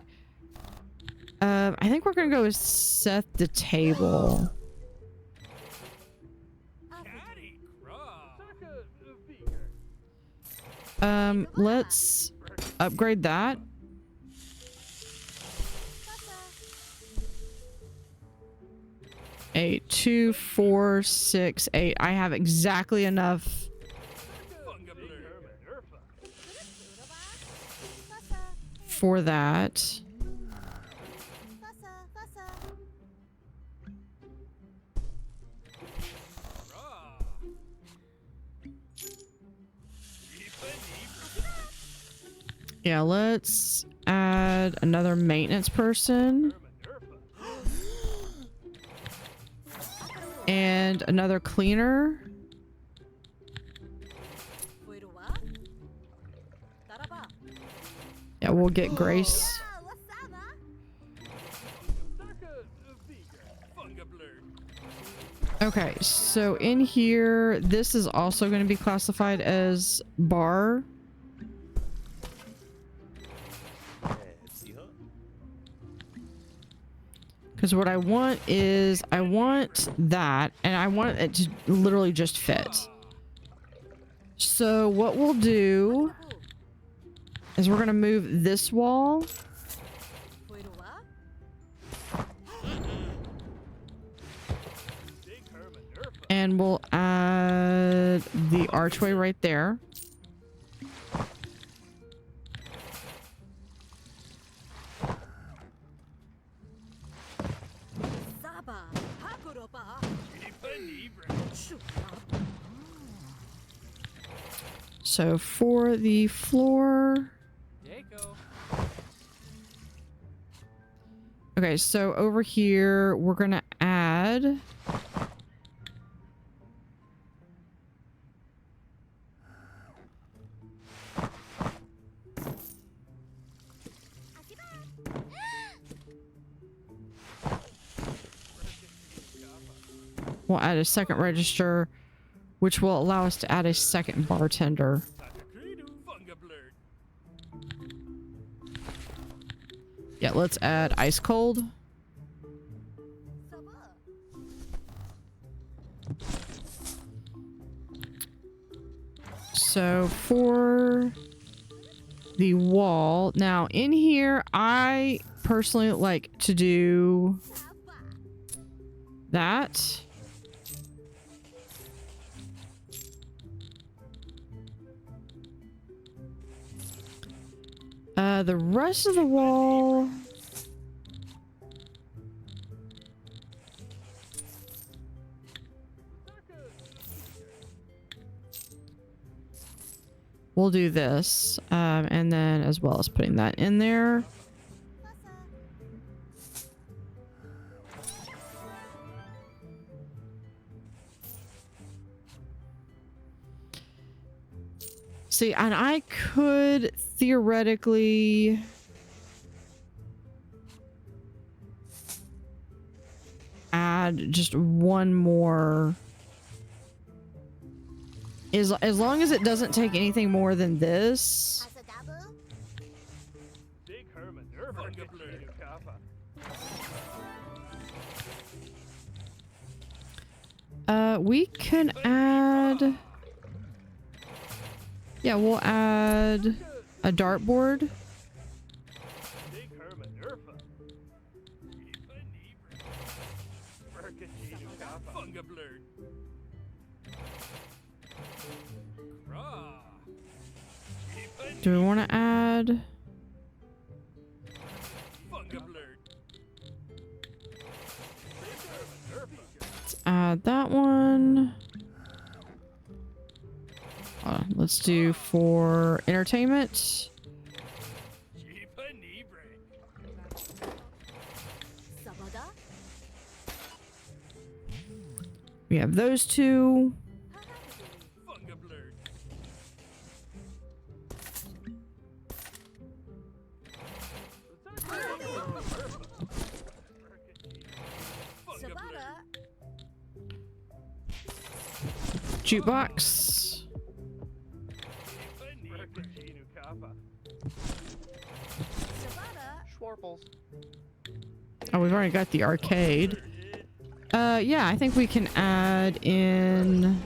think we're gonna go with Seth to table. Let's upgrade that. Eight, 2, 4, 6, 8. I have exactly enough for that. Yeah, let's add another maintenance person. And another cleaner. Yeah, we'll get Grace. Okay, so in here, this is also going to be classified as bar. Because what I want is, I want that, and I want it to literally just fit. So what we'll do is we're going to move this wall. And we'll add the archway right there. So for the floor. Okay, so over here, we're gonna add we'll add a second register, which will allow us to add a second bartender. Yeah, let's add ice cold. So for the wall, now in here, I personally like to do that. The rest of the wall, we'll do this, and then as well as putting that in there. See, and I could theoretically add just one more. As long as it doesn't take anything more than this. We can add. Yeah, we'll add a dartboard. Do we want to add? Let's add that one. Let's do for entertainment. We have those two. Jukebox. Oh, we've already got the arcade. Yeah, I think we can add in.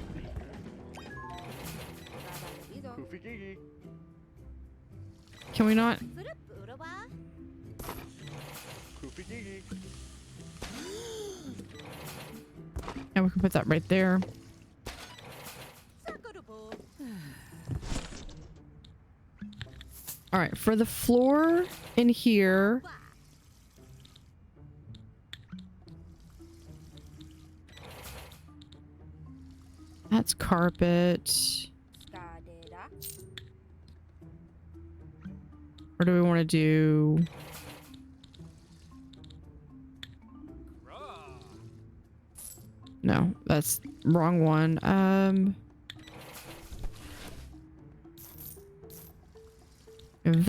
Can we not? Yeah, we can put that right there. All right, for the floor in here, that's carpet. Or do we want to do? No, that's wrong one.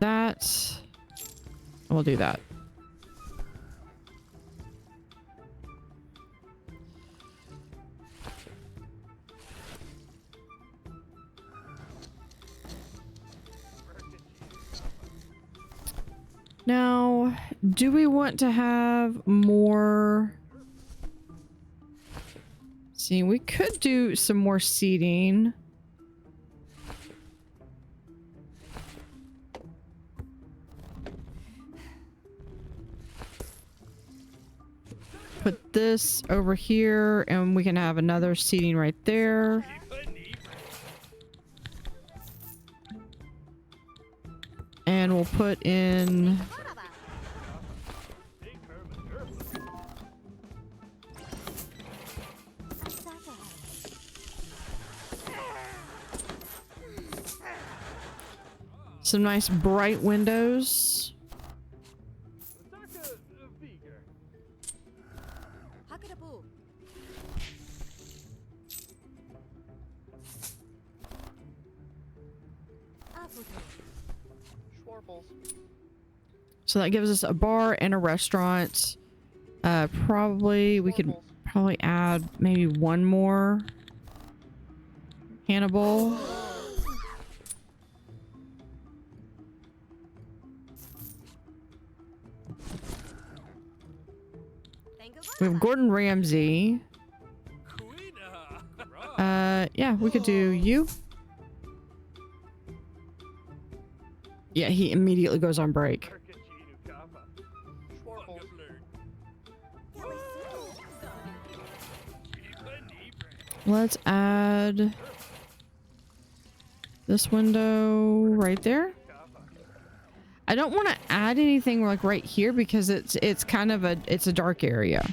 That we'll do that. Now, do we want to have more? See, we could do some more seating. Put this over here and we can have another seating right there. And we'll put in some nice bright windows. So that gives us a bar and a restaurant. Probably we could probably add maybe one more. Hannibal. We have Gordon Ramsay. Yeah, we could do you. Yeah, he immediately goes on break. Let's add this window right there. I don't want to add anything like right here because it's kind of a dark area.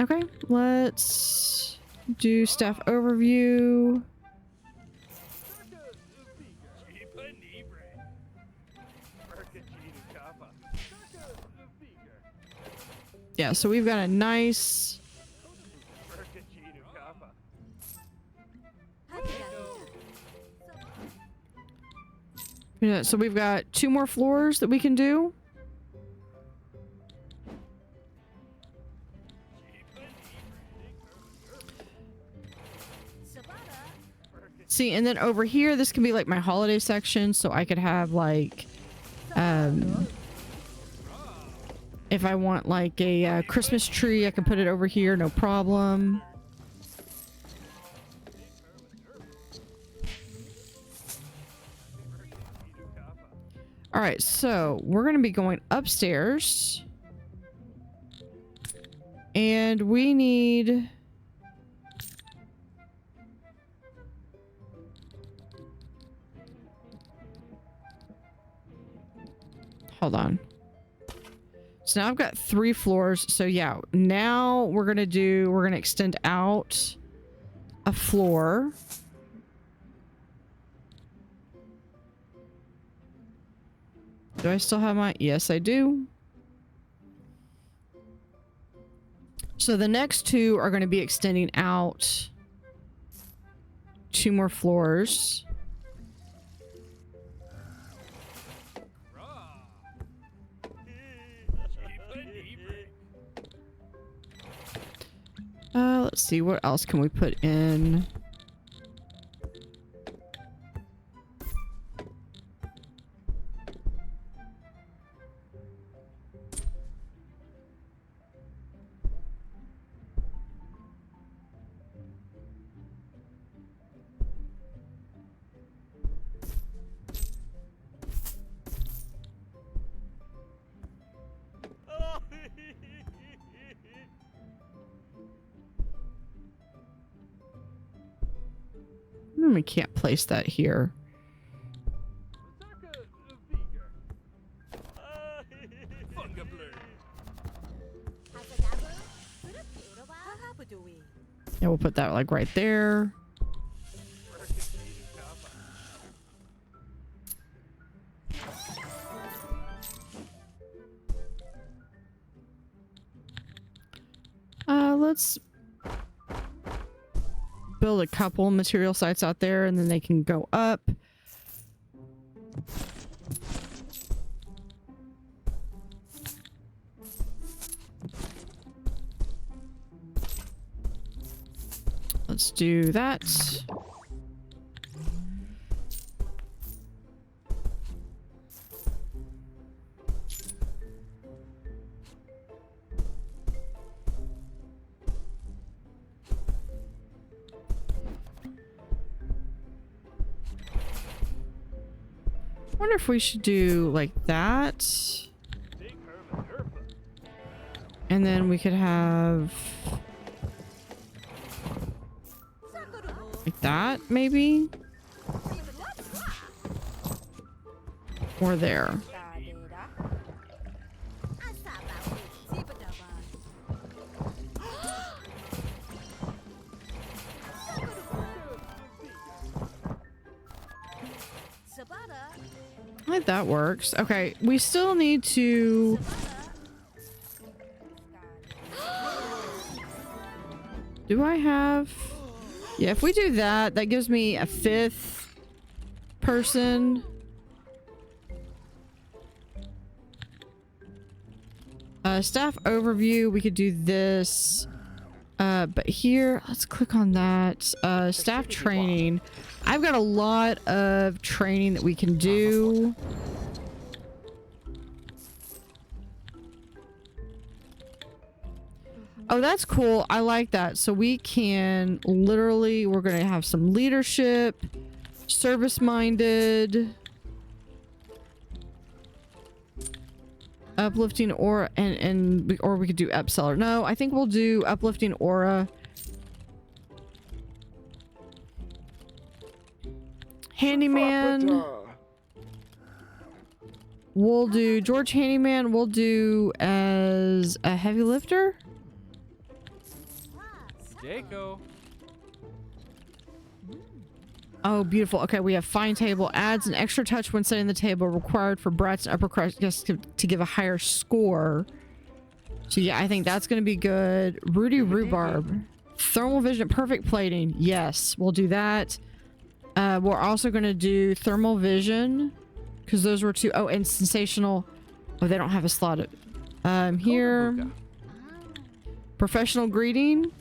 Okay, let's do staff overview. Yeah, so we've got a nice so we've got 2 more floors that we can do. See, and then over here, this can be like my holiday section, so I could have like, if I want like a Christmas tree, I can put it over here, no problem. All right, so we're going to be going upstairs. And we need... Hold on. So now I've got 3 floors. So yeah, now we're going to extend out a floor. Do I still have my... Yes, I do. So the next 2 are going to be extending out 2 more floors. Let's see, what else can we put in? We can't place that here. Yeah, we'll put that like right there. Let's build a couple material sites out there and then they can go up. Let's do that. Wonder if we should do like that. And then we could have like that, maybe? Or there. Like that works. Okay, we still need to... Do I have... Yeah, if we do that, that gives me a 5th person. Staff overview, we could do this. But here, let's click on that. Staff training. I've got a lot of training that we can do. Oh, that's cool. I like that. So we can literally, we're going to have some leadership, service-minded, uplifting aura, or we could do upseller. No, I think we'll do uplifting aura. Handyman. We'll do George Handyman. We'll do as a heavy lifter. Deco. Oh, beautiful. Okay, we have fine table. Adds an extra touch when setting the table, required for brats and upper crust guests to give a higher score. So yeah, I think that's going to be good. Rudy Rhubarb. Thermal vision, perfect plating. Yes, we'll do that. We're also going to do thermal vision because those were two. Oh, and sensational. Oh, they don't have a slot. Here. Professional greeting.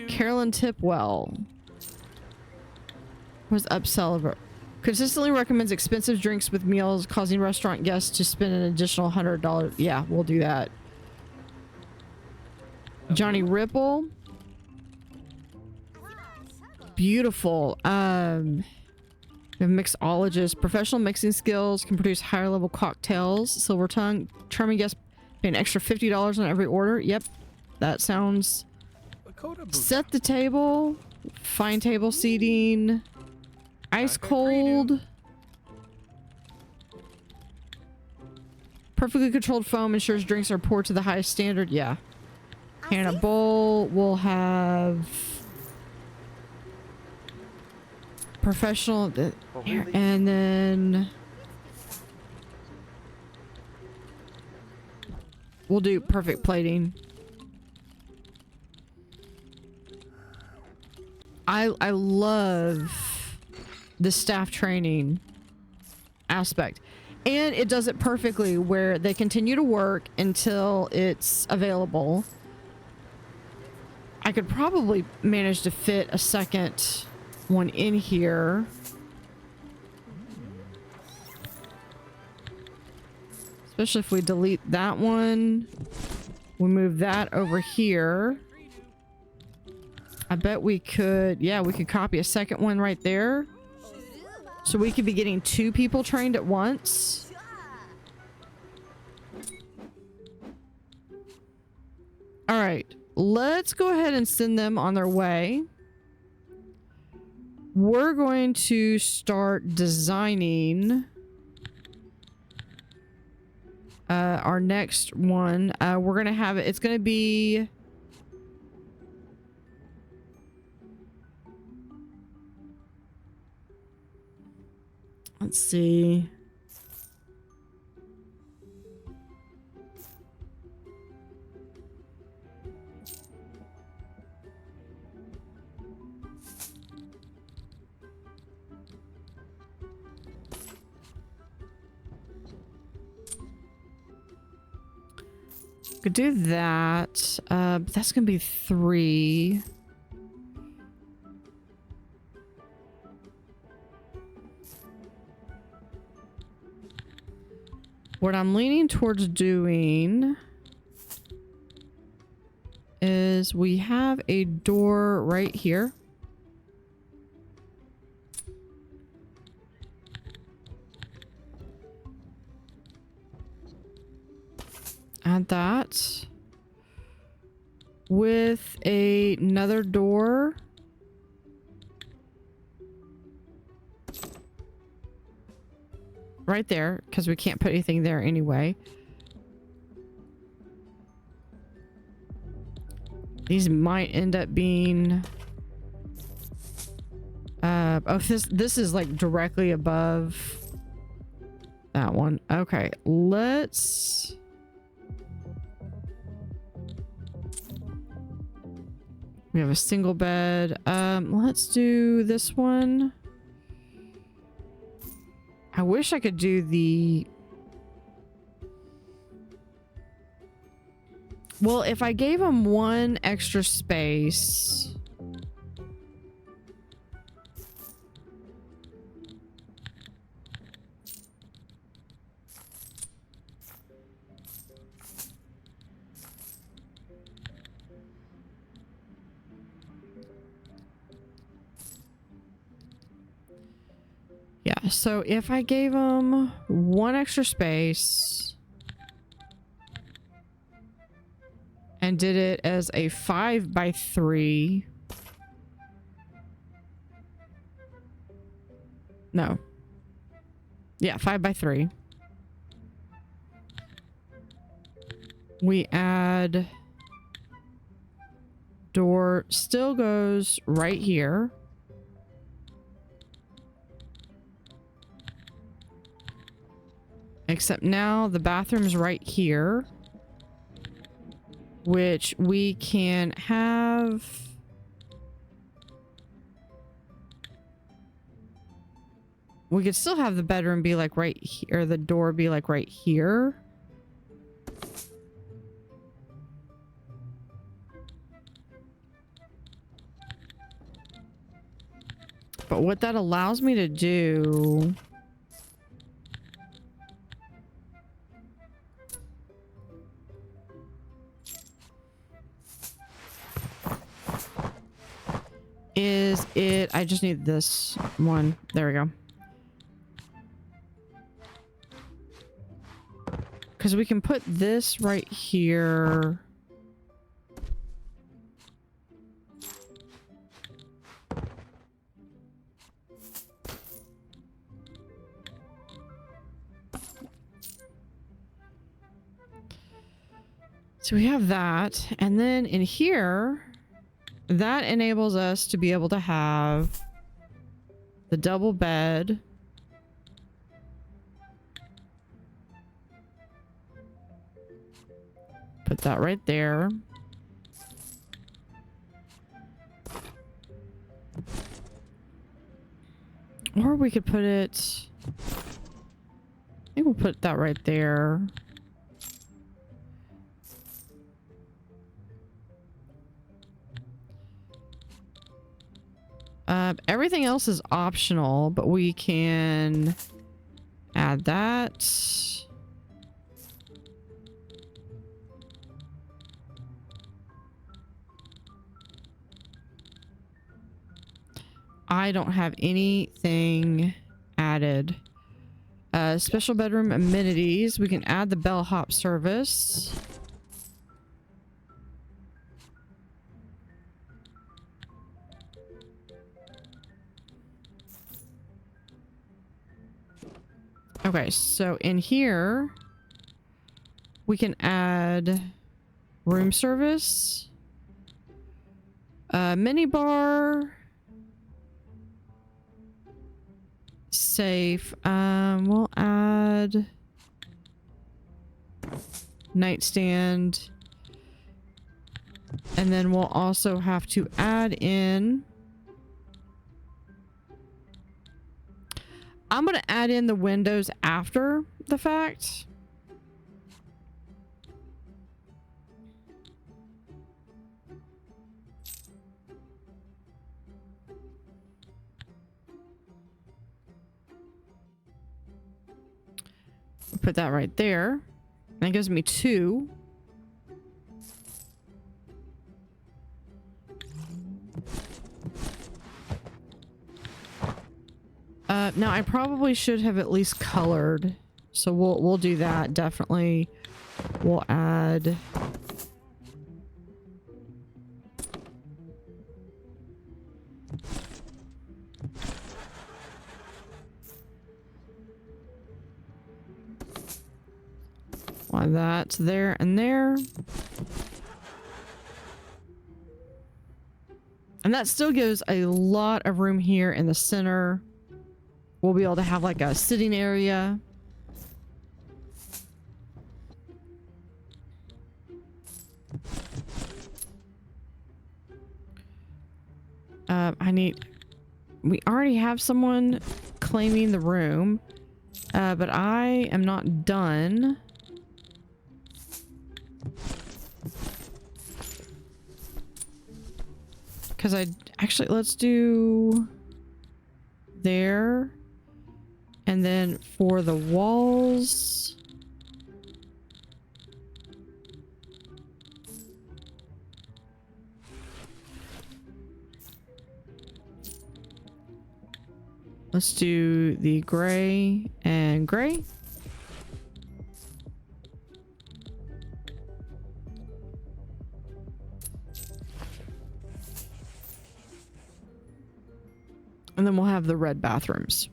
Carolyn Tipwell was upseller. Consistently recommends expensive drinks with meals, causing restaurant guests to spend an additional $100. Yeah, we'll do that. Johnny Ripple. Beautiful. We have mixologist. Professional mixing skills, can produce higher level cocktails. Silver tongue. Charming guests pay an extra $50 on every order. Yep. That sounds... Set the table. Fine table seating. Ice cold. Perfectly controlled foam ensures drinks are poured to the highest standard. Yeah. And a bowl. We'll have professional. And then we'll do perfect plating. I love the staff training aspect, and it does it perfectly where they continue to work until it's available. I could probably manage to fit a second one in here. Especially if we delete that one. We move that over here. I bet we could, yeah, we could copy a second one right there. So we could be getting 2 people trained at once. All right, let's go ahead and send them on their way. we're going to start designing our next one. We're gonna have it. It's gonna be. Let's see. Could do that. But that's gonna be 3. What I'm leaning towards doing is we have a door right here. Add that with another door. Right there, because we can't put anything there anyway. These might end up being oh, this is like directly above that one. Okay, let's we have a single bed. Let's do this one. I wish I could do the... Well, if I gave him 1 extra space... Yeah, so if I gave him 1 extra space and did it as a 5x3. No. Yeah, 5x3. We add door still goes right here. Except now the bathroom's right here, which we can have. We could still have the bedroom be like right here, or the door be like right here. But what that allows me to do is I just need this one. There we go. Because we can put this right here. So we have that. And then in here, that enables us to be able to have the double bed. Put that right there. Or we could put it... I think we'll put that right there. Everything else is optional, but we can add that. I don't have anything added. Special bedroom amenities. We can add the bellhop service. Okay, so in here, we can add room service, mini bar, safe. We'll add nightstand, and then we'll also have to add in. I'm gonna add in the windows after the fact. Put that right there. That gives me 2. Now I probably should have at least colored, so we'll do that definitely. We'll add one that's there and there. And that still gives a lot of room here in the center. We'll be able to have like a sitting area. We already have someone claiming the room, but I am not done. Because let's do there. And then for the walls, let's do the gray and gray. And then we'll have the red bathrooms.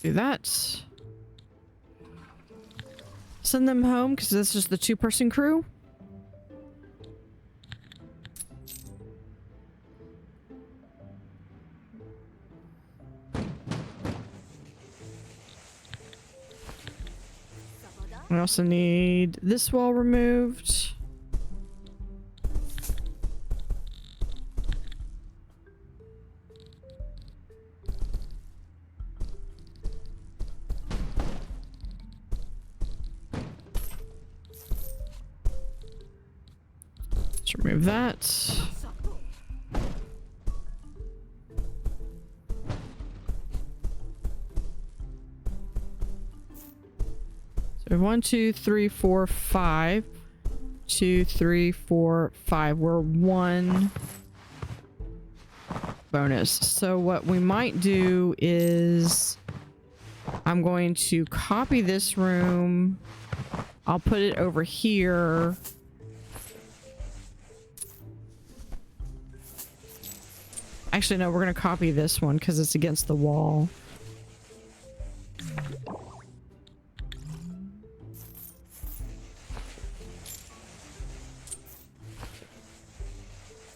Do that. Send them home because this is the 2-person crew. We also need this wall removed. Let's remove that. So 1, 2, 3, 4, 5. 2, 3, 4, 5. We're 1 bonus. So what we might do is I'm going to copy this room. I'll put it over here. Actually, no, we're going to copy this one because it's against the wall.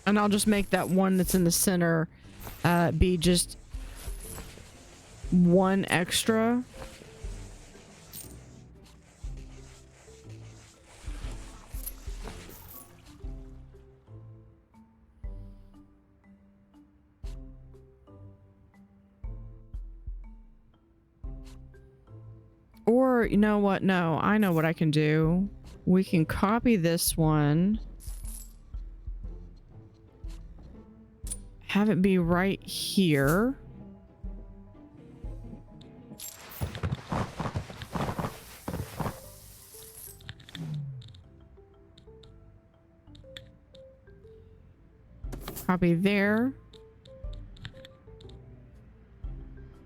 And I'll just make that one that's in the center be just 1 extra. Or, you know what? No, I know what I can do. We can copy this one. have it be right here. Copy there.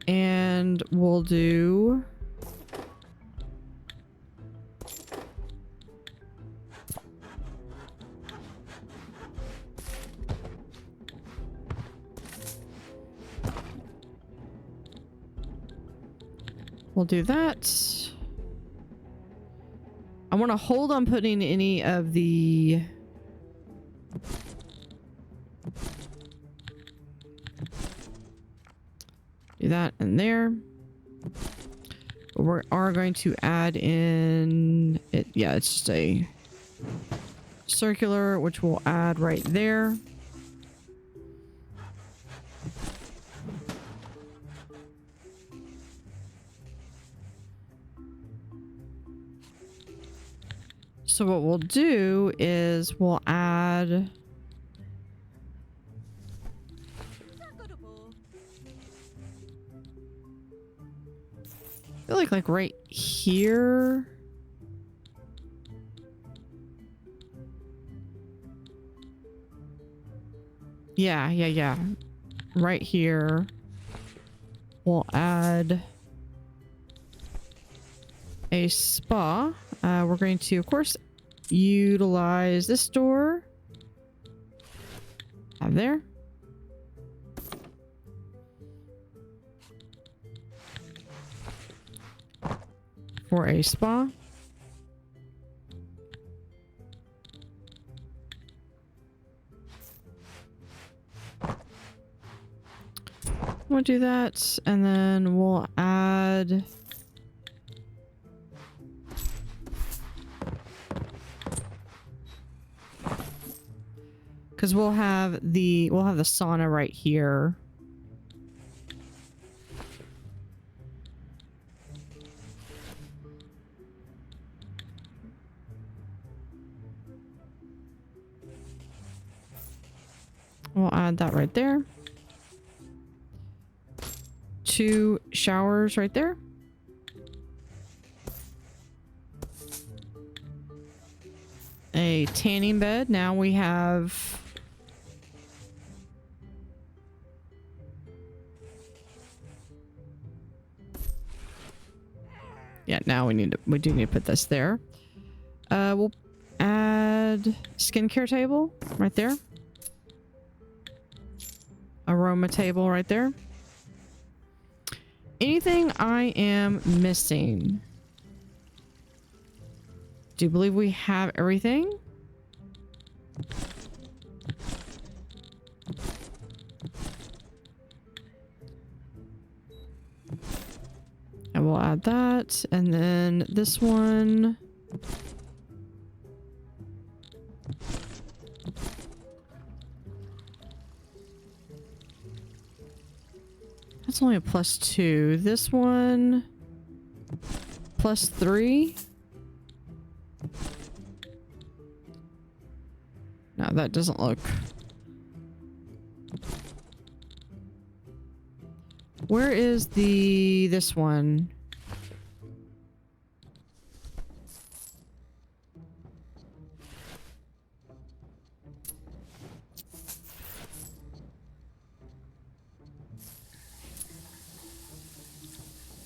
And we'll do... We'll do that. I want to hold on putting any of the... Do that in there. We are going to add in it. Yeah, it's just a circular, which we'll add right there. So what we'll do is we'll add... I feel like right here. Yeah. Right here. We'll add a spa. We're going to, of course, utilize this door. Have there. For a spa. We'll do that, and then we'll add... Because we'll have the sauna right here. We'll add that right there. 2 showers right there. A tanning bed. Now we have... Yeah, now we do need to put this there. We'll add skincare table right there. Aroma table right there. Anything I am missing? Do you believe we have everything? And we'll add that, and then this one. That's only a +2. This one +3. No, that doesn't look. Where is this one?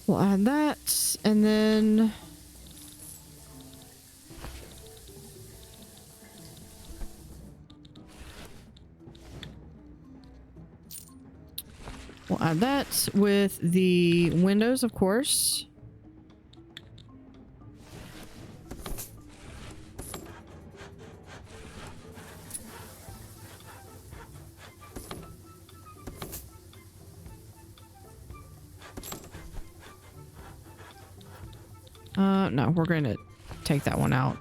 We'll add that, and then we'll add that with the windows, of course. No, we're going to take that one out.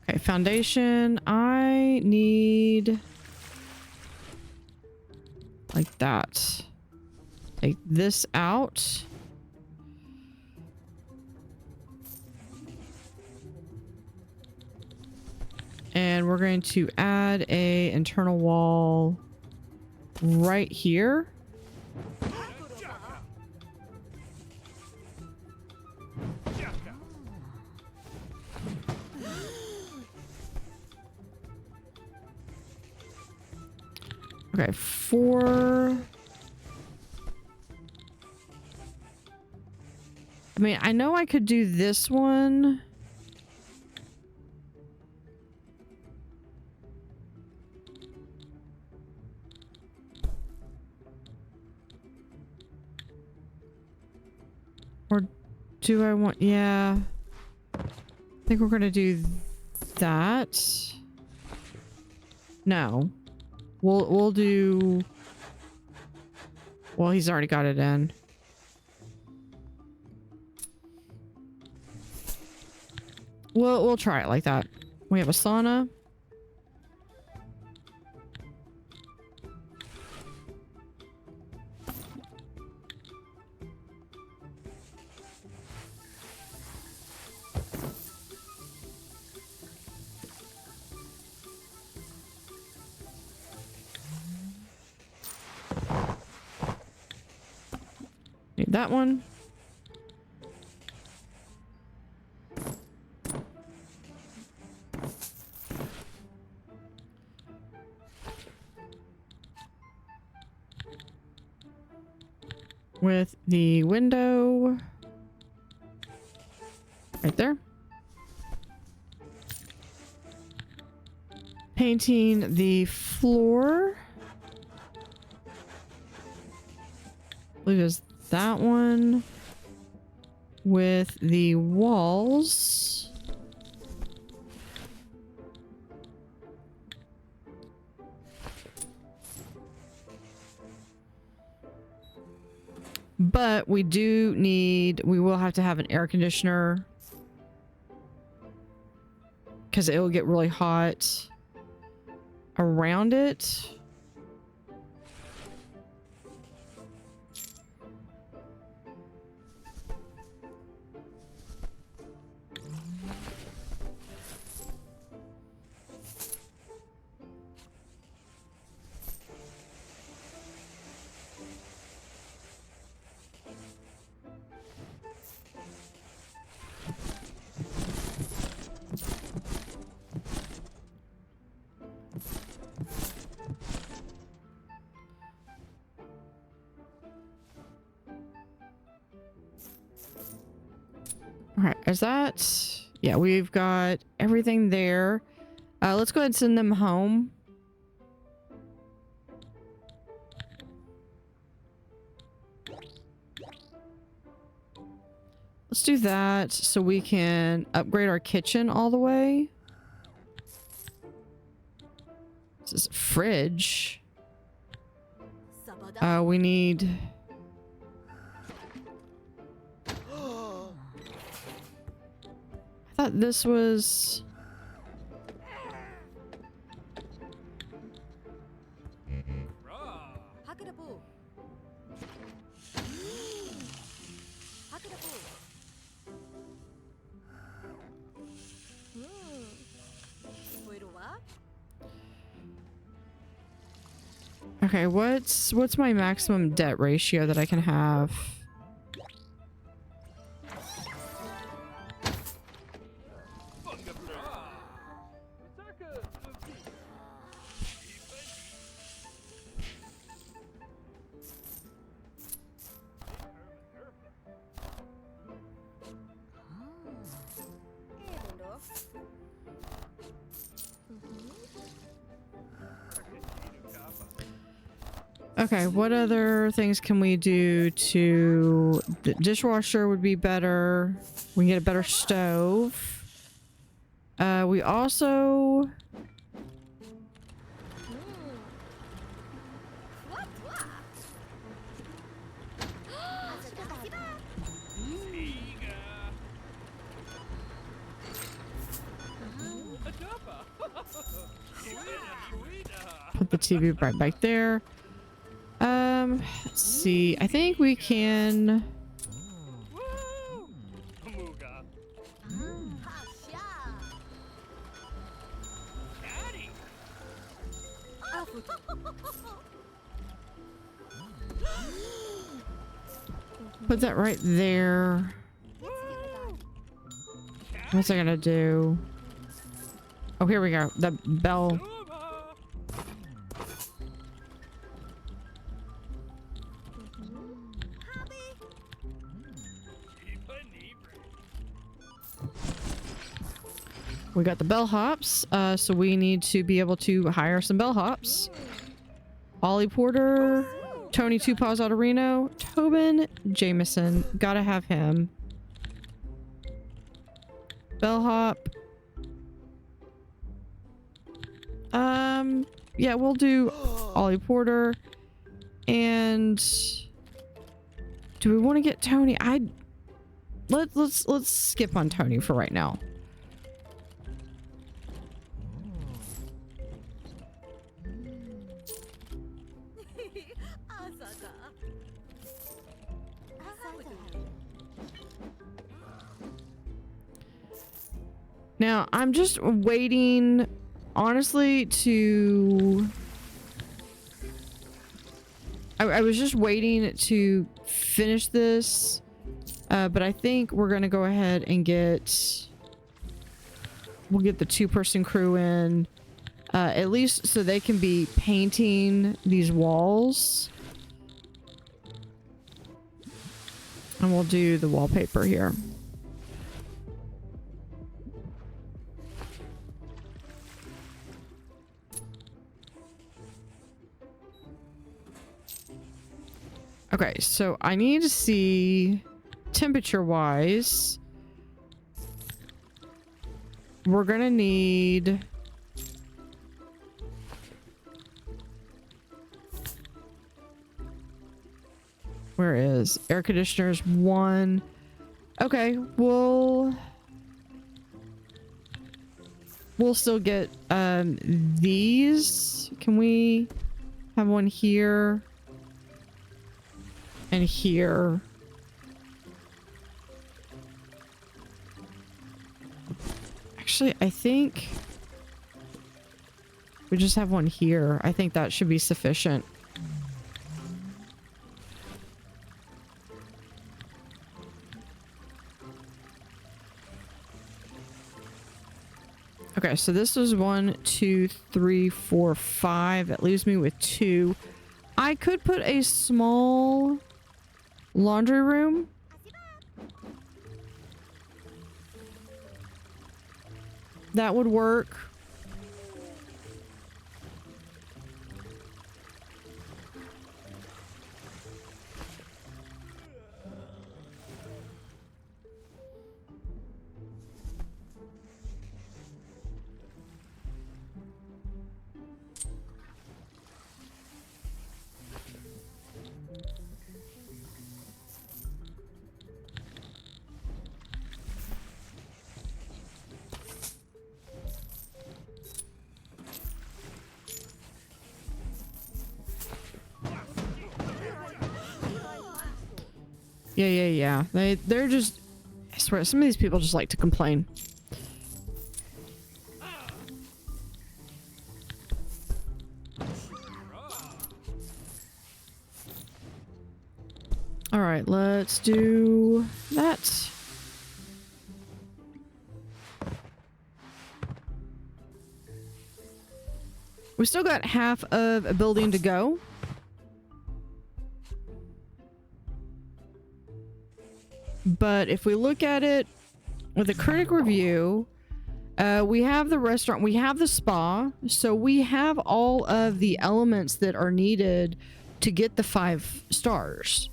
Okay, foundation. I need like that. Take this out. we're going to add a internal wall right here. Okay, 4. I mean, I know I could do this one. Or do I want, yeah. I think we're gonna do that. No. We'll do, well, he's already got it in. We'll try it like that. We have a sauna. Need that one. With the window right there. Painting the floor. I believe it's that one. With the walls. But we will have to have an air conditioner because it will get really hot around it. All right, is that... Yeah, we've got everything there. Let's go ahead and send them home. Let's do that so we can upgrade our kitchen all the way. This is a fridge. We need... I thought this was... Okay, what's my maximum debt ratio that I can have? Okay, what other things can we do to... The dishwasher would be better. We can get a better stove. We also... Put the TV right back there. Let's see. I think we can... Put that right there. What's I gonna do? Oh, here we go. The bell. We got the bellhops, so we need to be able to hire some bellhops. Ollie Porter, Tony Two Paws Autorino, Tobin Jameson. Gotta have him. Bellhop. Yeah, we'll do Ollie Porter. And do we want to get Tony? Let's skip on Tony for right now. Now, I'm just waiting, honestly, to... I was just waiting to finish this, but I think we're going to go ahead and we'll get the two-person crew in, at least so they can be painting these walls. And we'll do the wallpaper here. Okay, so I need to see temperature-wise. We're gonna need... Where is air conditioners? 1. Okay, we'll still get these. Can we have one here? And here. Actually, I think we just have one here. I think that should be sufficient. Okay, so this is 1, 2, 3, 4, 5. That leaves me with 2. I could put a small laundry room. That would work. Yeah. They're just... I swear, some of these people just like to complain. Alright, let's do that. We still got half of a building to go. But if we look at it with a critic review, we have the restaurant, we have the spa, so we have all of the elements that are needed to get the 5 stars.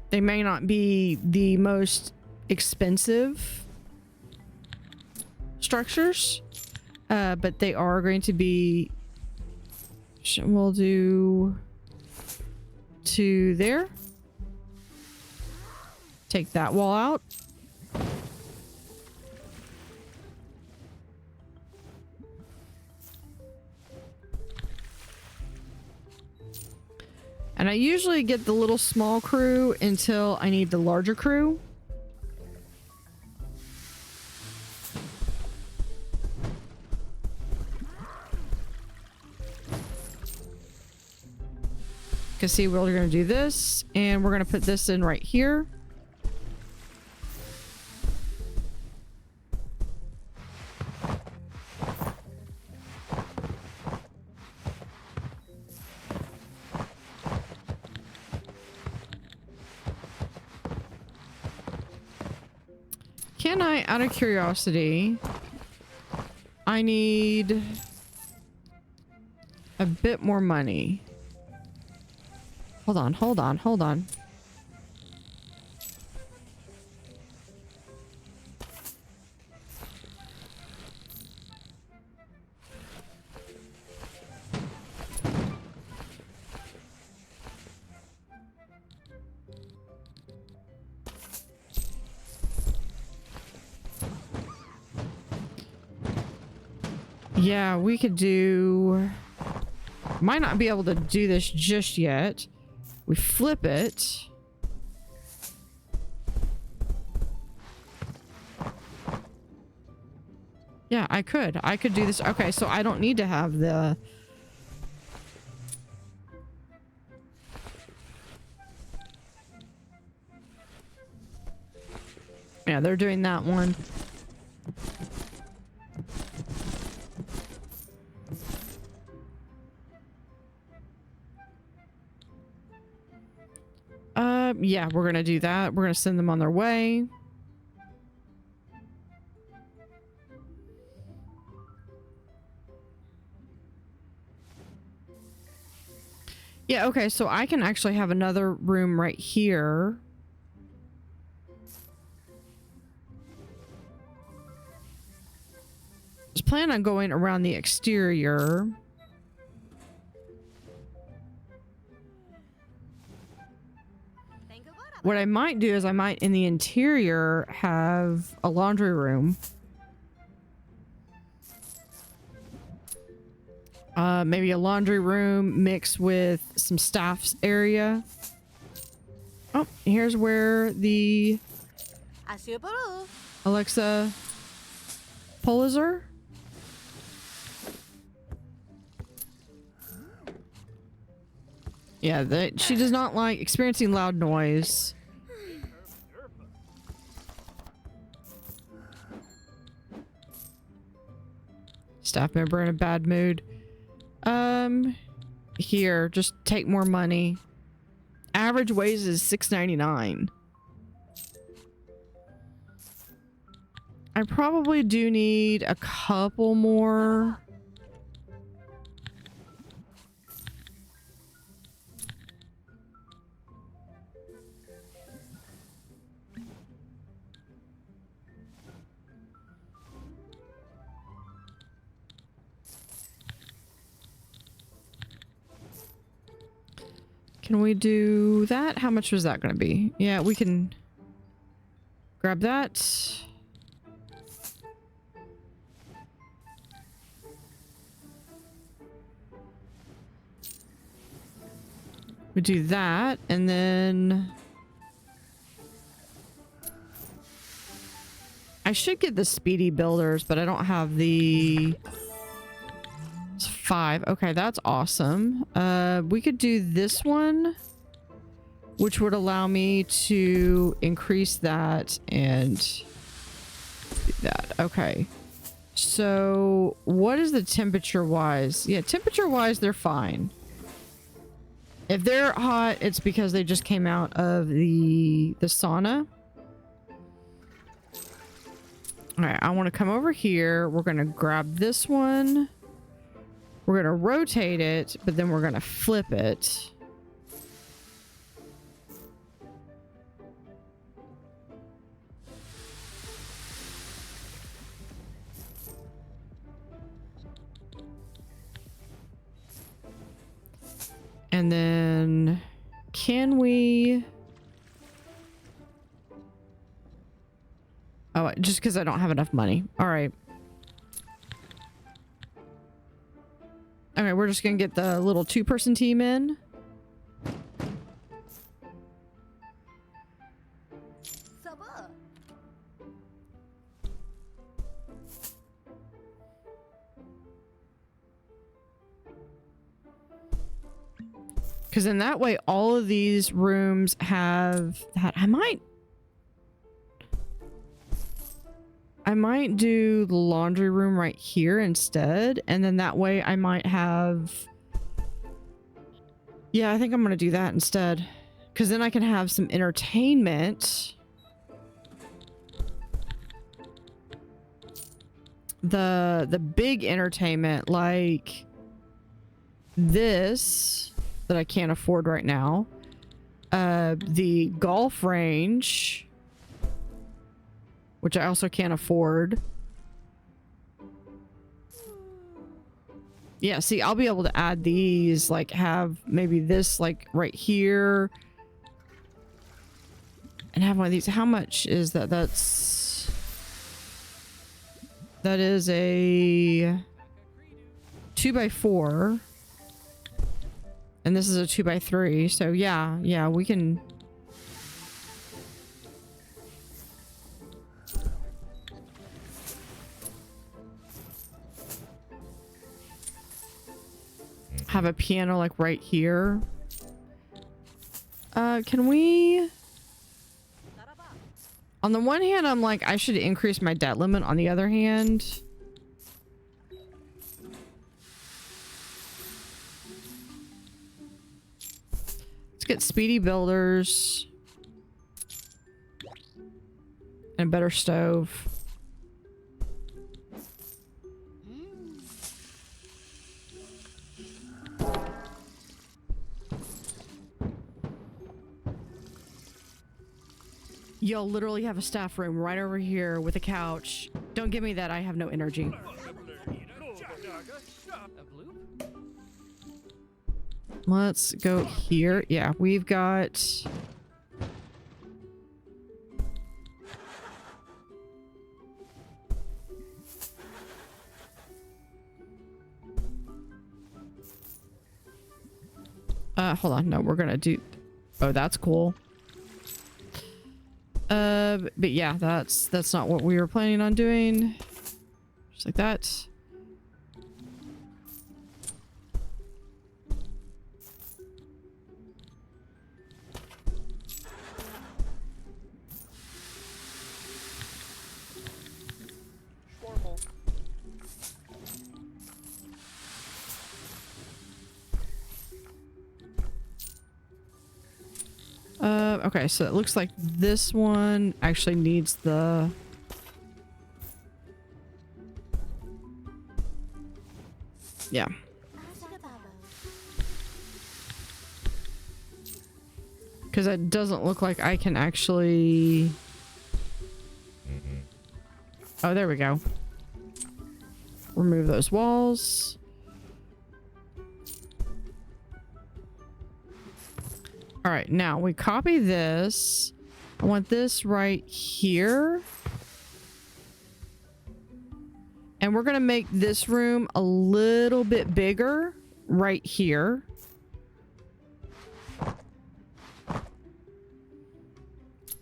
They may not be the most expensive structures, but they are going to be... We'll do 2 there. Take that wall out. And I usually get the little small crew until I need the larger crew. Because see, we're going to do this, and we're going to put this in right here. Can I, out of curiosity, I need a bit more money. Hold on, hold on, hold on. Yeah, we could do... Might not be able to do this just yet. We flip it. Yeah, I could do this. Okay, so I don't need to have the... Yeah, they're doing that one. Yeah, we're gonna do that. We're gonna send them on their way. Yeah, okay, so I can actually have another room right here. Just plan on going around the exterior. What I might do is I might in the interior have a laundry room. Maybe a laundry room mixed with some staff's area. Oh, here's where the Alexa Pulitzer. Yeah, she does not like experiencing loud noise. Staff member in a bad mood. Here, just take more money. Average wage is $6.99. I probably do need a couple more. Can we do that? How much was that going to be? Yeah, we can grab that. We do that, and then I should get the speedy builders, but I don't have the... It's 5. Okay, that's awesome. We could do this one, which would allow me to increase that and do that. Okay. So what is the temperature wise? Yeah, temperature wise, they're fine. If they're hot, it's because they just came out of the sauna. All right, I want to come over here. We're going to grab this one. We're going to rotate it, but then we're going to flip it. And then can we... Oh, just because I don't have enough money. All right. Okay, we're just gonna get the little 2-person team in. Because in that way, all of these rooms have that. I might do the laundry room right here instead. And then that way I might have... Yeah, I think I'm going to do that instead. Because then I can have some entertainment. The big entertainment, like this, that I can't afford right now. The golf range, which I also can't afford. Yeah, see, I'll be able to add these, like have maybe this like right here. And have one of these. How much is that? That is a 2x4. And this is a 2x3. So yeah, we can... have a piano like right here. Can we... On the one hand, I'm like, I should increase my debt limit. On the other hand... Let's get speedy builders. And a better stove. You'll literally have a staff room right over here with a couch. Don't give me that. I have no energy. Let's go here. Yeah, we've got... hold on. No, we're gonna do... Oh, that's cool. But yeah, that's not what we were planning on doing. Just like that. Okay, so it looks like this one actually needs the... Yeah. Because it doesn't look like I can actually... Oh, there we go. Remove those walls. All right, now we copy this. I want this right here. And we're going to make this room a little bit bigger right here.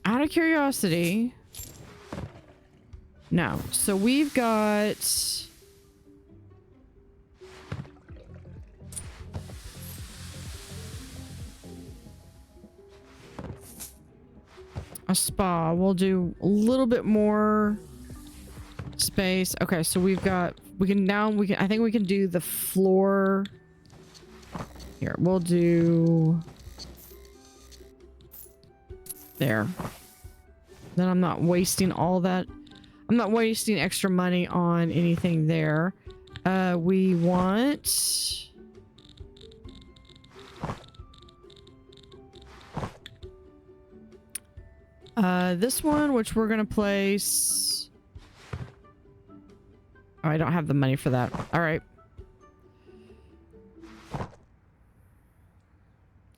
Out of curiosity. No. So we've got... a spa. We'll do a little bit more space. Okay, so we've got... I think we can do the floor. Here, we'll do... There. Then I'm not wasting all that. I'm not wasting extra money on anything there. We want... this one, which we're gonna place... Oh, I don't have the money for that. All right.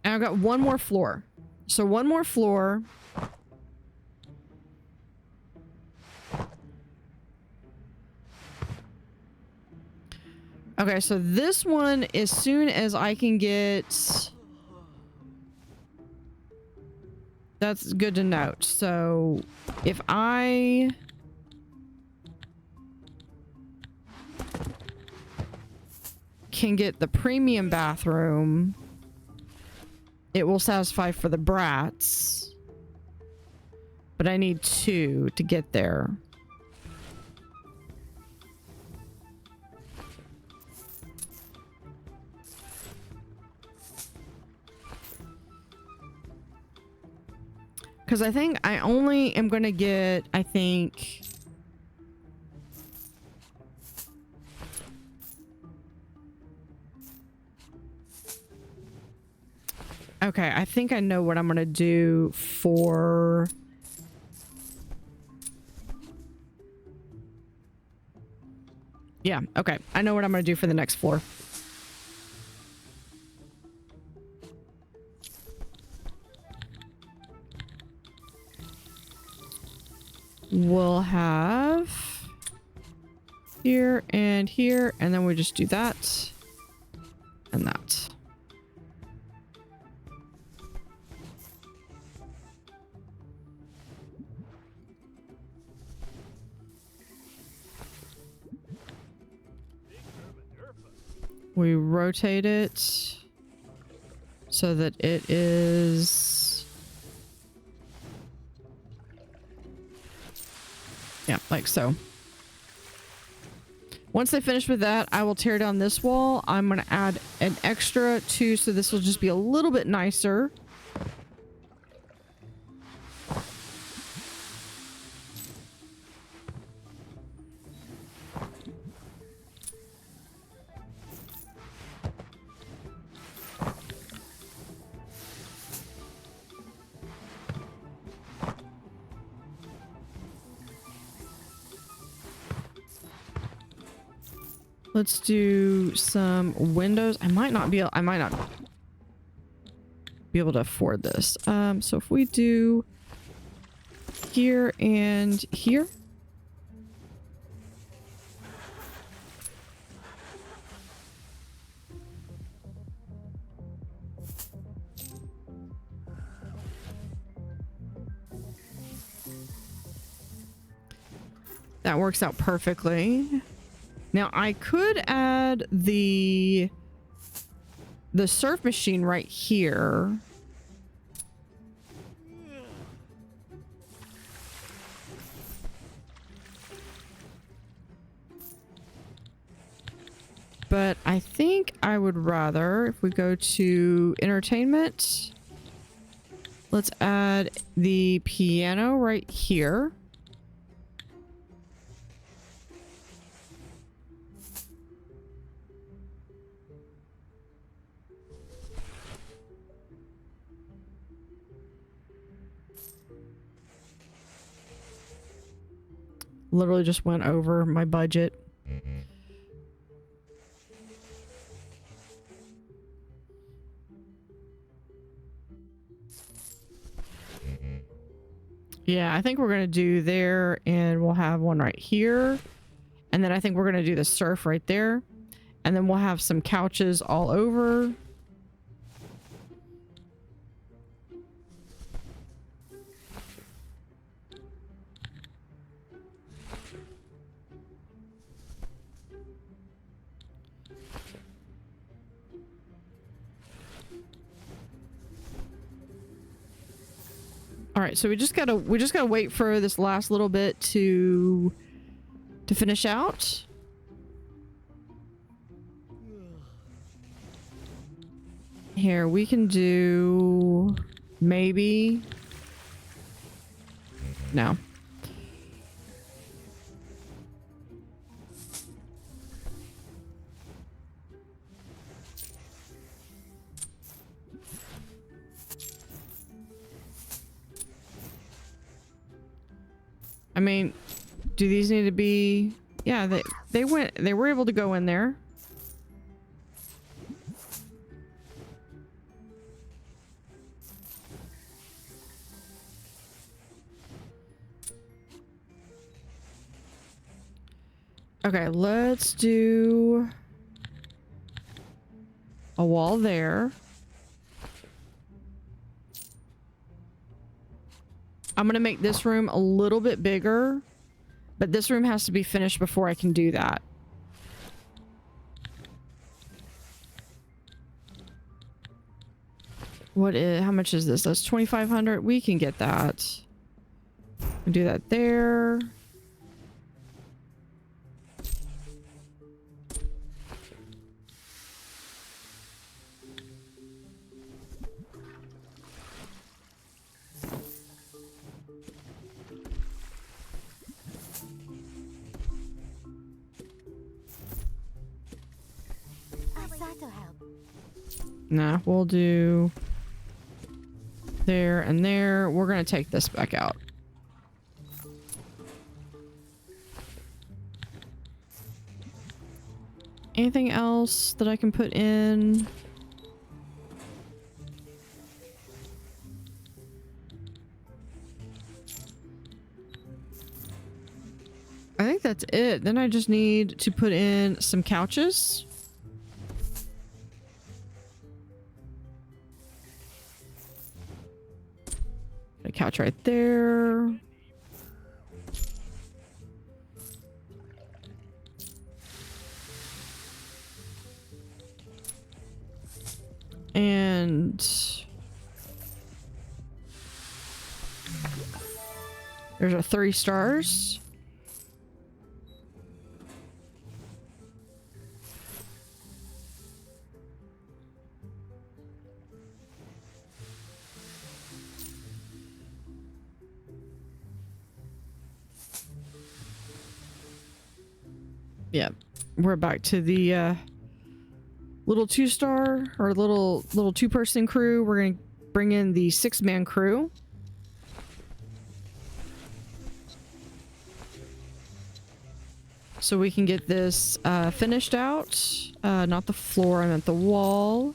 And I've got one more floor. So one more floor. Okay, so this one, as soon as I can get... That's good to note. So if I... can get the premium bathroom... it will satisfy for the brats. But I need 2 to get there. Because I think I only am going to get, I think... Okay, I think I know what I'm going to do for... Yeah, okay. I know what I'm going to do for the next floor. We'll have here, and then we just do that and that. We rotate it so that it is... Yeah, like so. Once they finish with that, I will tear down this wall. I'm going to add an extra 2, so this will just be a little bit nicer. Let's do some windows. I might not be able to afford this. So if we do here and here. That works out perfectly. Now I could add the surf machine right here. But I think I would rather, if we go to entertainment, let's add the piano right here. Literally just went over my budget. Yeah, I think we're going to do there, and we'll have one right here. And then I think we're going to do the surf right there. And then we'll have some couches all over. All right, so we just gotta wait for this last little bit to finish out. Here we can do maybe no. I mean, do these need to be... Yeah, they were able to go in there. Okay, let's do a wall there. I'm going to make this room a little bit bigger, but this room has to be finished before I can do that. What is, how much is this? That's 2,500. We can get that. We'll do that there. Nah, we'll do there and there. We're gonna take this back out. Anything else that I can put in? I think that's it. Then I just need to put in some couches. A couch right there. And there's our 3 stars. Yeah, we're back to the little 2-star or little 2-person crew. We're gonna bring in the 6-man crew. So we can get this finished out. Not the floor, I meant the wall.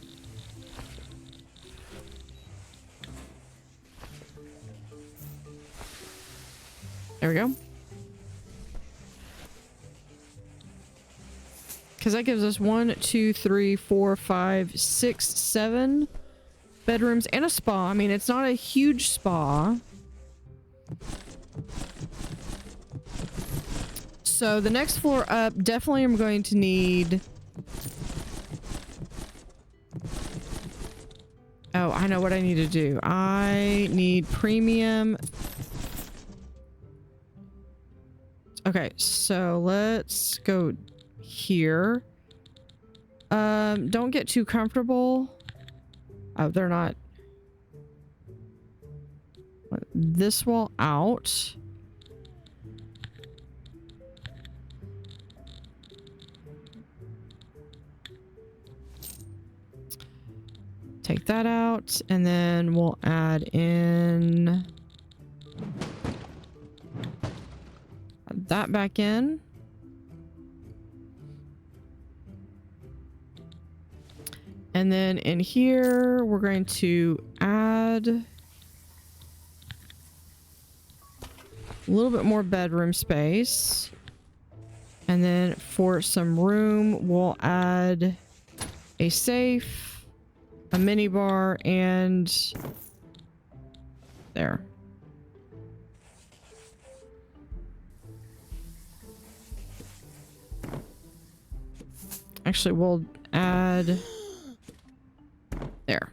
There we go. Because that gives us 1, 2, 3, 4, 5, 6, 7 bedrooms and a spa. I mean, it's not a huge spa. So the next floor up, definitely I'm going to need... Oh, I know what I need to do. I need premium... Okay, so let's go here. Don't get too comfortable. Oh, they're not. This wall out. Take that out, and then we'll add in that back in. And then in here, we're going to add a little bit more bedroom space. And then for some room, we'll add a safe, a mini bar, and there. Actually, we'll add there.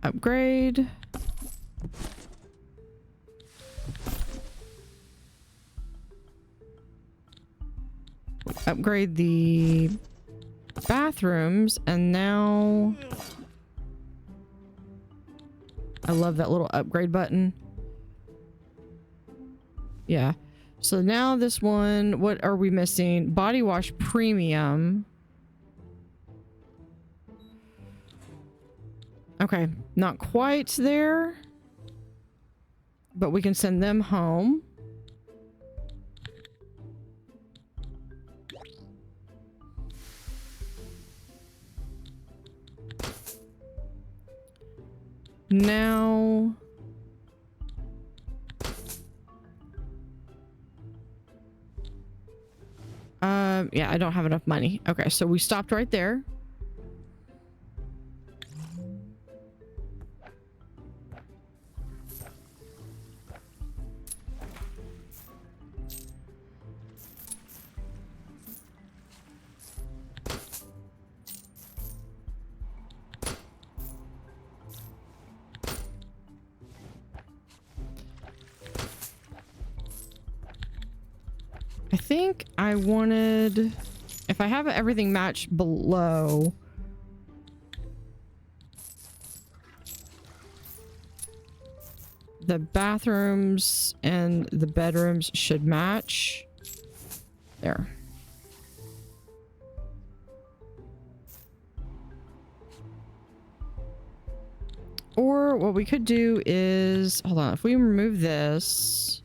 Upgrade. Upgrade the bathrooms, and now I love that little upgrade button. Yeah. So now this one, what are we missing? Body wash premium. Okay, not quite there, but we can send them home. Now, yeah, I don't have enough money. Okay, so we stopped right there. I think I wanted, if I have everything matched below, the bathrooms and the bedrooms should match. There. Or what we could do is, hold on, if we remove this,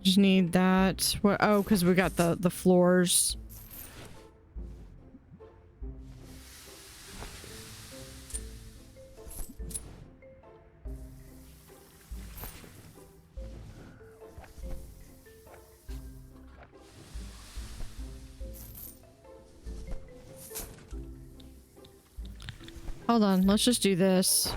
just need that. What? Oh, because we got the floors. Hold on, let's just do this.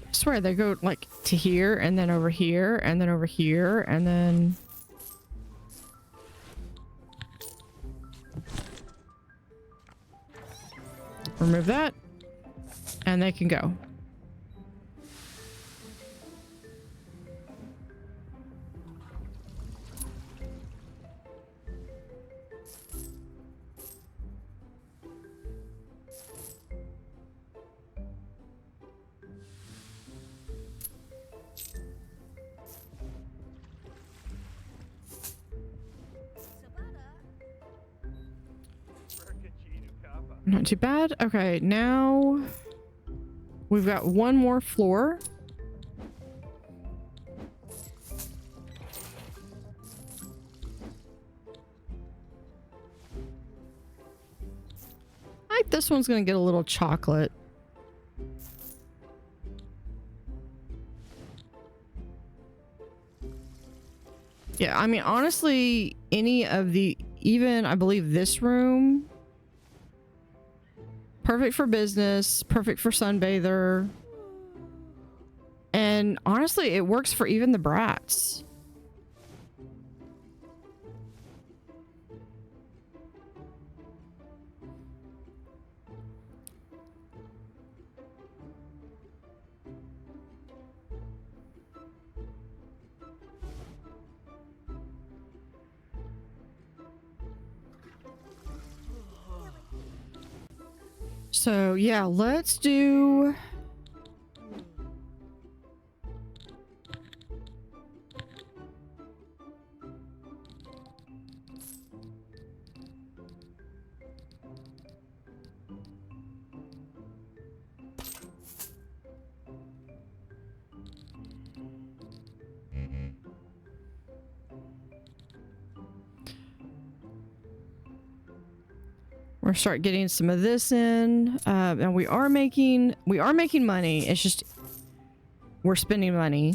I swear they go like to here and then over here and then over here and then remove that and they can go. Not too bad. Okay, now we've got one more floor. I think this one's gonna get a little chocolate. Yeah, I mean, honestly, any of the, even I believe this room, perfect for business, perfect for sunbather. And honestly, it works for even the brats. So yeah, let's do... We're start getting some of this in, and we are making money. It's just we're spending money.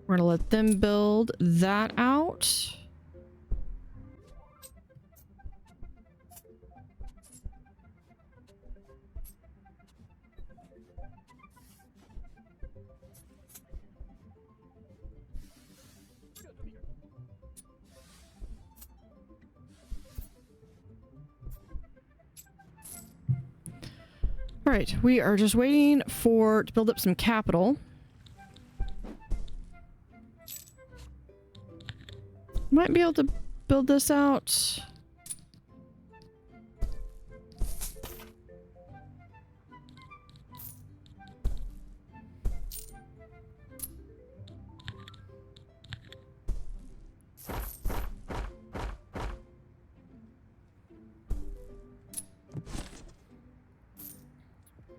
We're gonna let them build that out. All right, we are just waiting to build up some capital. Might be able to build this out.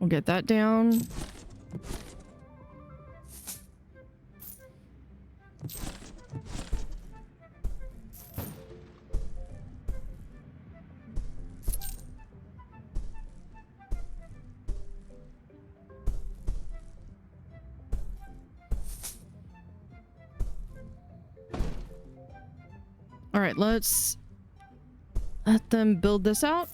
We'll get that down. All right, let's let them build this out.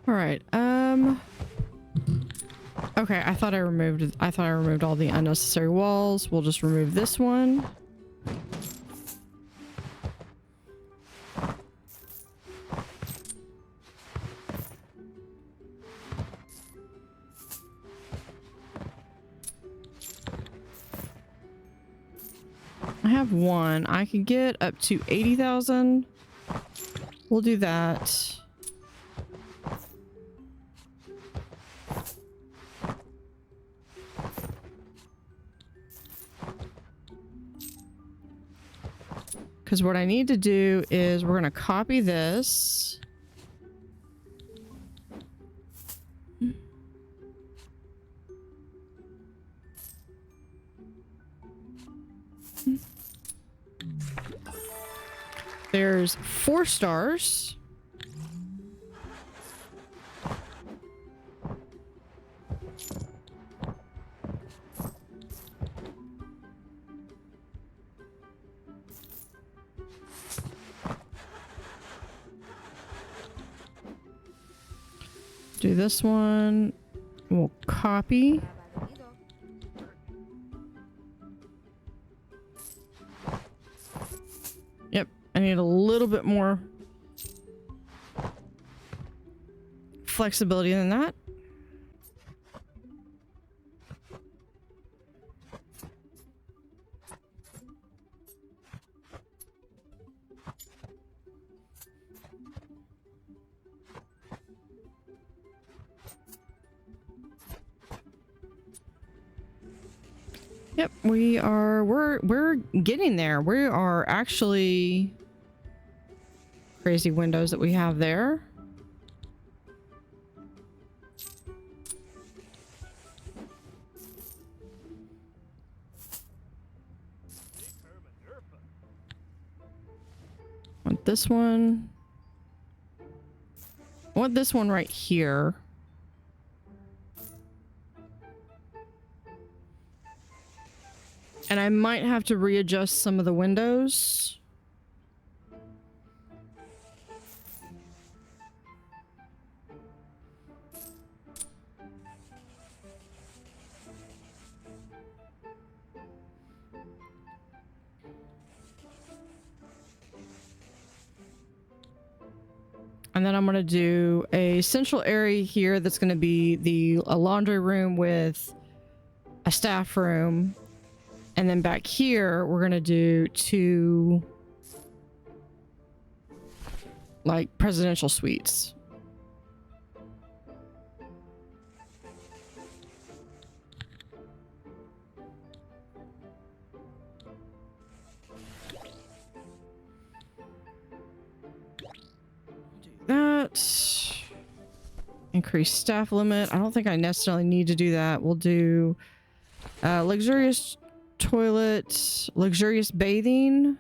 All right. Okay, I thought I removed all the unnecessary walls. We'll just remove this one. I have one. I can get up to 80,000. We'll do that. Because what I need to do is we're going to copy this. There's 4 stars. Do this one. We'll copy. Yep, I need a little bit more flexibility than that. Yep, we're getting there. We are actually crazy windows that we have there. Want this one. I want this one right here. And I might have to readjust some of the windows. And then I'm going to do a central area here that's going to be a laundry room with a staff room. And then back here, we're going to do 2 like presidential suites. Do that. Increase staff limit. I don't think I necessarily need to do that. We'll do luxurious toilet, luxurious bathing.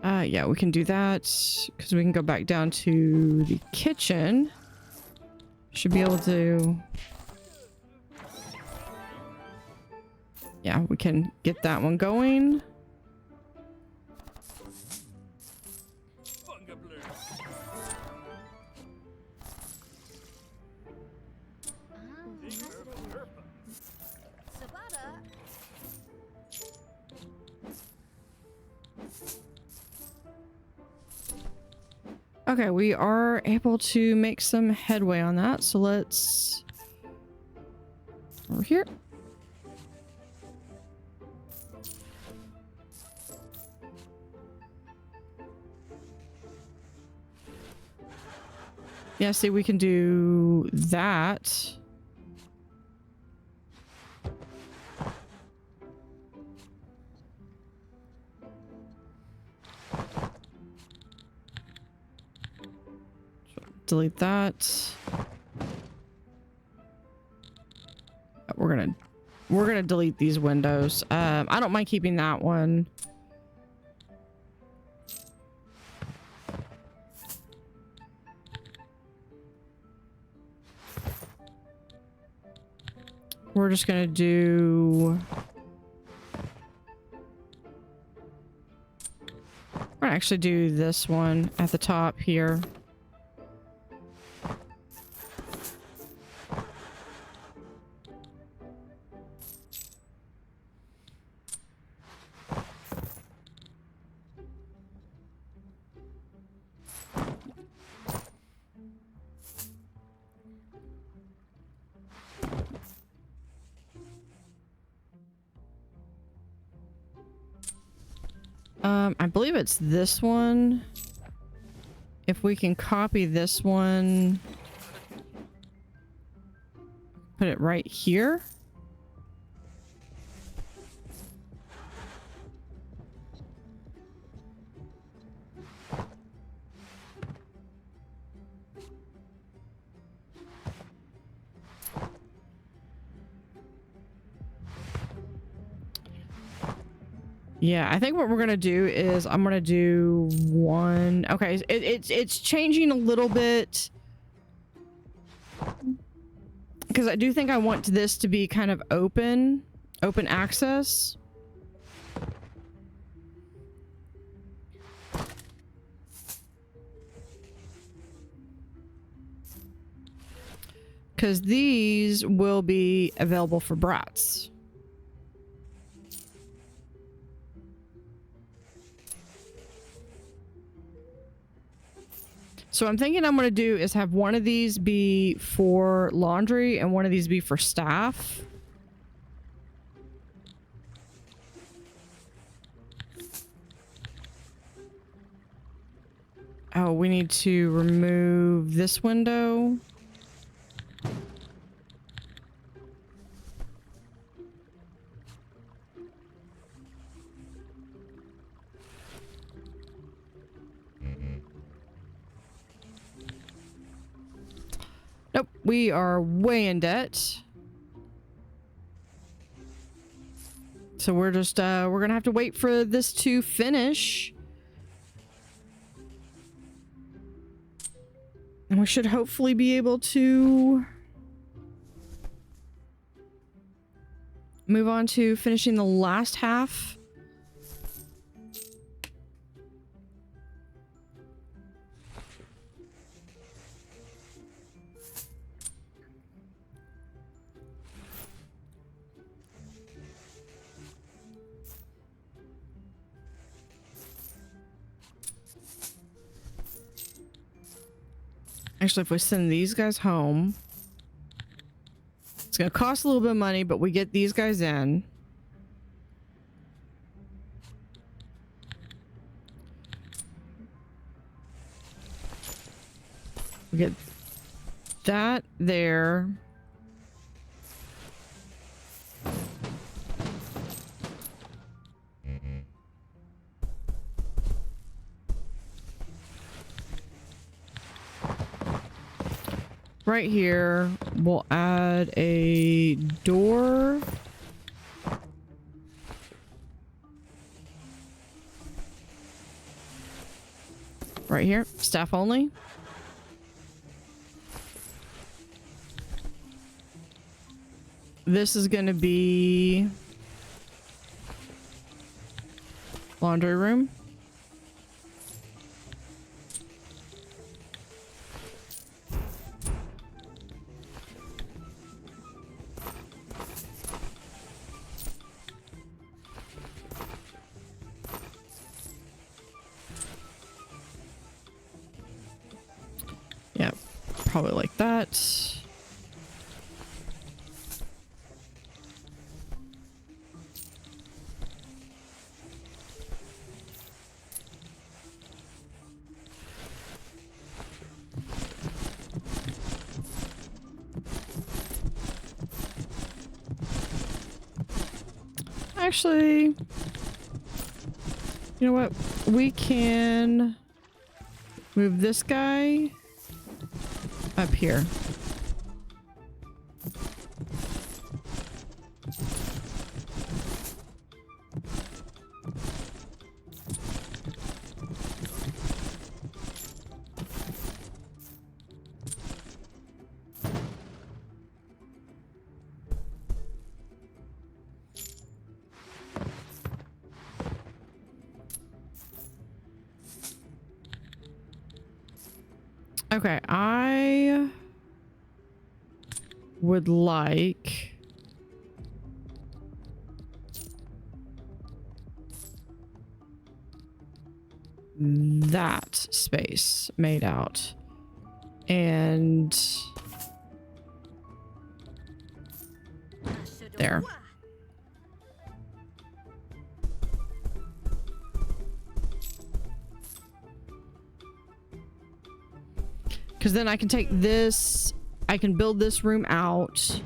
Yeah, we can do that because we can go back down to the kitchen. Should be able to. Yeah, we can get that one going. Okay, we are able to make some headway on that. So let's... over here. Yeah, see, we can do that. Delete that. We're gonna delete these windows. I don't mind keeping that one. We're just gonna do... we're gonna actually do this one at the top here. I believe it's this one. If we can copy this one, put it right here. Yeah, I think what we're gonna do is I'm gonna do one. Okay, it's changing a little bit because I do think I want this to be kind of open access. Because these will be available for brats. So I'm thinking I'm going to do is have one of these be for laundry and one of these be for staff. Oh, we need to remove this window. Nope, we are way in debt. So we're just, we're gonna have to wait for this to finish. And we should hopefully be able to move on to finishing the last half. Actually, if we send these guys home, it's going to cost a little bit of money, but we get these guys in. We get that there. Right here, we'll add a door. Right here, staff only. This is going to be laundry room. probably like that. Actually, you know what? We can move this guy up here. Okay, I would like that space made out. And there. Because then I can take this, I can build this room out.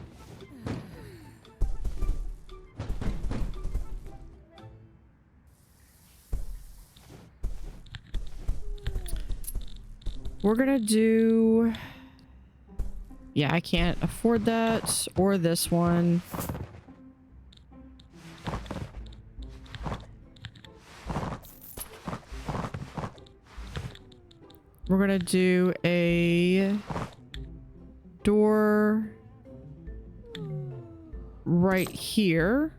We're gonna do, yeah, I can't afford that or this one. We're gonna do a door right here.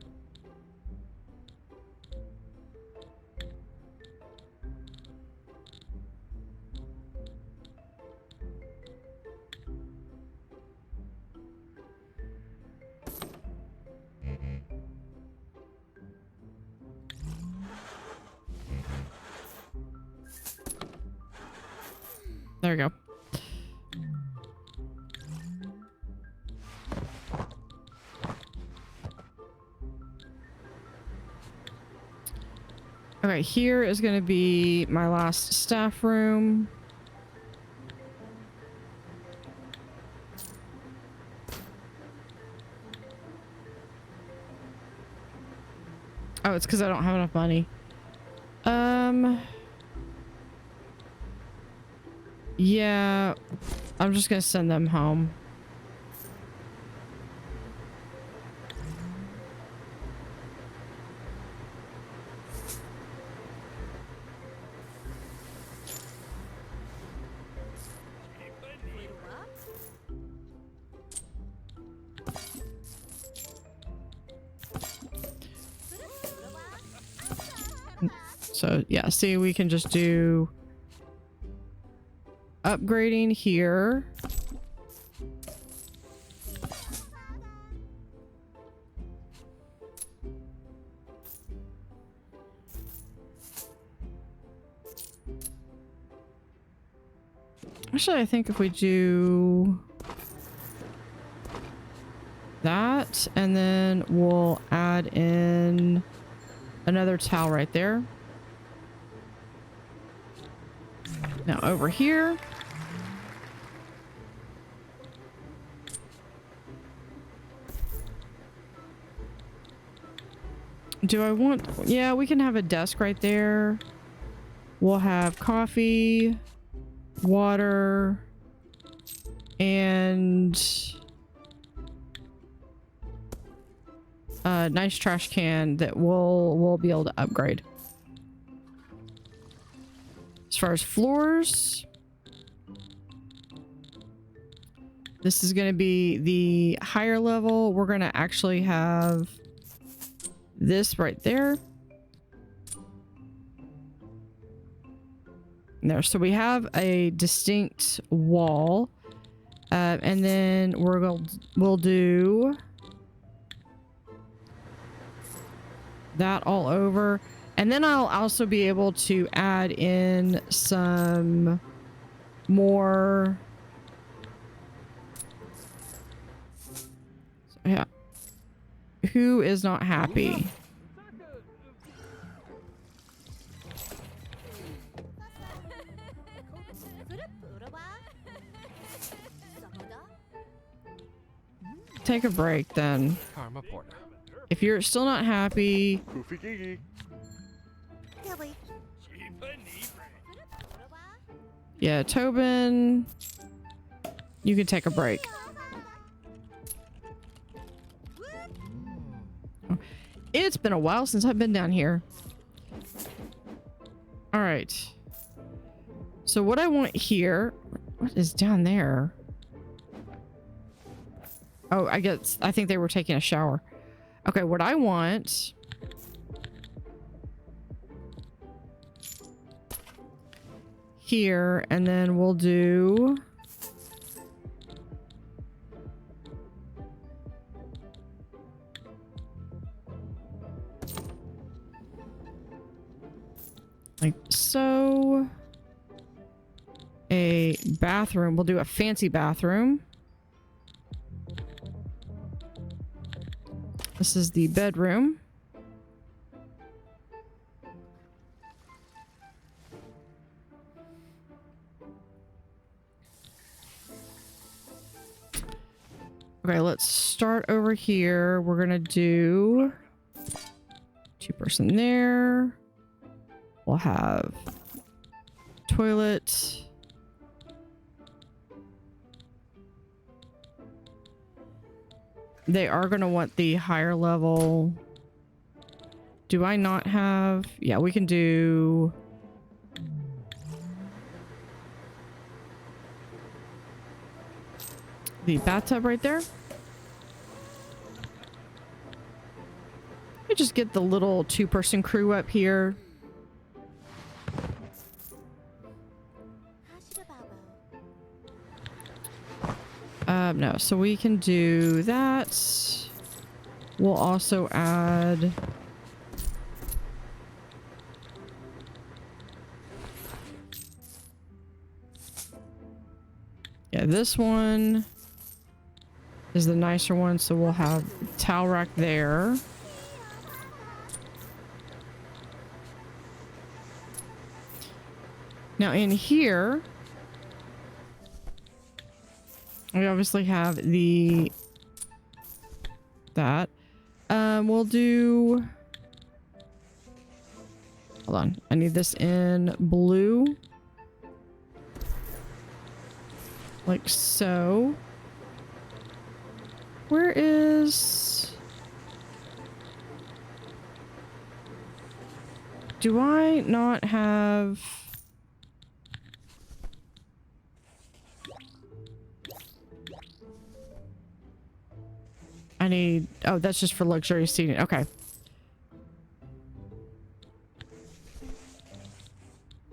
There we go. Okay, here is going to be my last staff room. Oh, it's because I don't have enough money. Yeah, I'm just gonna send them home. So yeah, see, we can just do upgrading here. Actually, I think if we do that, and then we'll add in another towel right there. Now over here. Do I want... Yeah, we can have a desk right there. We'll have coffee, water, and a nice trash can that we'll be able to upgrade. As far as floors, this is going to be the higher level. We're going to actually have this right there. There, so we have a distinct wall, and then we'll do that all over, and then I'll also be able to add in some more Who is not happy? Take a break then. Karma Porta. If you're still not happy, Goofy Gigi. Billy. yeah, Tobin, you can take a break. It's been a while since I've been down here. All right. So what I want here, what is down there? Oh, I think they were taking a shower. Okay, what I want here, and then we'll do like so. A bathroom. We'll do a fancy bathroom. This is the bedroom. Okay, let's start over here. We're gonna do 2-person there. We'll have toilet. They are going to want the higher level. Do I not have? Yeah, we can do the bathtub right there. Let me just get the little 2-person crew up here. No, so we can do that. We'll also add yeah, this one is the nicer one, so we'll have towel rack there. Now in here we obviously have that. We'll do, hold on. I need this in blue. Like so. Where is, do I not have, I need, oh, that's just for luxurious seating. Okay.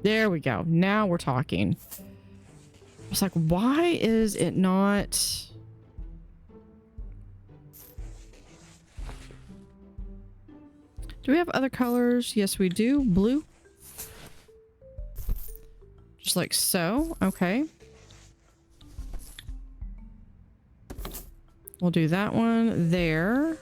There we go. Now we're talking. I was like, why is it not? Do we have other colors? Yes, we do. Blue. Just like so. Okay. We'll do that one there.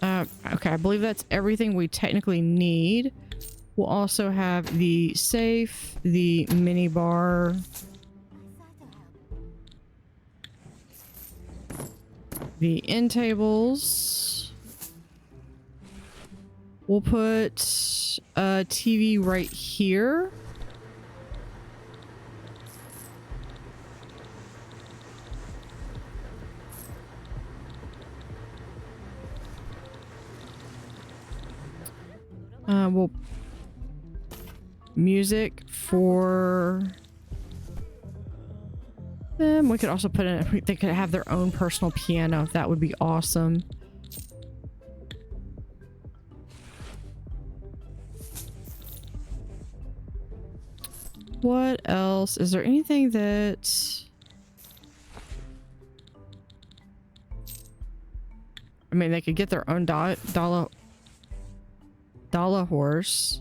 Okay, I believe that's everything we technically need. We'll also have the safe, the mini bar, the end tables. We'll put a TV right here. We'll music for them. We could also put in, they could have their own personal piano. That would be awesome. What else? Is there anything that, I mean, they could get their own dollar horse.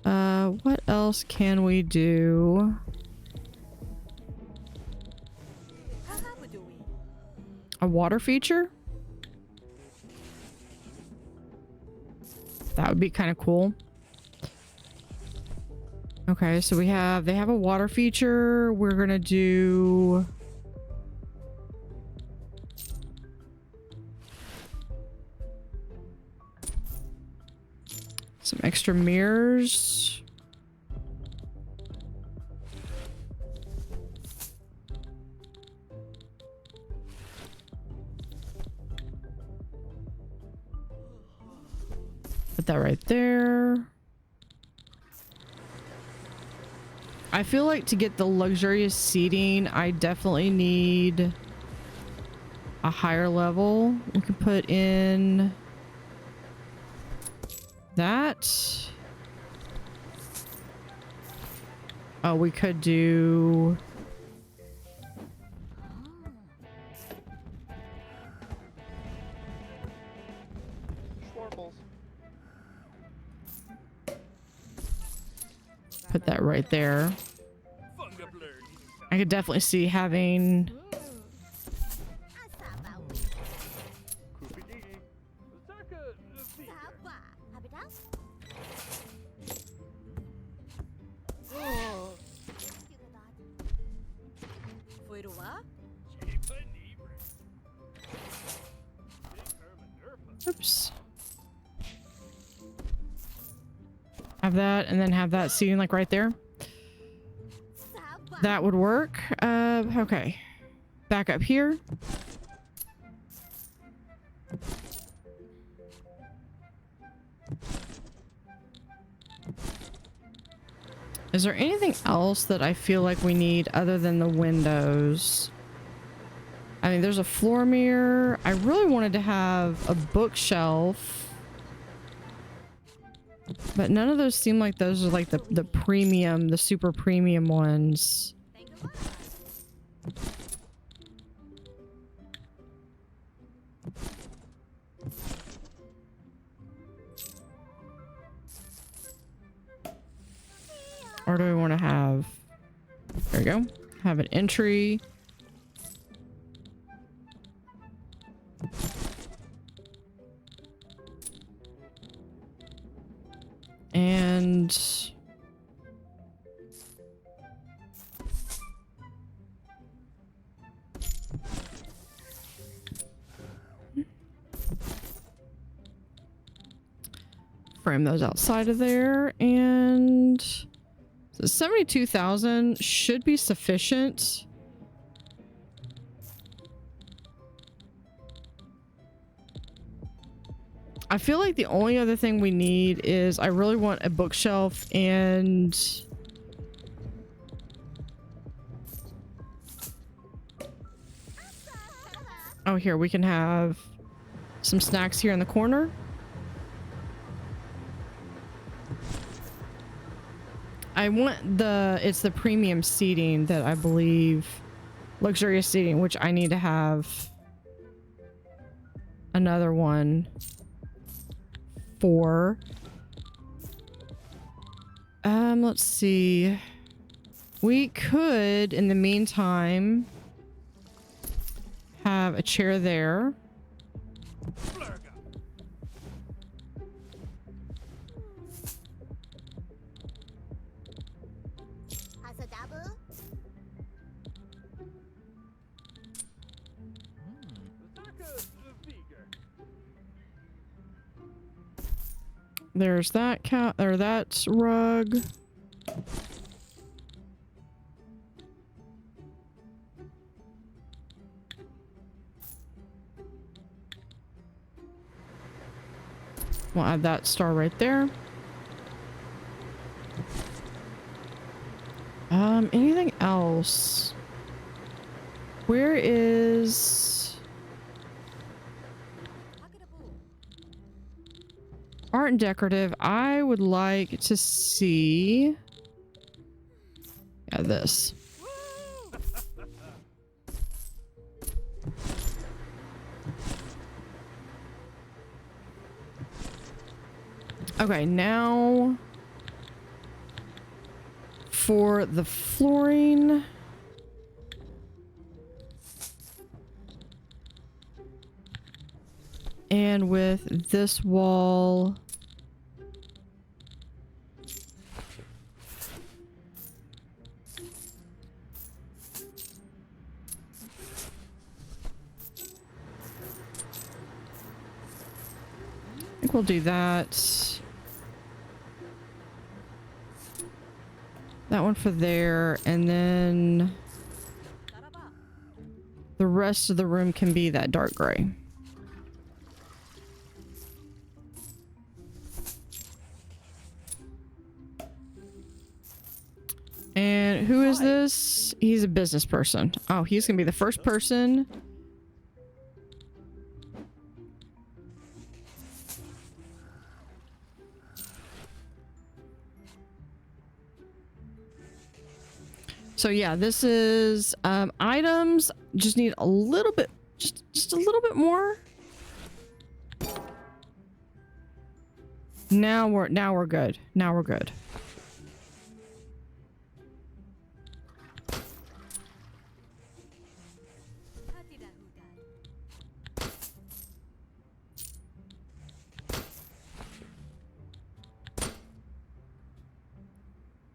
What else can we do? A water feature? That would be kind of cool. Okay, so they have a water feature. We're gonna do some extra mirrors. Put that right there. I feel like to get the luxurious seating, I definitely need a higher level. We can put in that. Oh, we could do... Schwarbles. Put that right there. I could definitely see having... Oops. Have that, and then have that seating like right there. That would work. Okay. Back up here. Is there anything else that I feel like we need other than the windows? I mean, there's a floor mirror. I really wanted to have a bookshelf. But none of those seem like those are like the premium, the super premium ones. Or do we want to have... There we go. Have an entry. And... frame those outside of there, and... So 72,000 should be sufficient. I feel like the only other thing we need is I really want a bookshelf and oh, here we can have some snacks here in the corner. I want it's the premium seating that I believe, luxurious seating, which I need to have another one for. Let's see. We could, in the meantime, have a chair there. There's that cat, or that rug. We'll add that star right there. Anything else? Where is art and decorative? I would like to see this. Okay, now for the flooring. And with this wall, I think we'll do that. That one for there, and then the rest of the room can be that dark gray. And who is this? He's a business person. Oh, he's gonna be the first person. So yeah, this is items. Just need a little bit, just a little bit more. Now we're good. Now we're good.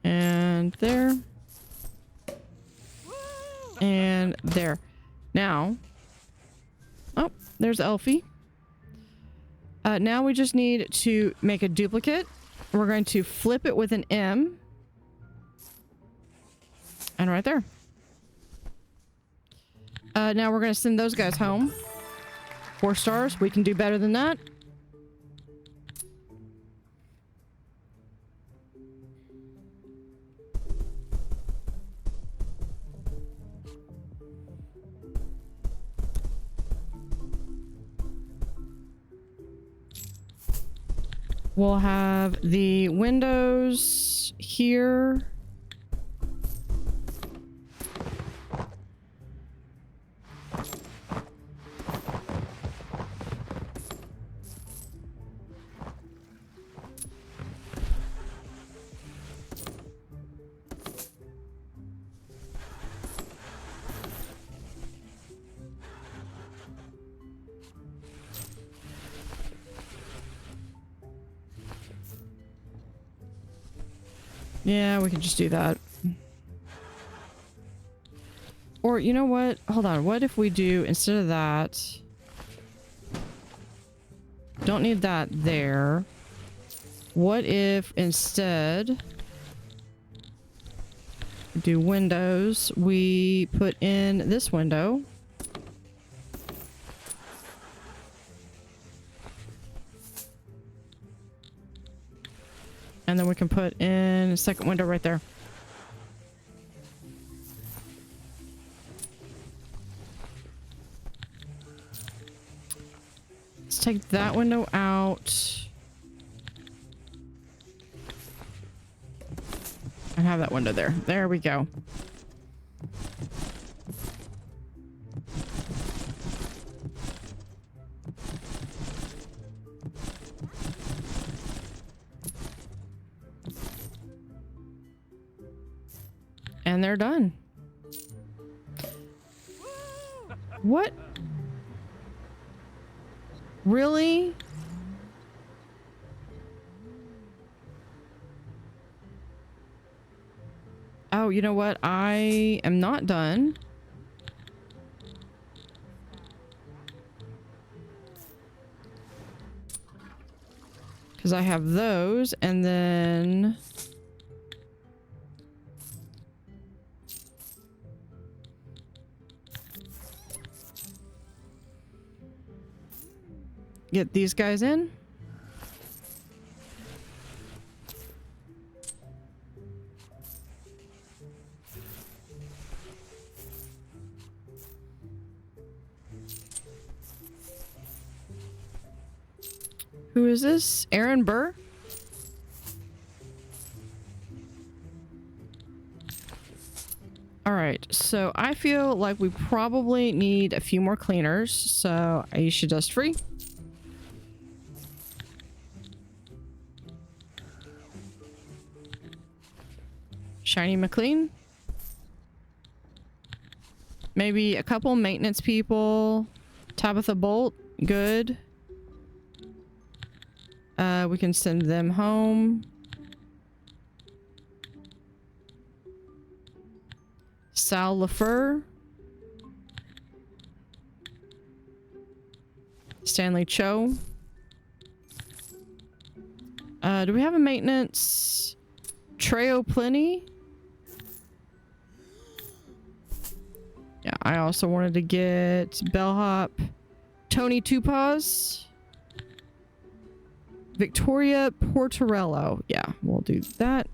And there. And there. Now. Oh, there's Elfie. Now we just need to make a duplicate. We're going to flip it with an M. And right there. Now we're going to send those guys home. 4 stars. We can do better than that. We'll have the windows here. Yeah, we can just do that. Or, you know what? Hold on. What if we do, instead of that... Don't need that there. What if instead... do windows, we put in this window. And then we can put in a second window right there. Let's take that window out. And have that window there. There we go. And they're done. What? Really? Oh, you know what? I am not done. Because I have those, and then... get these guys in. Who is this? Aaron Burr? All right, so I feel like we probably need a few more cleaners, so Aisha dust free. Shiny McLean. Maybe a couple maintenance people. Tabitha Bolt, good. We can send them home. Sal LaFleur. Stanley Cho. Do we have a maintenance? Treo Plenty. Yeah, I also wanted to get Bellhop. Tony Tupaz. Victoria Portorello. Yeah, we'll do that.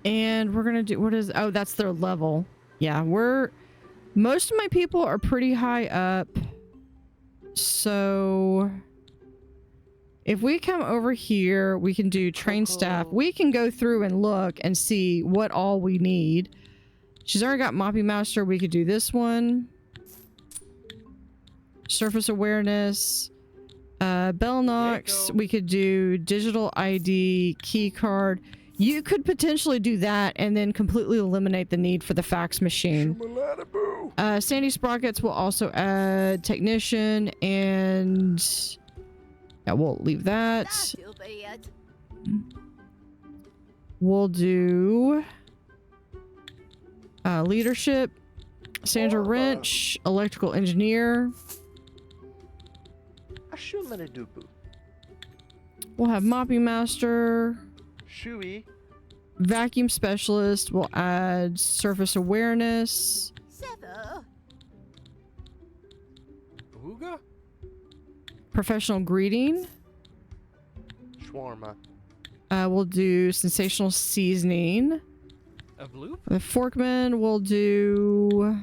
And we're gonna do, what is, oh, that's their level. Yeah, most of my people are pretty high up. So if we come over here, we can do train staff. We can go through and look and see what all we need. She's already got Moppy Master. We could do this one. Surface awareness. Bell Knox. We could do digital ID, key card. You could potentially do that and then completely eliminate the need for the fax machine. Sandy Sprockets will also add technician, and yeah, we'll leave that. We'll do leadership, Sandra Wrench, electrical engineer. We'll have Moppy Master. Shui. Vacuum specialist will add surface awareness. Ooga? Professional greeting. Shawarma. We'll do sensational seasoning. A bloop? The forkman will do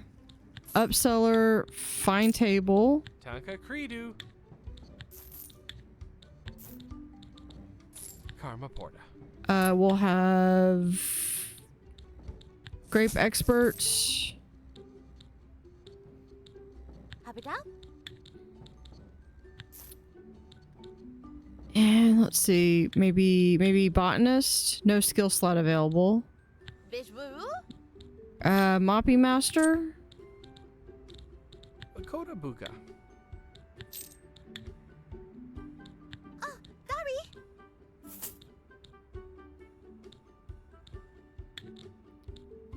upseller, fine table. Tanka Creedu. Karma Porta. We'll have grape expert. And let's see, maybe botanist. No skill slot available. Moppy Master. Lakota Buka.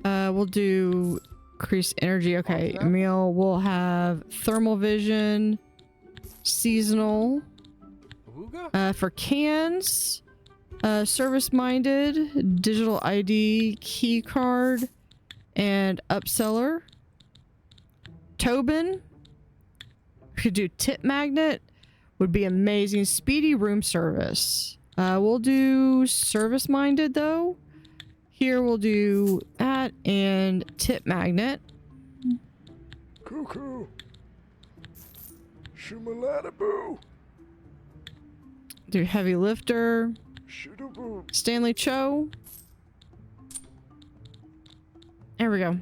We'll do increase energy. Okay, Emil will have thermal vision, seasonal. Ooga? For cans, service minded, digital ID, key card, and upseller. Tobin, we could do tip magnet, would be amazing. Speedy room service. We'll do service minded though. Here we'll do that and tip magnet. Cuckoo. Shumaladaboo. Do heavy lifter. Shoodaboo. Stanley Cho. There we go.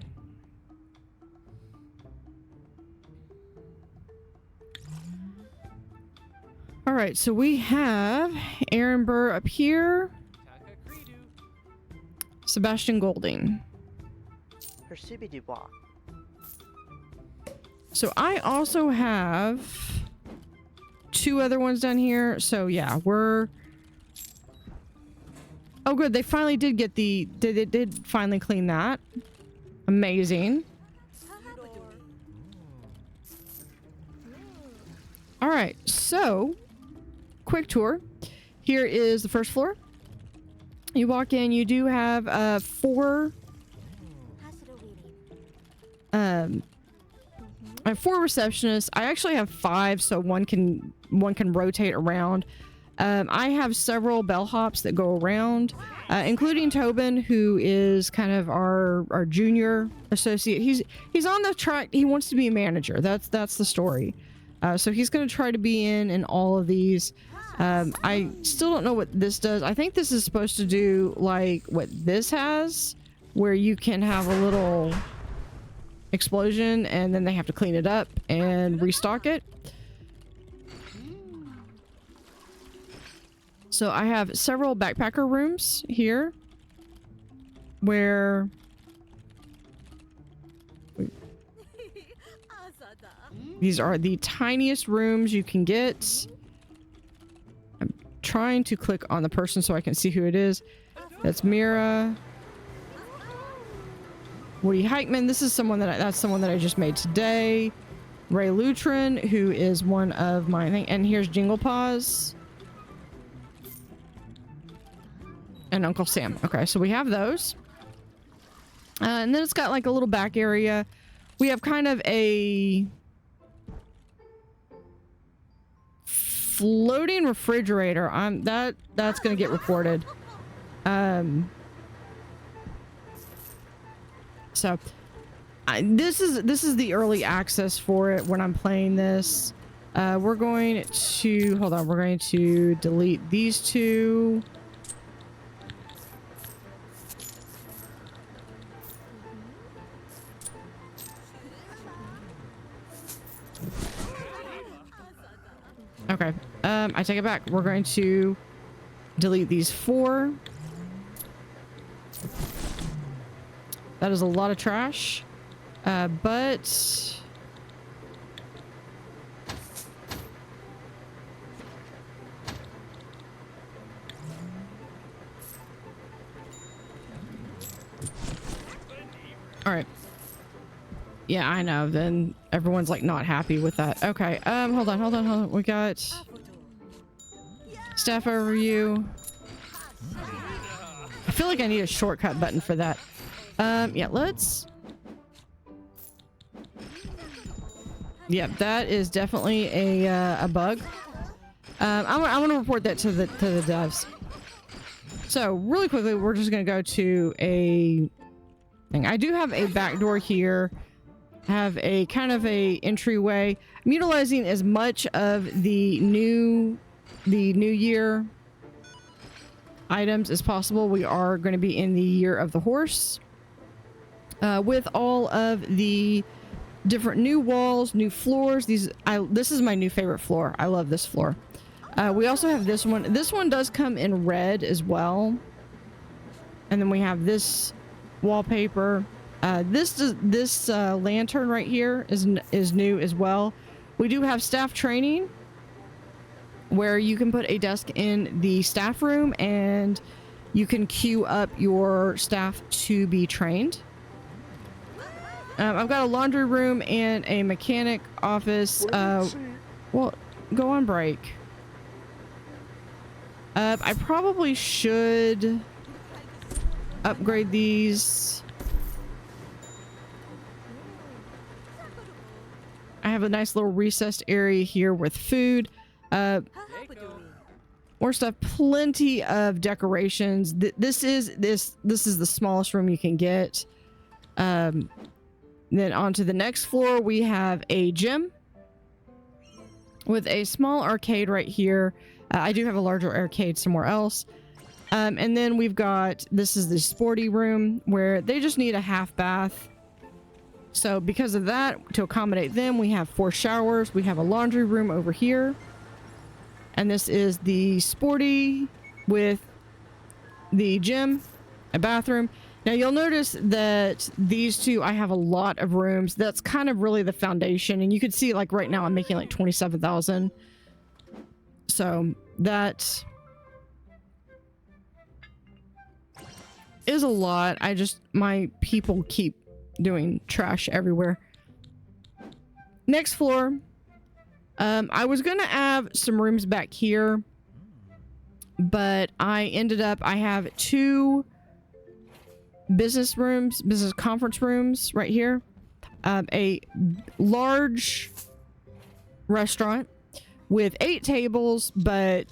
All right, so we have Aaron Burr up here. Sebastian Golding. So I also have two other ones down here. So yeah, we're... Oh good, they finally did get the... They did finally clean that. Amazing. All right, so quick tour. Here is the first floor. You walk in, you do have 4 I have 4 receptionists. I actually have 5, so one can rotate around. I have several bellhops that go around, including Tobin, who is kind of our junior associate. He's on the track. He wants to be a manager. That's the story. So he's going to try to be in all of these. I still don't know what this does. I think this is supposed to do like what this has, where you can have a little explosion, and then they have to clean it up and restock it. So I have several backpacker rooms here where these are the tiniest rooms you can get. I'm trying to click on the person so I can see who it is. That's Mira. Woody Heikman. This is someone that's someone that I just made today. Ray Loutre, who is one of my thing. And here's Jingle Paws. And Uncle Sam. Okay, so we have those. And then it's got like a little back area. We have kind of a floating refrigerator. That's gonna get reported. So this is the early access for it when I'm playing this. We're going to hold on. We're going to delete these two. Okay, I take it back. We're going to delete these 4. That is a lot of trash, but all right. Yeah, I know. Then everyone's like not happy with that. Okay. Hold on. We got staff overview. I feel like I need a shortcut button for that. Yeah, let's. Yeah, that is definitely a bug. I want to report that to the devs. So really quickly, we're just gonna go to a thing. I do have a back door here. Have a kind of a entryway. I'm utilizing as much of the New Year items as possible. We are going to be in the year of the horse, with all of the different new walls, new floors. This is my new favorite floor. I love this floor. We also have this one. This one does come in red as well, and then we have this wallpaper. This lantern right here is new as well. We do have staff training where you can put a desk in the staff room and you can queue up your staff to be trained. I've got a laundry room and a mechanic office. Well, go on break. I probably should upgrade these. I have a nice little recessed area here with food. More stuff, plenty of decorations. This is the smallest room you can get. Then onto the next floor, we have a gym with a small arcade right here. I do have a larger arcade somewhere else. And then we've got, this is the sporty room where they just need a half bath. So because of that, to accommodate them, we have 4 showers. We have a laundry room over here. And this is the sporty with the gym, a bathroom. Now you'll notice that these two, I have a lot of rooms. That's kind of really the foundation. And you can see like right now I'm making like 27,000. So that is a lot. My people keep doing trash everywhere. Next floor. I was gonna have some rooms back here, but I have 2 business rooms, business conference rooms right here. A large restaurant with 8 tables, but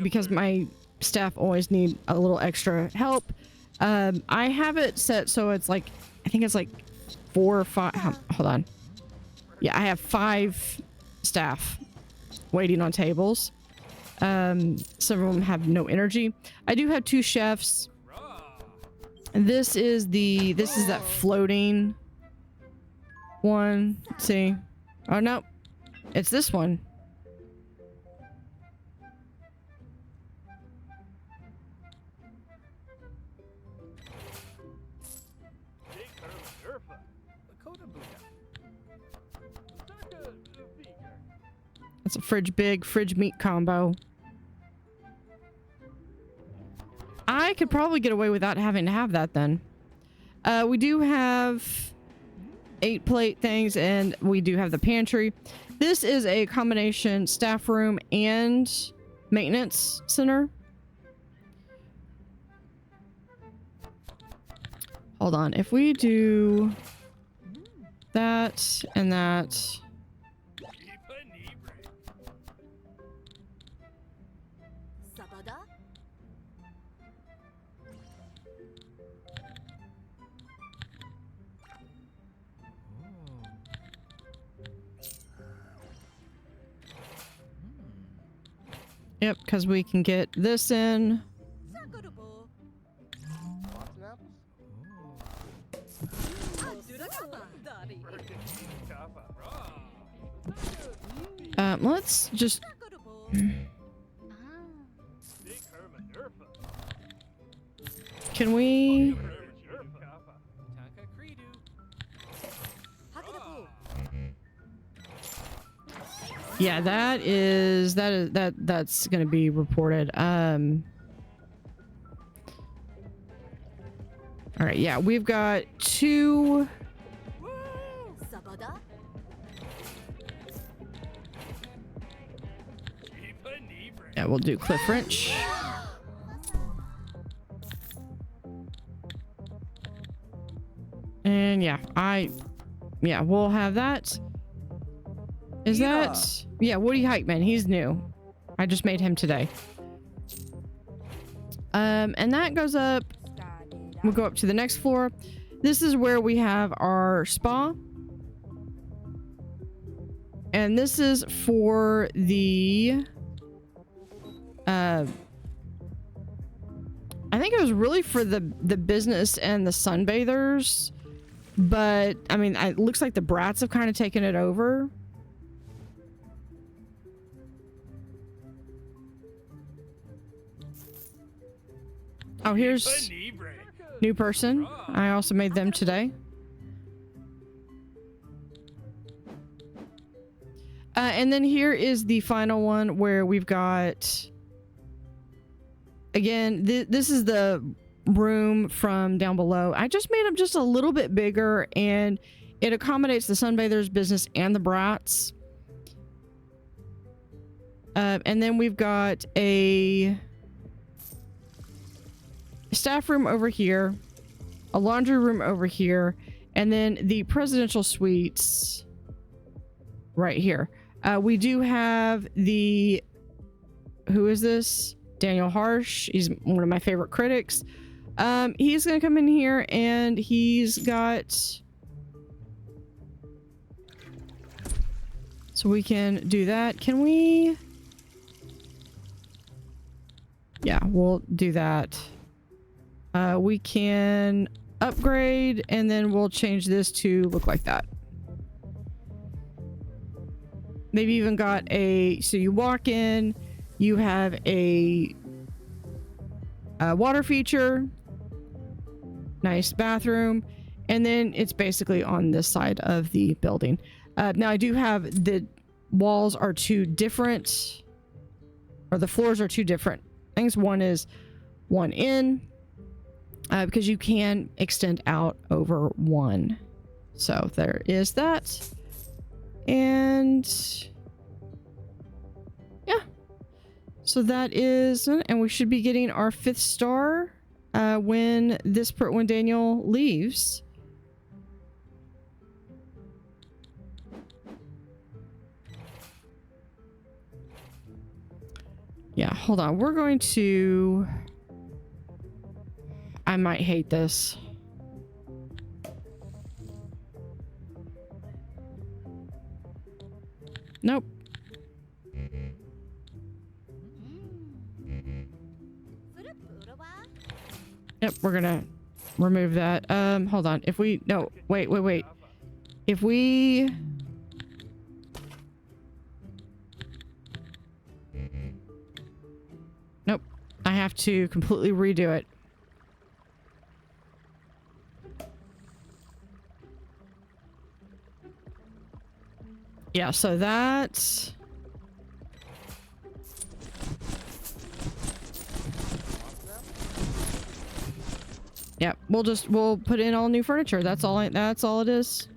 because my staff always need a little extra help, I have it set so it's like, I think it's like 4 or 5. Hold on. Yeah, I have 5 staff waiting on tables. Some of them have no energy. I do have 2 chefs. This is that floating one. See. Oh, no. It's this one. That's a fridge big, fridge meat combo. I could probably get away without having to have that then. We do have 8 plate things, and we do have the pantry. This is a combination staff room and maintenance center. Hold on. If we do that and that. Yep, because we can get this in. Let's just... Can we... Yeah, that's gonna be reported. All right, yeah, we've got 2. Yeah, we'll do Cliff Wrench. And yeah, we'll have that. Is that... Yeah, Woody Heitman. He's new. I just made him today. And that goes up. We'll go up to the next floor. This is where we have our spa. And this is for the... I think it was really for the business and the sunbathers. But, I mean, it looks like the brats have kind of taken it over. Oh, here's new person. I also made them today. And then here is the final one where we've got... Again, this is the room from down below. I just made them just a little bit bigger, and it accommodates the sunbathers, business, and the brats. And then we've got a staff room over here, a laundry room over here, and then the presidential suites right here. We do have the... Who is this? Daniel Harsh. He's one of my favorite critics. He's gonna come in here, and he's got... So we can do that. Can we... Yeah, we'll do that. We can upgrade, and then we'll change this to look like that. They've even got a... So you walk in, you have a water feature, nice bathroom, and then it's basically on this side of the building. Now I do have the walls are 2 different, or the floors are 2 different things. One is one in, because you can extend out over one. So there is that. And yeah, so that is, and we should be getting our 5th star when Daniel leaves. Yeah, hold on. We're going to... I might hate this. Nope. Yep, we're gonna remove that. Hold on. If we... No, wait. If we... Nope. I have to completely redo it. Yeah, so that's... Yeah, we'll put in all new furniture. That's all it is.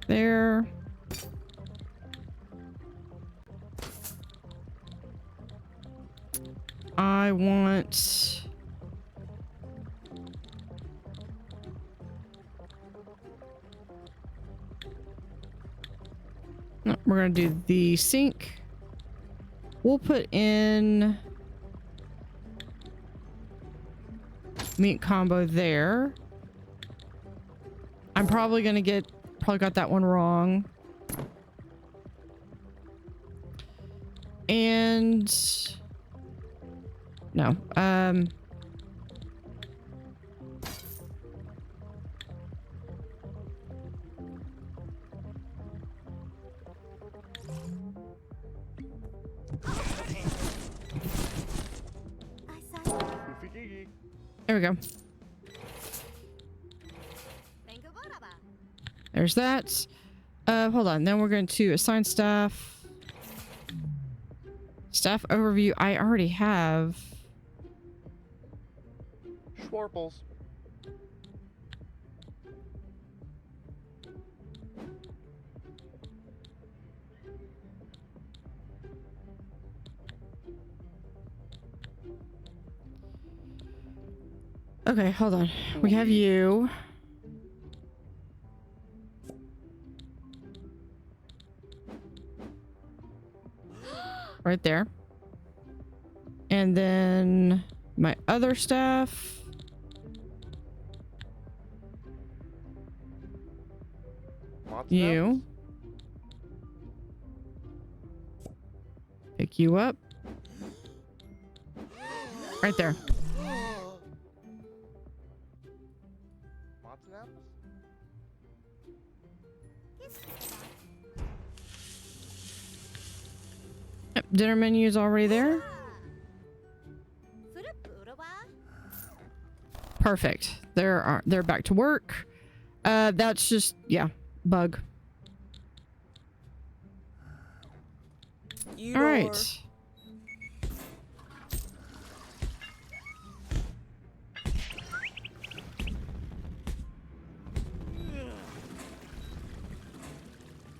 There. I want... No, we're gonna do the sink. We'll put in meat combo there. I'm probably gonna probably got that one wrong. And no, there we go. There's that. Hold on. Then we're going to assign staff. Staff overview. I already have. Schwarples. Okay, hold on. We have you. Right there. And then my other staff. You. Pick you up. Right there. Yep, dinner menu is already there. Perfect. They're back to work. That's just, yeah, bug. All right.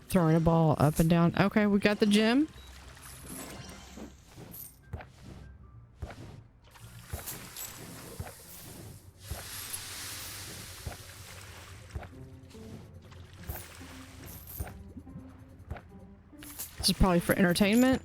Throwing a ball up and down. Okay, we got the gym. This is probably for entertainment.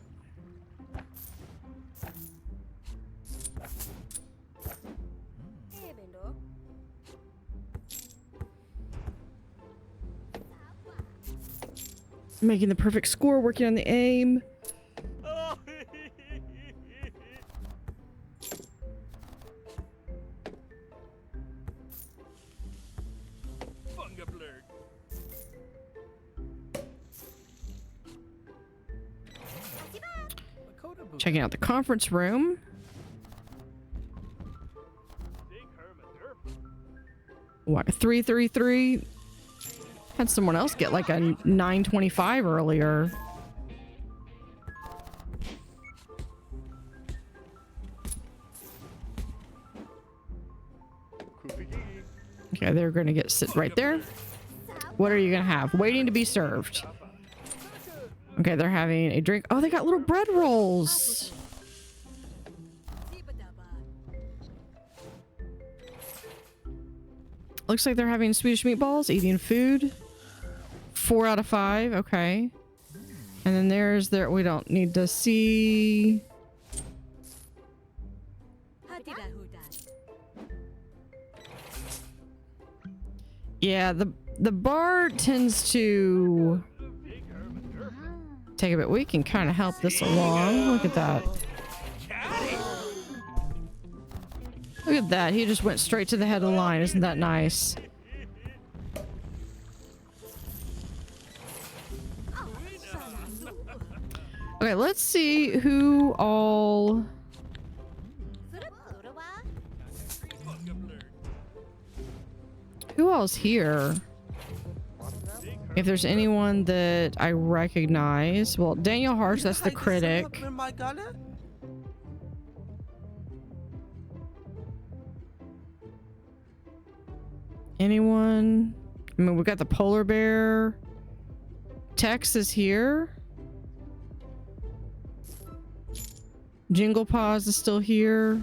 Making the perfect score, working on the aim. Checking out the conference room. What, 333? Had someone else get like a 925 earlier. Okay, they're gonna sit right there. What are you gonna have? Waiting to be served. Okay, they're having a drink. Oh, they got little bread rolls. Looks like they're having Swedish meatballs, eating food. 4 out of 5. Okay. And then there's their... We don't need to see... Yeah, the bar tends to take a bit. We can kind of help this along. Look at that. Look at that. He just went straight to the head of the line. Isn't that nice? Okay, let's see who all... Who all's here? If there's anyone that I recognize. Well, Daniel Harsh, that's the critic. Anyone? I mean, we got the polar bear. Tex is here. Jingle Paws is still here.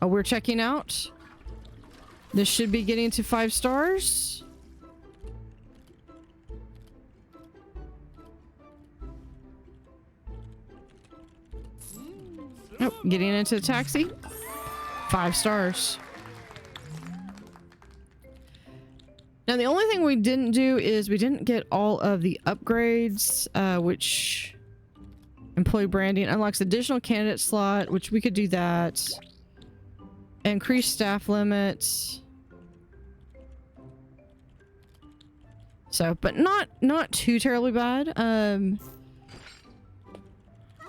Oh, we're checking out. This should be getting to 5 stars. Oh, getting into the taxi. 5 stars. Now, the only thing we didn't do is we didn't get all of the upgrades, which employee branding unlocks additional candidate slot, which we could do that. Increase staff limits. So, but not too terribly bad.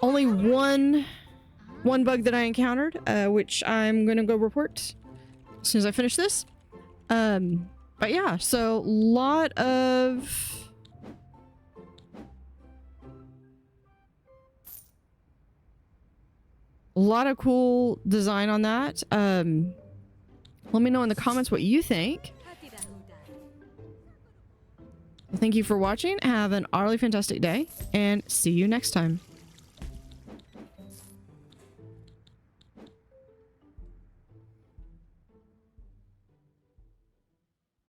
Only one bug that I encountered, which I'm gonna go report as soon as I finish this. But yeah, so lot of cool design on that. Let me know in the comments what you think. Thank you for watching. Have an utterly fantastic day and see you next time.